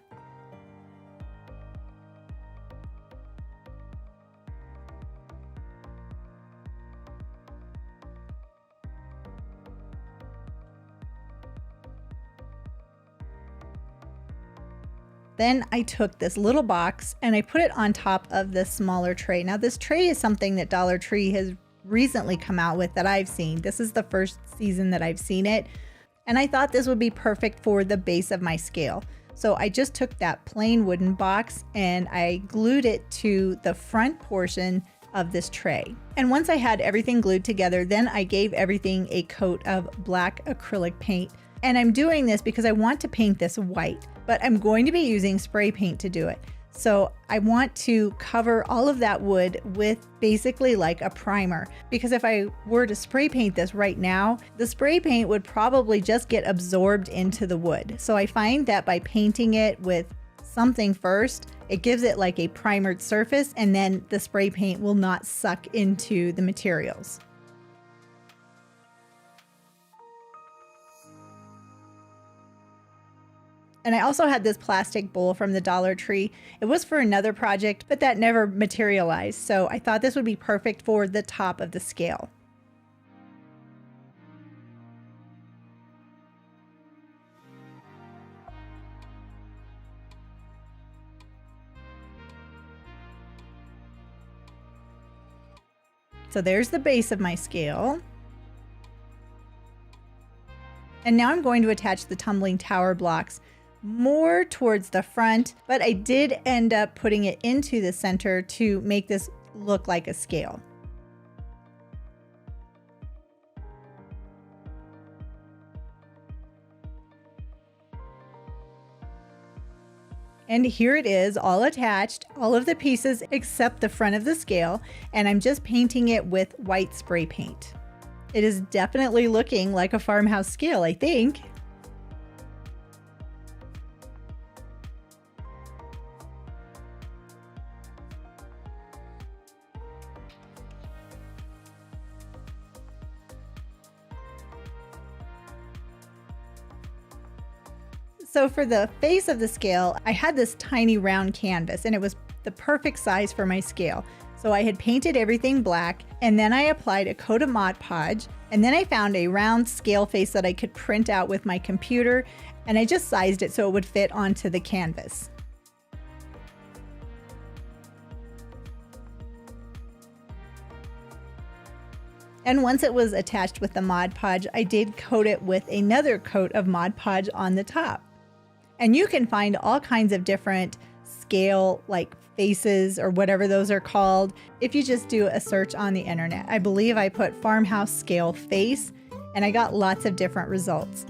Then I took this little box and I put it on top of this smaller tray. Now this tray is something that Dollar Tree has recently come out with that I've seen. This is the first season that I've seen it. And I thought this would be perfect for the base of my scale. So I just took that plain wooden box and I glued it to the front portion of this tray. And once I had everything glued together, then I gave everything a coat of black acrylic paint. And I'm doing this because I want to paint this white, but I'm going to be using spray paint to do it. So I want to cover all of that wood with basically like a primer, because if I were to spray paint this right now, the spray paint would probably just get absorbed into the wood. So I find that by painting it with something first, it gives it like a primered surface, and then the spray paint will not suck into the materials. And I also had this plastic bowl from the Dollar Tree. It was for another project, but that never materialized. So I thought this would be perfect for the top of the scale. So there's the base of my scale. And now I'm going to attach the tumbling tower blocks more towards the front, but I did end up putting it into the center to make this look like a scale. And here it is, all attached, all of the pieces except the front of the scale, and I'm just painting it with white spray paint. It is definitely looking like a farmhouse scale, I think. So for the face of the scale, I had this tiny round canvas and it was the perfect size for my scale. So I had painted everything black, and then I applied a coat of Mod Podge, and then I found a round scale face that I could print out with my computer, and I just sized it so it would fit onto the canvas. And once it was attached with the Mod Podge, I did coat it with another coat of Mod Podge on the top. And you can find all kinds of different scale like faces or whatever those are called if you just do a search on the internet. I believe I put farmhouse scale face and I got lots of different results.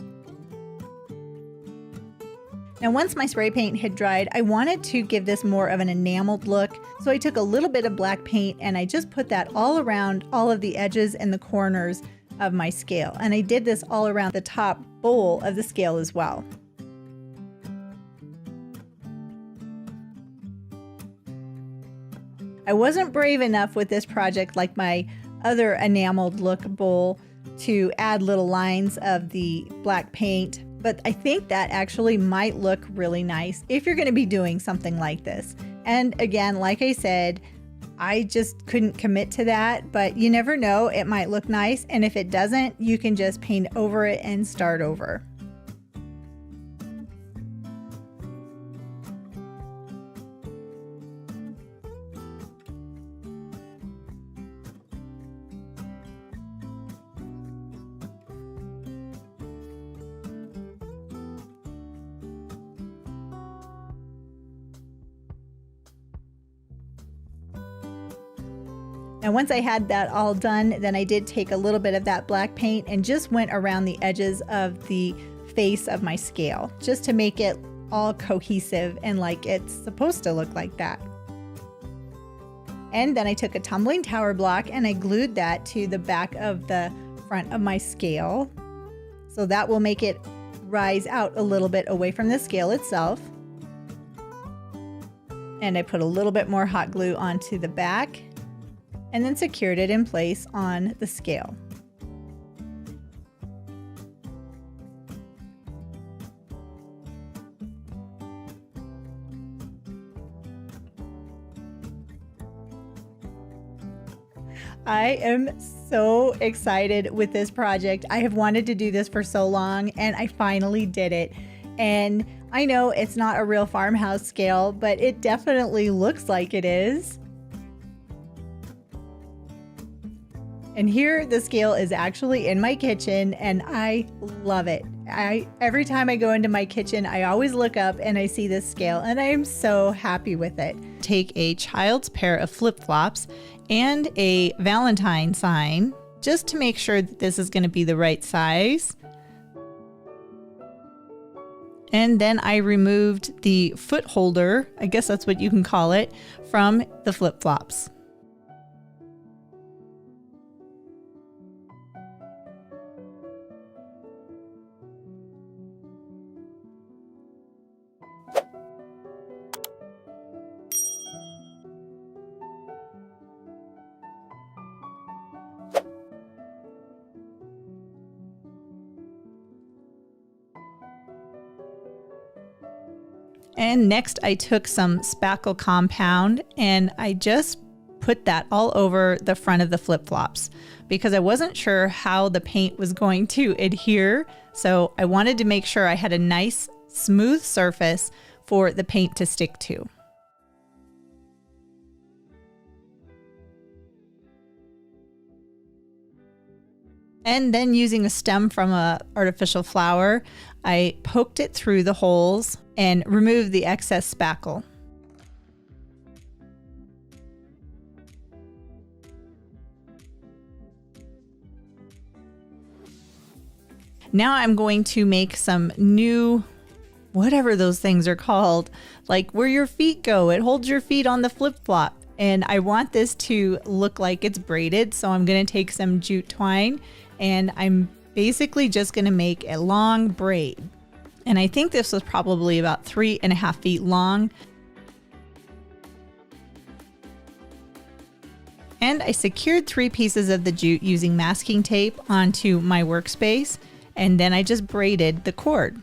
Now once my spray paint had dried, I wanted to give this more of an enameled look, so I took a little bit of black paint and I just put that all around all of the edges and the corners of my scale, and I did this all around the top bowl of the scale as well. I wasn't brave enough with this project like my other enameled look bowl to add little lines of the black paint, but I think that actually might look really nice if you're going to be doing something like this. And again, like I said, I just couldn't commit to that, but you never know, it might look nice, and if it doesn't, you can just paint over it and start over. Now once I had that all done, then I did take a little bit of that black paint and just went around the edges of the face of my scale, just to make it all cohesive and like it's supposed to look like that. And then I took a tumbling tower block and I glued that to the back of the front of my scale. So that will make it rise out a little bit away from the scale itself. And I put a little bit more hot glue onto the back and then secured it in place on the scale. I am so excited with this project. I have wanted to do this for so long and I finally did it. And I know it's not a real farmhouse scale, but it definitely looks like it is. And here the scale is actually in my kitchen and I love it. Every time I go into my kitchen, I always look up and I see this scale and I am so happy with it. Take a child's pair of flip-flops and a Valentine sign just to make sure that this is going to be the right size. And then I removed the foot holder, I guess that's what you can call it, from the flip-flops. And next I took some spackle compound and I just put that all over the front of the flip-flops because I wasn't sure how the paint was going to adhere. So I wanted to make sure I had a nice smooth surface for the paint to stick to. And then using a stem from an artificial flower, I poked it through the holes and removed the excess spackle. Now I'm going to make some new, whatever those things are called, like where your feet go. It holds your feet on the flip-flop. And I want this to look like it's braided. So I'm going to take some jute twine and I'm basically just going to make a long braid. And I think this was probably about 3.5 feet long. And I secured 3 pieces of the jute using masking tape onto my workspace. And then I just braided the cord.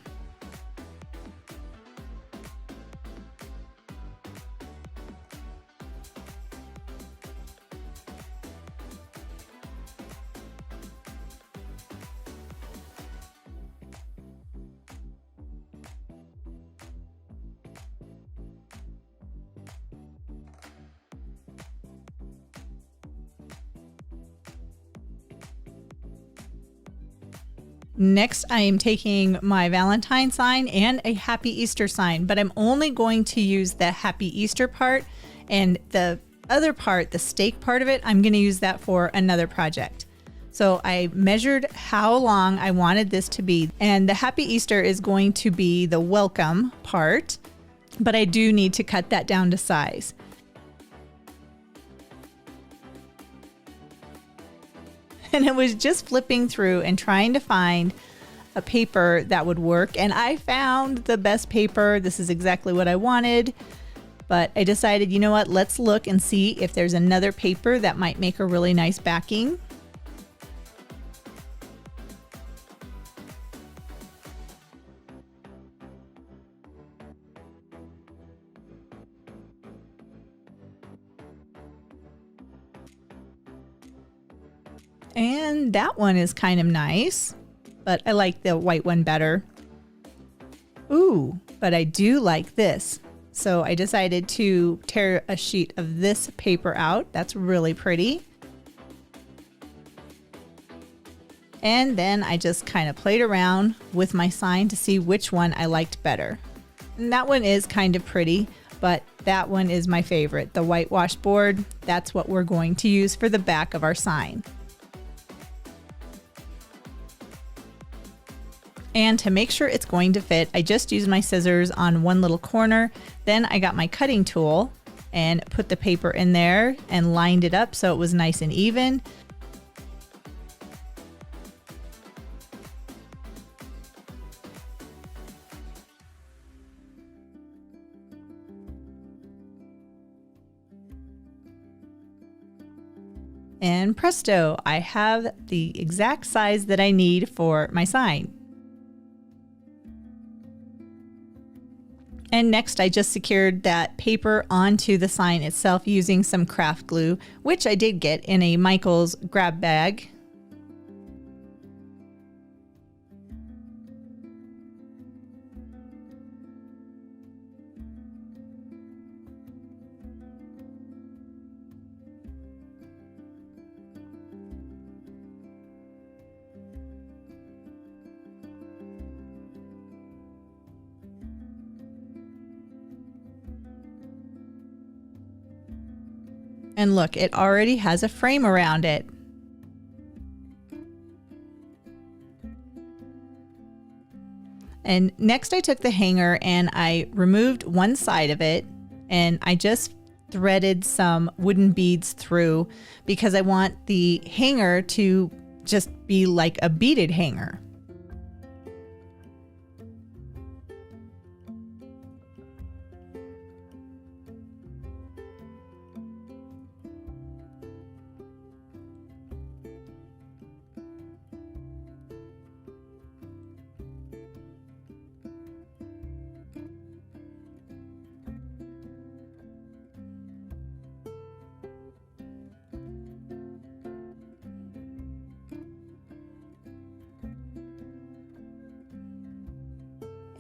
Next, I am taking my Valentine sign and a Happy Easter sign, but I'm only going to use the Happy Easter part, and the other part, the stake part of it, I'm going to use that for another project. So I measured how long I wanted this to be, and the Happy Easter is going to be the welcome part, but I do need to cut that down to size. And it was just flipping through and trying to find a paper that would work. And I found the best paper. This is exactly what I wanted. But I decided, you know what, let's look and see if there's another paper that might make a really nice backing. And that one is kind of nice, but I like the white one better. Ooh, but I do like this. So I decided to tear a sheet of this paper out. That's really pretty. And then I just kind of played around with my sign to see which one I liked better. And that one is kind of pretty, but that one is my favorite, the whitewash board. That's what we're going to use for the back of our sign. And to make sure it's going to fit, I just used my scissors on one little corner. Then I got my cutting tool and put the paper in there and lined it up so it was nice and even. And presto, I have the exact size that I need for my sign. And next I just secured that paper onto the sign itself using some craft glue, which I did get in a Michael's grab bag. And look, it already has a frame around it. And next I took the hanger and I removed one side of it and I just threaded some wooden beads through because I want the hanger to just be like a beaded hanger.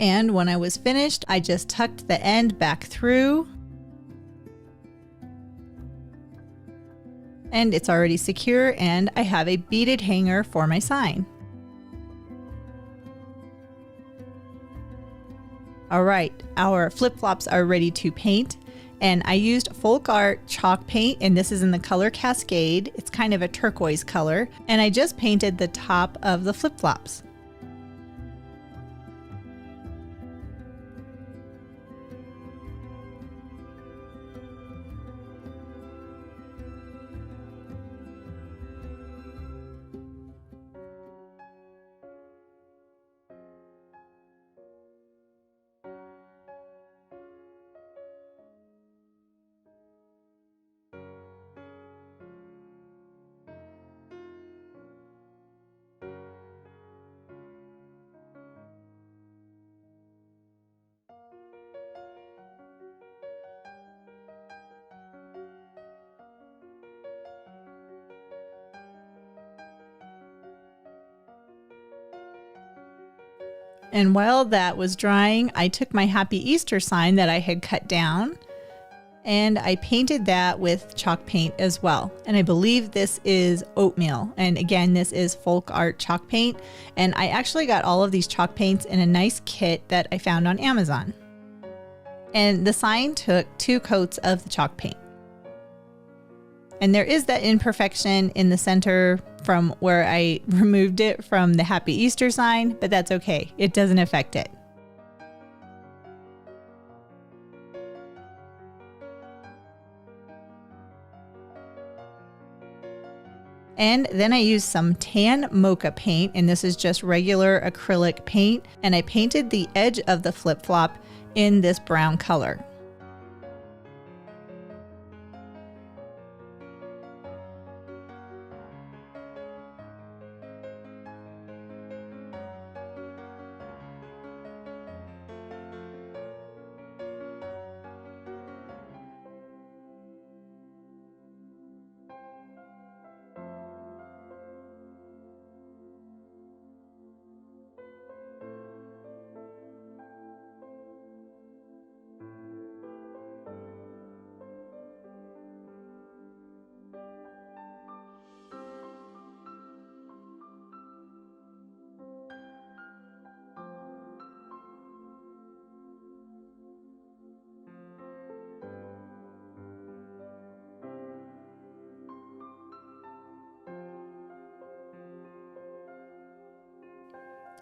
And when I was finished, I just tucked the end back through. And it's already secure and I have a beaded hanger for my sign. All right, our flip-flops are ready to paint. And I used Folk Art chalk paint, and this is in the color Cascade. It's kind of a turquoise color. And I just painted the top of the flip-flops. And while that was drying, I took my Happy Easter sign that I had cut down and I painted that with chalk paint as well. And I believe this is oatmeal. And again, this is Folk Art chalk paint. And I actually got all of these chalk paints in a nice kit that I found on Amazon. And the sign took 2 coats of the chalk paint. And there is that imperfection in the center from where I removed it from the Happy Easter sign, but that's okay. It doesn't affect it. And then I used some tan mocha paint, and this is just regular acrylic paint, and I painted the edge of the flip-flop in this brown color.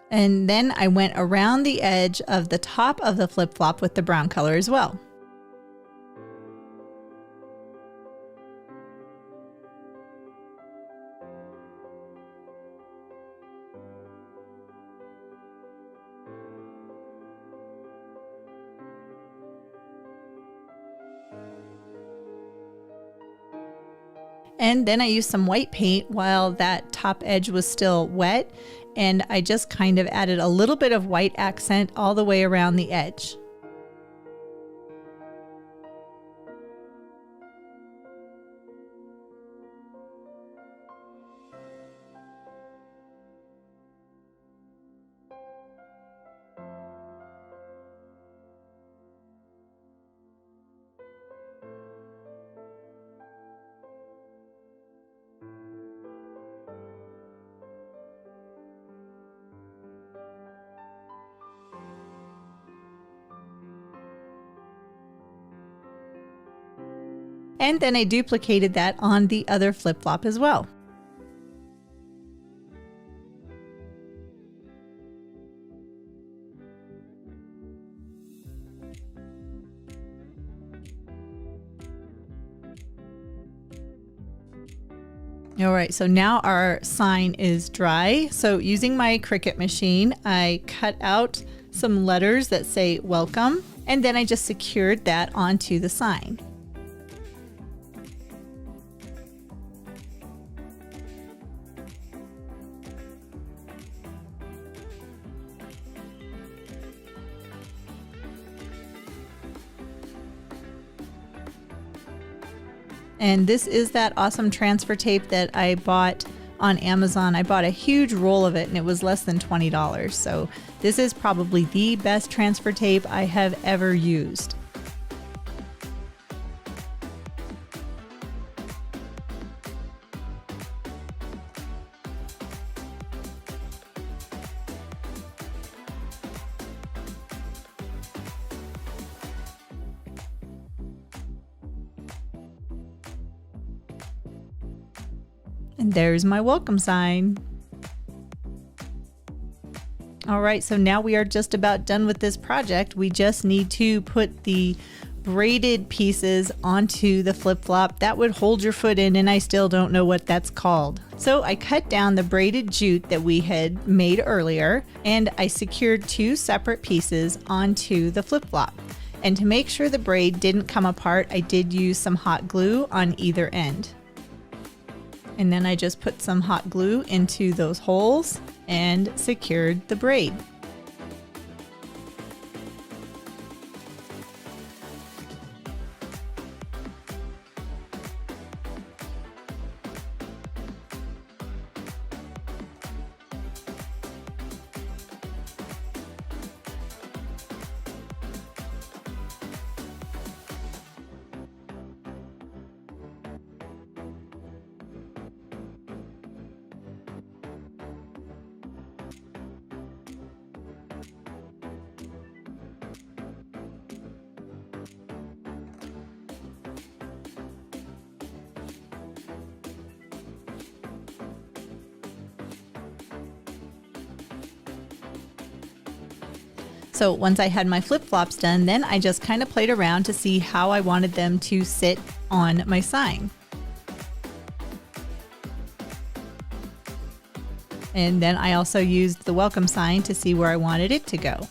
And then I went around the edge of the top of the flip-flop with the brown color as well. And then I used some white paint while that top edge was still wet, and I just kind of added a little bit of white accent all the way around the edge. And then I duplicated that on the other flip-flop as well. All right, so now our sign is dry. So using my Cricut machine, I cut out some letters that say welcome, and then I just secured that onto the sign. And this is that awesome transfer tape that I bought on Amazon. I bought a huge roll of it and it was less than $20. So this is probably the best transfer tape I have ever used. And there's my welcome sign. All right, so now we are just about done with this project. We just need to put the braided pieces onto the flip-flop that would hold your foot in, and I still don't know what that's called. So I cut down the braided jute that we had made earlier, and I secured two separate pieces onto the flip-flop. And to make sure the braid didn't come apart, I did use some hot glue on either end. And then I just put some hot glue into those holes and secured the braid. So once I had my flip-flops done, then I just kind of played around to see how I wanted them to sit on my sign. And then I also used the welcome sign to see where I wanted it to go.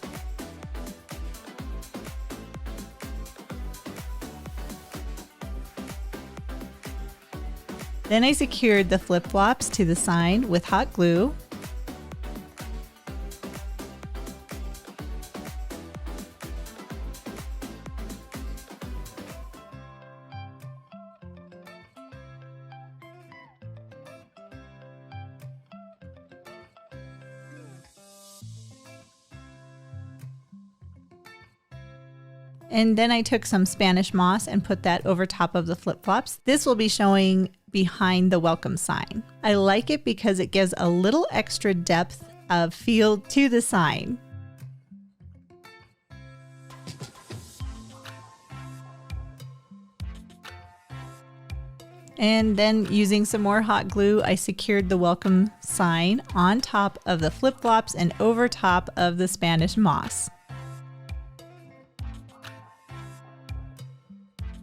Then I secured the flip-flops to the sign with hot glue. And then I took some Spanish moss and put that over top of the flip-flops. This will be showing behind the welcome sign. I like it because it gives a little extra depth of feel to the sign. And then using some more hot glue, I secured the welcome sign on top of the flip-flops and over top of the Spanish moss.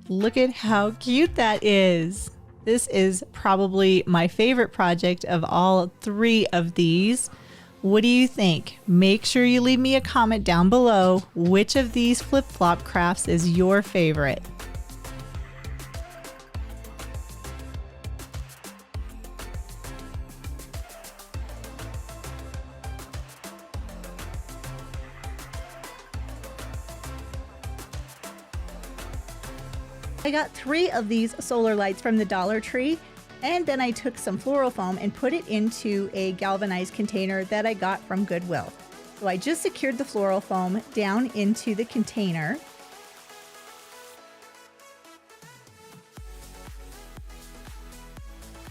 Look at how cute that is. This is probably my favorite project of all 3 of these. What do you think? Make sure you leave me a comment down below. Which of these flip-flop crafts is your favorite? I got 3 of these solar lights from the Dollar Tree, and then I took some floral foam and put it into a galvanized container that I got from Goodwill. So I just secured the floral foam down into the container.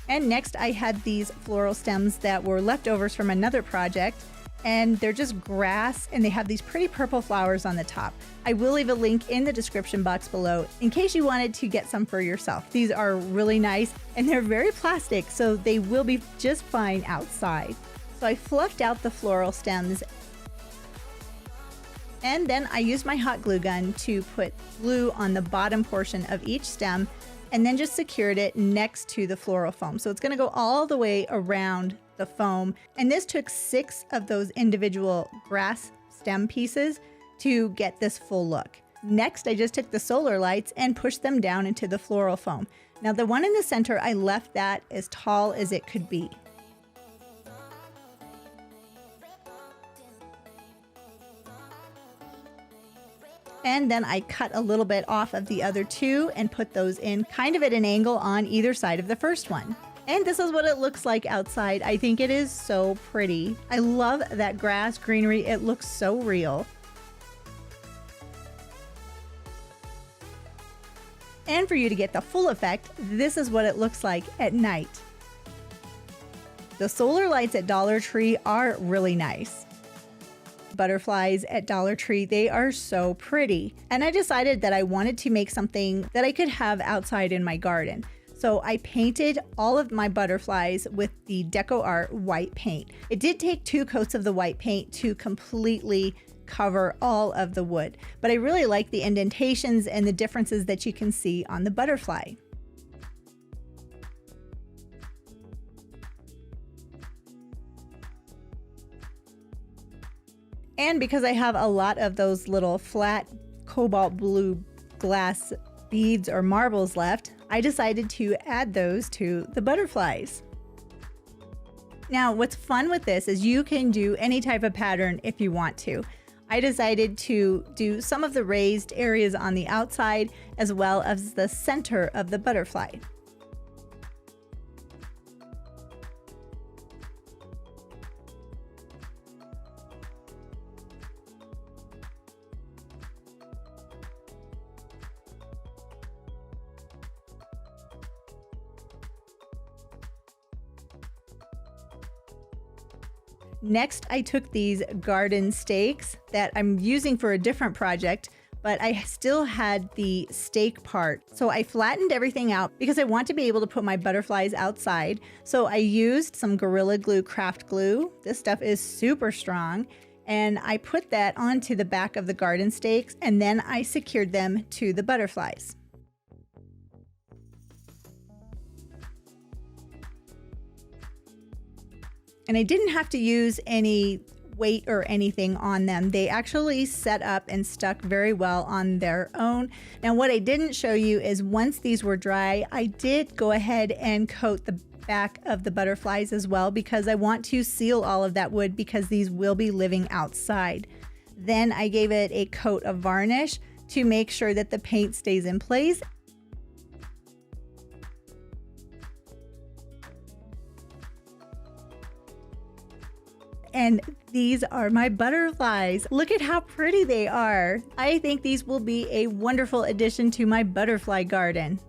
And next I had these floral stems that were leftovers from another project, and they're just grass and they have these pretty purple flowers on the top. I will leave a link in the description box below in case you wanted to get some for yourself. These are really nice and they're very plastic, so they will be just fine outside. So I fluffed out the floral stems, and then I used my hot glue gun to put glue on the bottom portion of each stem and then just secured it next to the floral foam. So it's gonna go all the way around the foam. And this took 6 of those individual grass stem pieces to get this full look. Next, I just took the solar lights and pushed them down into the floral foam. Now the one in the center, I left that as tall as it could be. And then I cut a little bit off of the other 2 and put those in kind of at an angle on either side of the first one. And this is what it looks like outside. I think it is so pretty. I love that grass greenery. It looks so real. And for you to get the full effect, this is what it looks like at night. The solar lights at Dollar Tree are really nice. Butterflies at Dollar Tree, they are so pretty. And I decided that I wanted to make something that I could have outside in my garden. So I painted all of my butterflies with the Deco Art white paint. It did take 2 coats of the white paint to completely cover all of the wood, but I really like the indentations and the differences that you can see on the butterfly. And because I have a lot of those little flat cobalt blue glass beads or marbles left, I decided to add those to the butterflies. Now, what's fun with this is you can do any type of pattern if you want to. I decided to do some of the raised areas on the outside as well as the center of the butterfly. Next, I took these garden stakes that I'm using for a different project, but I still had the stake part. So I flattened everything out because I want to be able to put my butterflies outside. So I used some Gorilla Glue craft glue. This stuff is super strong. And I put that onto the back of the garden stakes, and then I secured them to the butterflies. And I didn't have to use any weight or anything on them. They actually set up and stuck very well on their own. Now, what I didn't show you is once these were dry, I did go ahead and coat the back of the butterflies as well, because I want to seal all of that wood because these will be living outside. Then I gave it a coat of varnish to make sure that the paint stays in place. And these are my butterflies. Look at how pretty they are. I think these will be a wonderful addition to my butterfly garden.